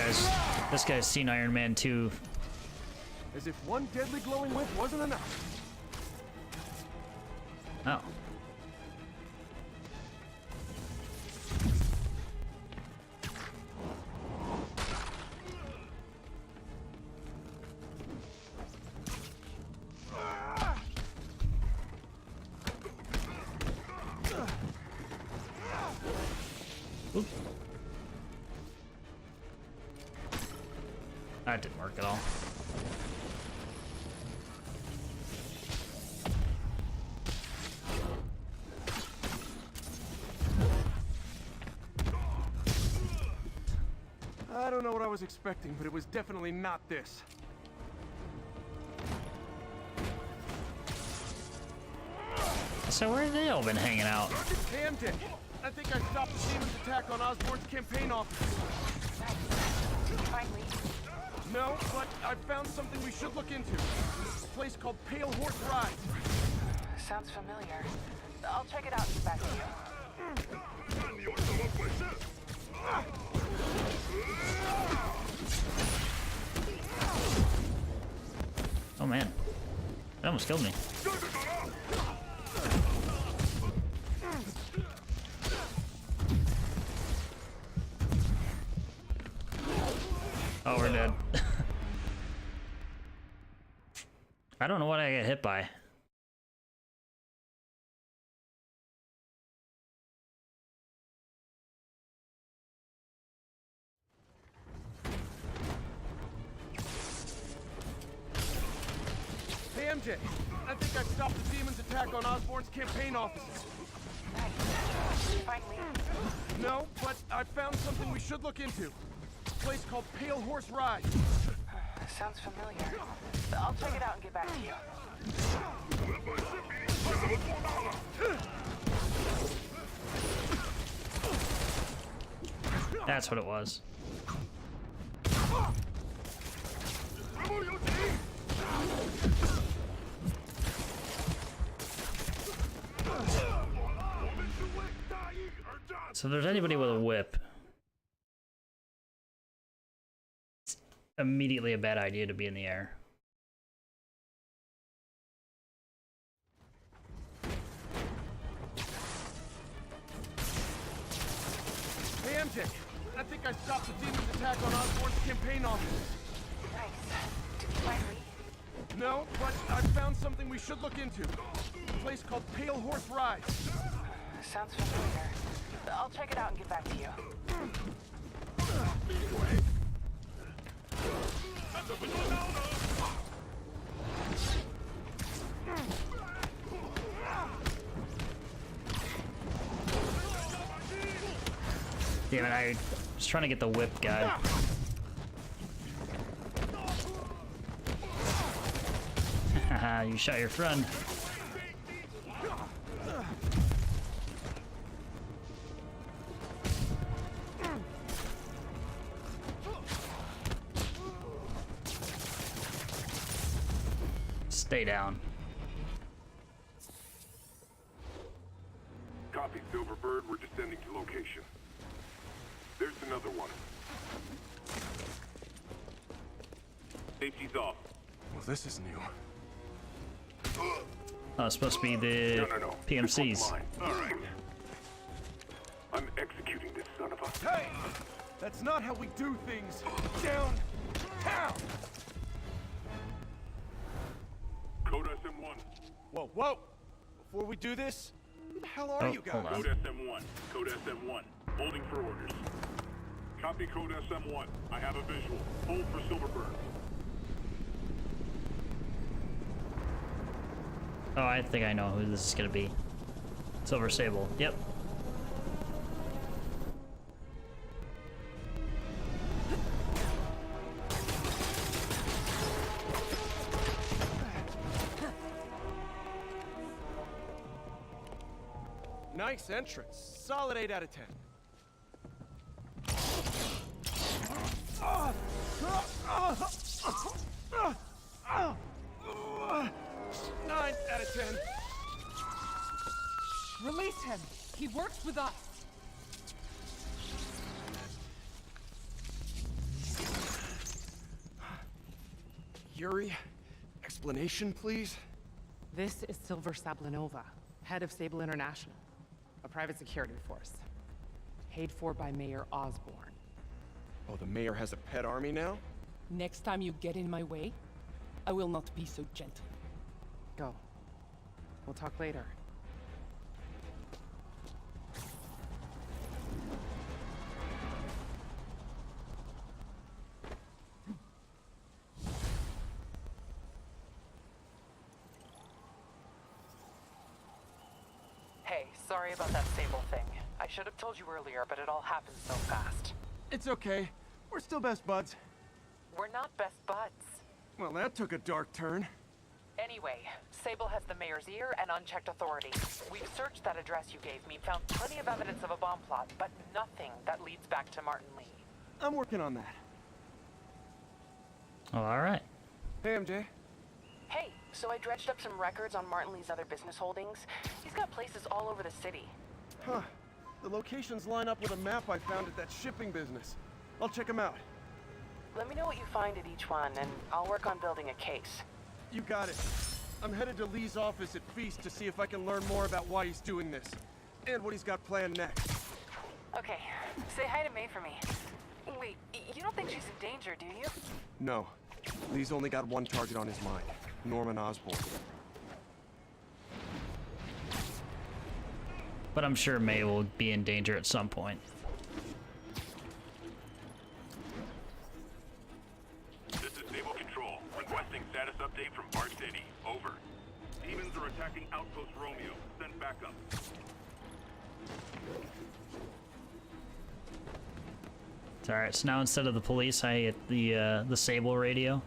guy's seen Iron Man 2. As if one deadly glowing whip wasn't enough. Oh. Oop. That didn't work at all. I don't know what I was expecting, but it was definitely not this. So where have they all been hanging out? Hey, MJ. I think I stopped the demon's attack on Osborn's campaign office. Finally. No, but I found something we should look into. A place called Pale Horse Rides. Sounds familiar. I'll check it out and get back to you. Oh man, that almost killed me. Oh, we're dead. I don't know what I get hit by. Hey, MJ. I think I stopped the demon's attack on Osborn's campaign offices. Finally. No, but I found something we should look into. A place called Pale Horse Rides. Sounds familiar. I'll check it out and get back to you. That's what it was. So if there's anybody with a whip, it's immediately a bad idea to be in the air. Hey, MJ. I think I stopped the demon's attack on Osborn's campaign office. Nice. Did you find me? No, but I found something we should look into. A place called Pale Horse Rides. Sounds familiar. I'll check it out and get back to you. Damn it, I was trying to get the whip guy. Haha, you shot your friend. Stay down. Copy, Silverbird. We're descending to location. There's another one. Safety's off. Well, this is new. Oh, it's supposed to be the No. PMCs. All right. I'm executing this son of a... Hey! That's not how we do things. Down! Down! Code SM1. Whoa, whoa! Before we do this, who the hell are you guys? Hold on. Code SM1. Code SM1. Holding for orders. Copy Code SM1. I have a visual. Hold for Silverbird. Oh, I think I know who this is gonna be. Silver Sable. Yep. Nice entrance. Solid 8 out of 10. 9 out of 10. Release him. He works with us. Yuri, explanation, please? This is Silver Sablinova, head of Sable International, a private security force. Paid for by Mayor Osborne. Oh, the mayor has a pet army now? Next time you get in my way, I will not be so gentle. Go. We'll talk later. Hey, sorry about that Sable thing. I should have told you earlier, but it all happened so fast. It's okay. We're still best buds. We're not best buds. Well, that took a dark turn. Anyway, Sable has the mayor's ear and unchecked authority. We've searched that address you gave me, found plenty of evidence of a bomb plot, but nothing that leads back to Martin Lee. I'm working on that. Oh, all right. Hey, MJ. Hey, so I dredged up some records on Martin Lee's other business holdings. He's got places all over the city. Huh. The locations line up with a map I found at that shipping business. I'll check them out. Let me know what you find at each one, and I'll work on building a case. You got it. I'm headed to Lee's office at Feast to see if I can learn more about why he's doing this. And what he's got planned next. Okay, say hi to May for me. Wait, you don't think she's in danger, do you? No. Lee's only got one target on his mind. Norman Osborn. But I'm sure May will be in danger at some point. This is Sable Control. Requesting status update from Park City. Over. Demons are attacking Outpost Romeo. Send backup. It's alright, so now instead of the police, I get the Sable radio.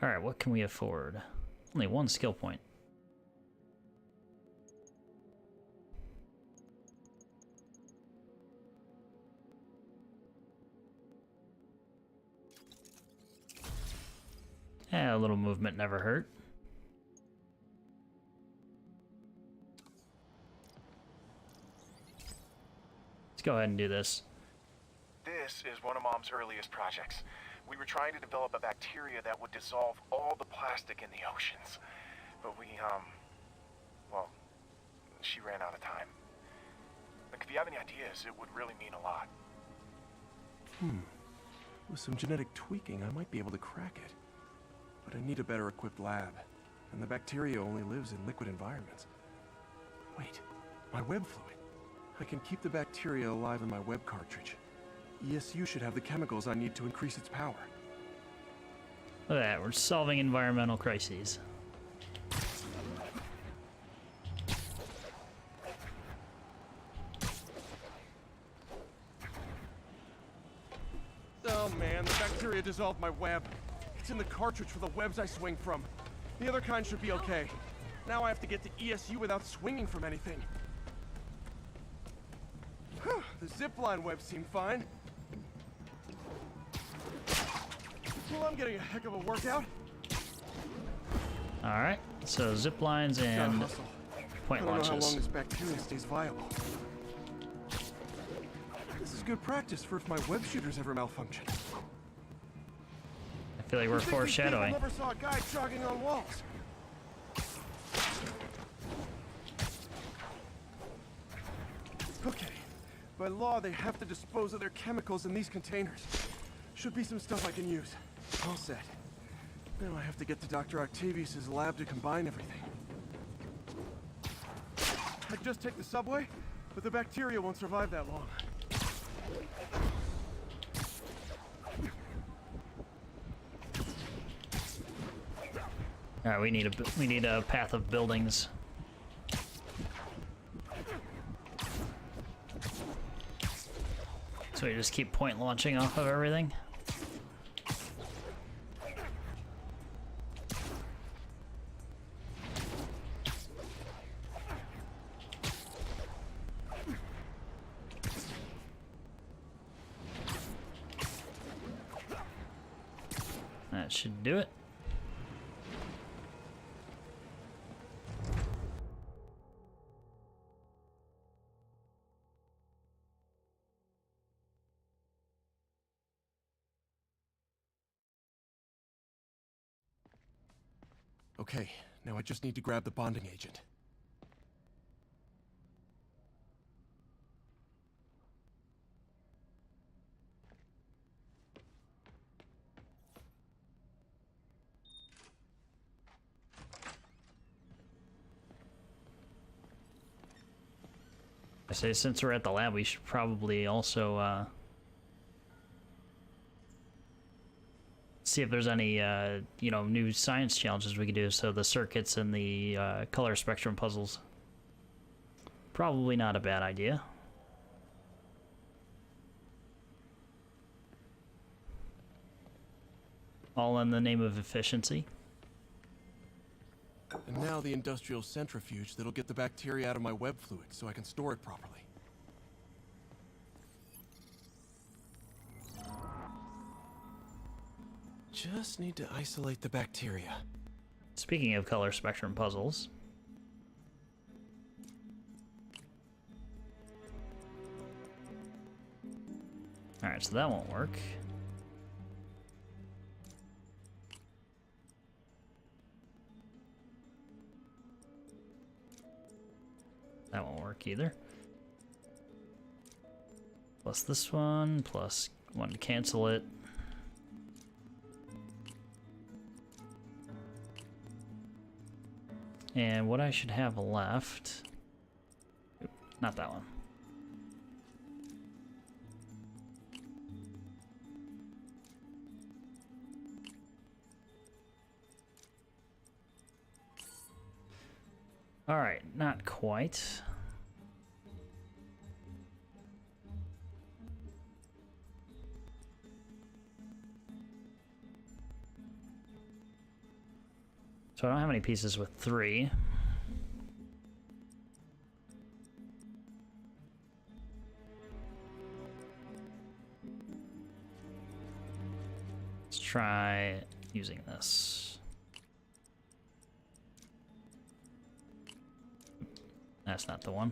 Alright, what can we afford? Only one skill point. A little movement never hurt. Let's go ahead and do this. This is one of Mom's earliest projects. We were trying to develop a bacteria that would dissolve all the plastic in the oceans. But we, well, she ran out of time. Look, if you have any ideas, it would really mean a lot. With some genetic tweaking, I might be able to crack it. But I need a better equipped lab, and the bacteria only lives in liquid environments. Wait, my web fluid. I can keep the bacteria alive in my web cartridge. ESU should have the chemicals I need to increase its power. Look at that, we're solving environmental crises. Oh man, the bacteria dissolved my web. It's in the cartridge for the webs I swing from. The other kind should be okay. Now I have to get to ESU without swinging from anything. The zipline webs seem fine. Well, I'm getting a heck of a workout. Alright, so zip lines and point I don't know how long launches. this bacteria stays viable. This is good practice for if my web shooters ever malfunction. I feel like we're foreshadowing. I never saw a guy jogging on walls. Okay. By law, they have to dispose of their chemicals in these containers. Should be some stuff I can use. All set. Now I have to get to Dr. Octavius's lab to combine everything. I'd just take the subway, but the bacteria won't survive that long. All right, we need a path of buildings. So we just keep point launching off of everything. That should do it. Okay, now I just need to grab the bonding agent. I say since we're at the lab, we should probably also see if there's any you know, new science challenges we could do. So the circuits and the color spectrum puzzles. Probably not a bad idea. All in the name of efficiency. And now the industrial centrifuge that'll get the bacteria out of my web fluid so I can store it properly. Just need to isolate the bacteria. Speaking of color spectrum puzzles. Alright, so that won't work. That won't work either. Plus this one, plus one to cancel it. And what I should have left... Oop, not that one. Alright, not quite. So I don't have any pieces with 3. Let's try using this. That's not the one.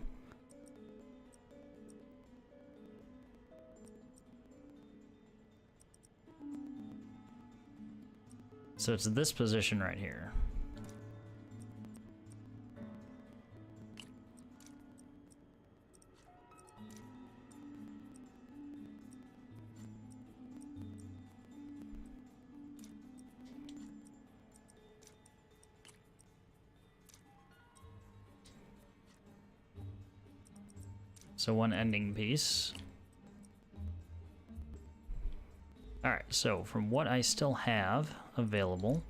So it's this position right here. So one ending piece. Alright, so from what I still have available,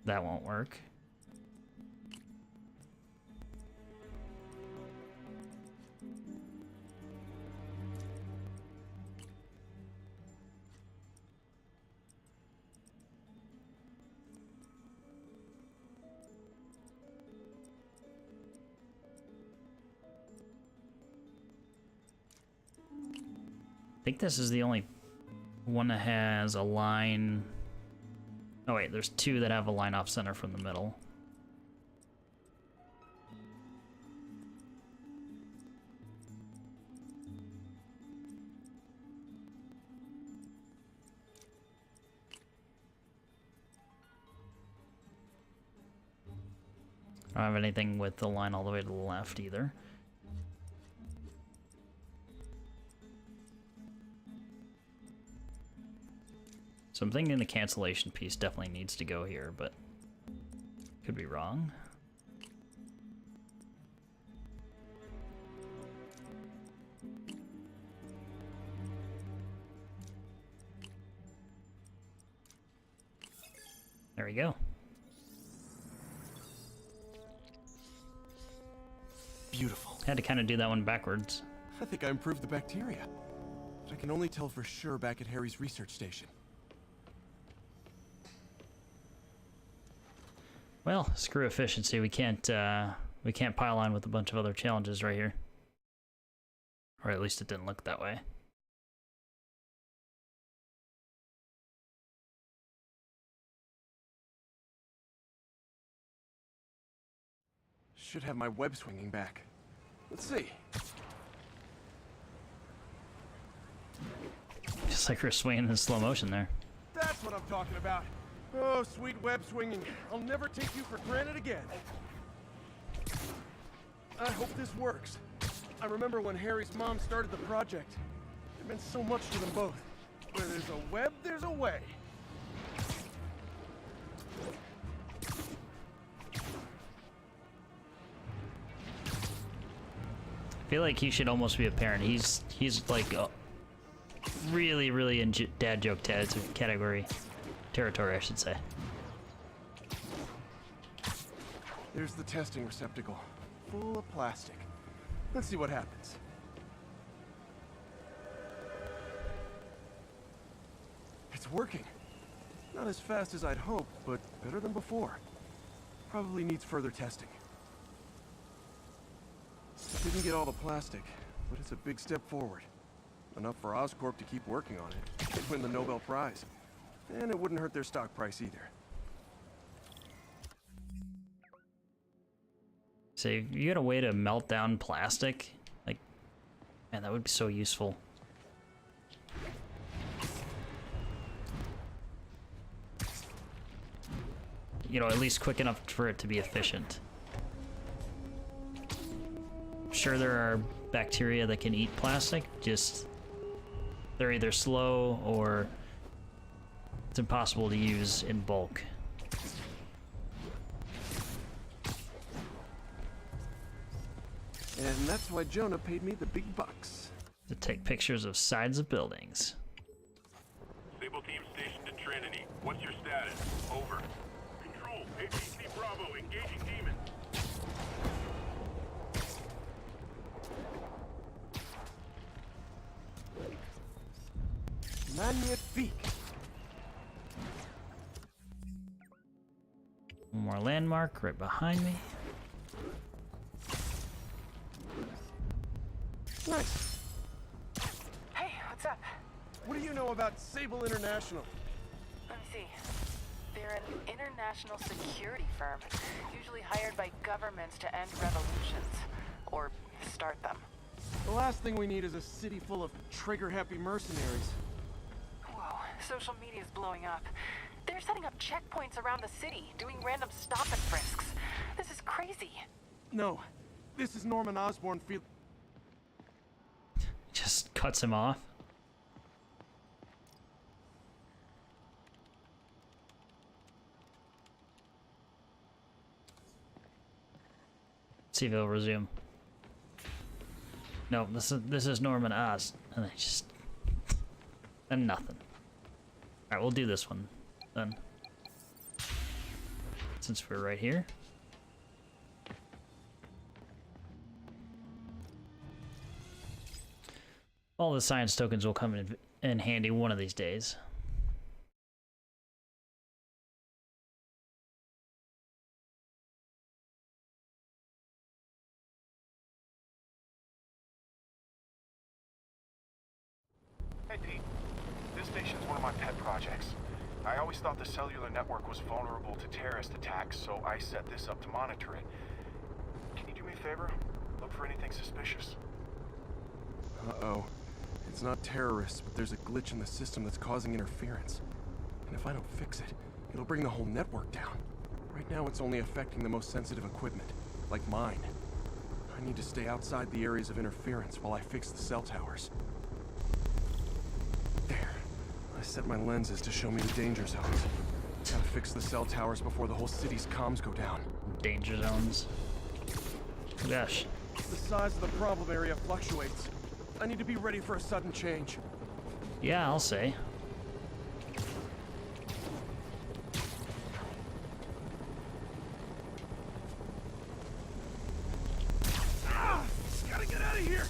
that won't work. I think this is the only one that has a line. Oh wait, there's two that have a line off center from the middle. I don't have anything with the line all the way to the left either. So I'm thinking the cancellation piece definitely needs to go here, but could be wrong. There we go. Beautiful. Had to kind of do that one backwards. I think I improved the bacteria. But I can only tell for sure back at Harry's research station. Well, screw efficiency. We can't pile on with a bunch of other challenges right here. Or at least it didn't look that way. Should have my web swinging back. Let's see. Just like we're swinging in slow motion there. That's what I'm talking about. Oh, sweet web swinging. I'll never take you for granted again. I hope this works. I remember when Harry's mom started the project. It meant so much to them both. Where there's a web, there's a way. I feel like he should almost be a parent. He's like really in dad joke category. Territory, I should say. There's the testing receptacle, full of plastic. Let's see what happens. It's working. Not as fast as I'd hoped, but better than before. Probably needs further testing. Didn't get all the plastic, but it's a big step forward. Enough for Oscorp to keep working on it. They'd win the Nobel Prize. And it wouldn't hurt their stock price either. So if you had a way to melt down plastic, like, man, that would be so useful. You know, at least quick enough for it to be efficient. Sure, there are bacteria that can eat plastic, just they're either slow or it's impossible to use in bulk. And that's why Jonah paid me the big bucks. To take pictures of sides of buildings. Sable team stationed in Trinity. What's your status? Over. Control, APC Bravo, engaging demon. Magnifique. One more landmark right behind me. Nice. Hey, what's up? What do you know about Sable International? Let me see. They're an international security firm, usually hired by governments to end revolutions. Or start them. The last thing we need is a city full of trigger-happy mercenaries. Whoa, social media's blowing up. They're setting up checkpoints around the city, doing random stop and frisks. This is crazy. No, this is Norman Osborn Just cuts him off. See if it'll resume. No, this is Norman Oz, and I just and nothing. All right, we'll do this one then, since we're right here. All the science tokens will come in handy one of these days. Hey, Pete. This station's one of my pet projects. I always thought the cellular network was vulnerable to terrorist attacks, so I set this up to monitor it. Can you do me a favor? Look for anything suspicious. Uh-oh. It's not terrorists, but there's a glitch in the system that's causing interference. And if I don't fix it, it'll bring the whole network down. Right now, it's only affecting the most sensitive equipment, like mine. I need to stay outside the areas of interference while I fix the cell towers. There. I set my lenses to show me the danger zones. Gotta fix the cell towers before the whole city's comms go down. Danger zones. Gosh. The size of the problem area fluctuates. I need to be ready for a sudden change. Yeah, I'll say. Gotta get out of here!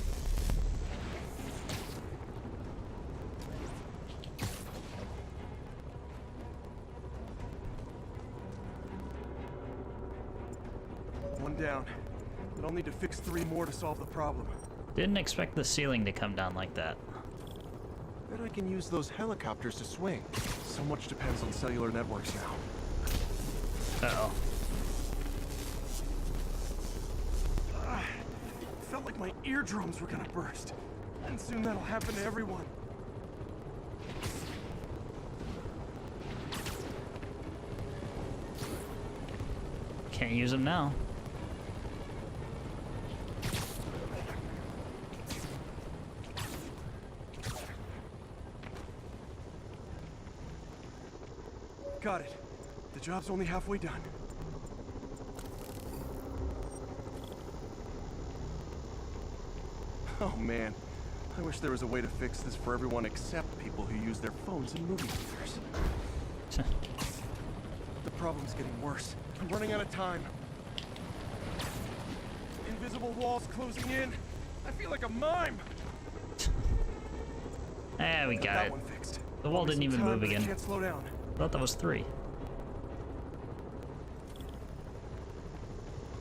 One down. But I'll need to fix 3 more to solve the problem. Didn't expect the ceiling to come down like that. Bet I can use those helicopters to swing. So much depends on cellular networks now. Uh-oh. Felt like my eardrums were gonna burst. And soon that'll happen to everyone. Can't use them now. Got it. The job's only halfway done. Oh man, I wish there was a way to fix this for everyone except people who use their phones in movie theaters. The problem's getting worse. I'm running out of time. Invisible walls closing in. I feel like a mime. Ah, we got that it. One fixed. The wall didn't even move again. Can't slow down. I thought that was 3.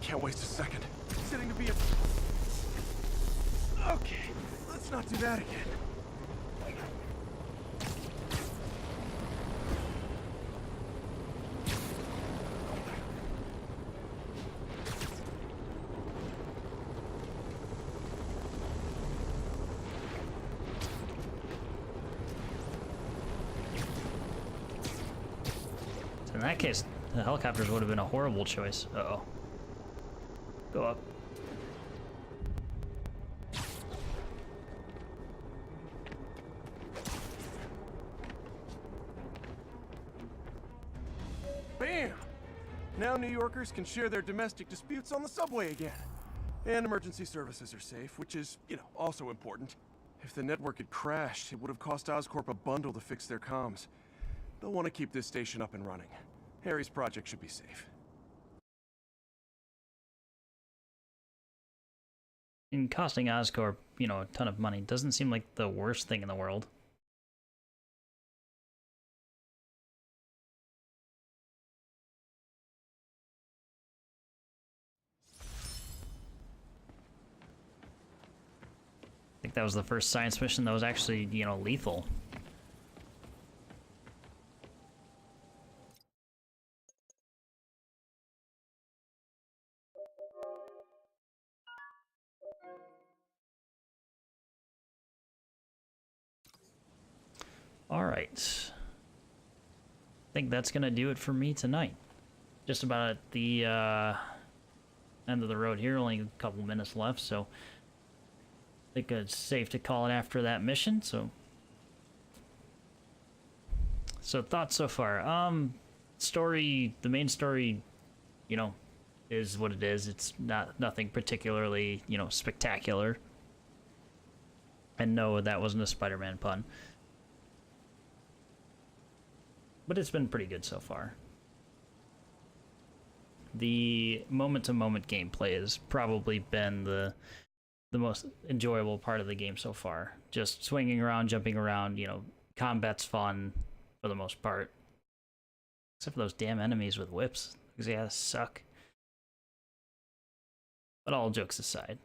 Can't waste a second. It's getting to be a... Okay, let's not do that again. In that case, the helicopters would have been a horrible choice. Uh-oh. Go up. Bam! Now New Yorkers can share their domestic disputes on the subway again. And emergency services are safe, which is, also important. If the network had crashed, it would have cost Oscorp a bundle to fix their comms. They'll want to keep this station up and running. Harry's project should be safe. And costing Oscorp, a ton of money doesn't seem like the worst thing in the world. I think that was the first science mission that was actually, lethal. Alright. I think that's gonna do it for me tonight. Just about at the end of the road here, only a couple minutes left, so I think it's safe to call it after that mission, so thoughts so far. Story, the main story, is what it is. It's nothing particularly, you know, spectacular. And no, that wasn't a Spider-Man pun. But it's been pretty good so far. The moment-to-moment gameplay has probably been the most enjoyable part of the game so far. Just swinging around, jumping around, you know, combat's fun for the most part. Except for those damn enemies with whips, because they suck. But all jokes aside,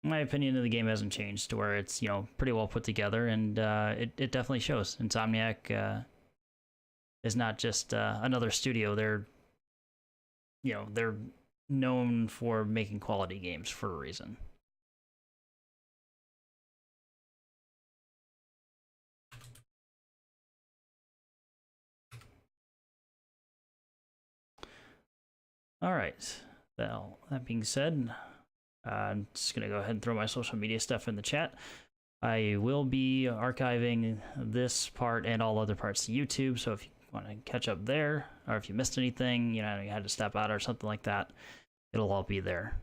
my opinion of the game hasn't changed to where it's, you know, pretty well put together, and it definitely shows. Insomniac is not just another studio. They're, you know, they're known for making quality games for a reason. All right. Well, that being said, I'm just gonna go ahead and throw my social media stuff in the chat. I will be archiving this part and all other parts to YouTube, so if you want to catch up there, or if you missed anything, you know, you had to step out or something like that, it'll all be there.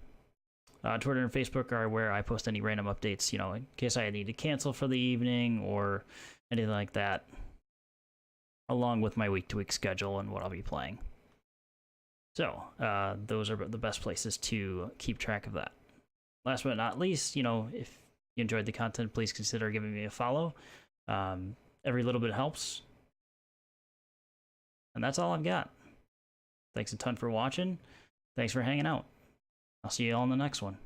Twitter and Facebook are where I post any random updates, you know, in case I need to cancel for the evening or anything like that, along with my week-to-week schedule and what I'll be playing. So, those are the best places to keep track of that. Last but not least, you know, if you enjoyed the content, please consider giving me a follow. Every little bit helps. And that's all I've got. Thanks a ton for watching. Thanks for hanging out. I'll see you all in the next one.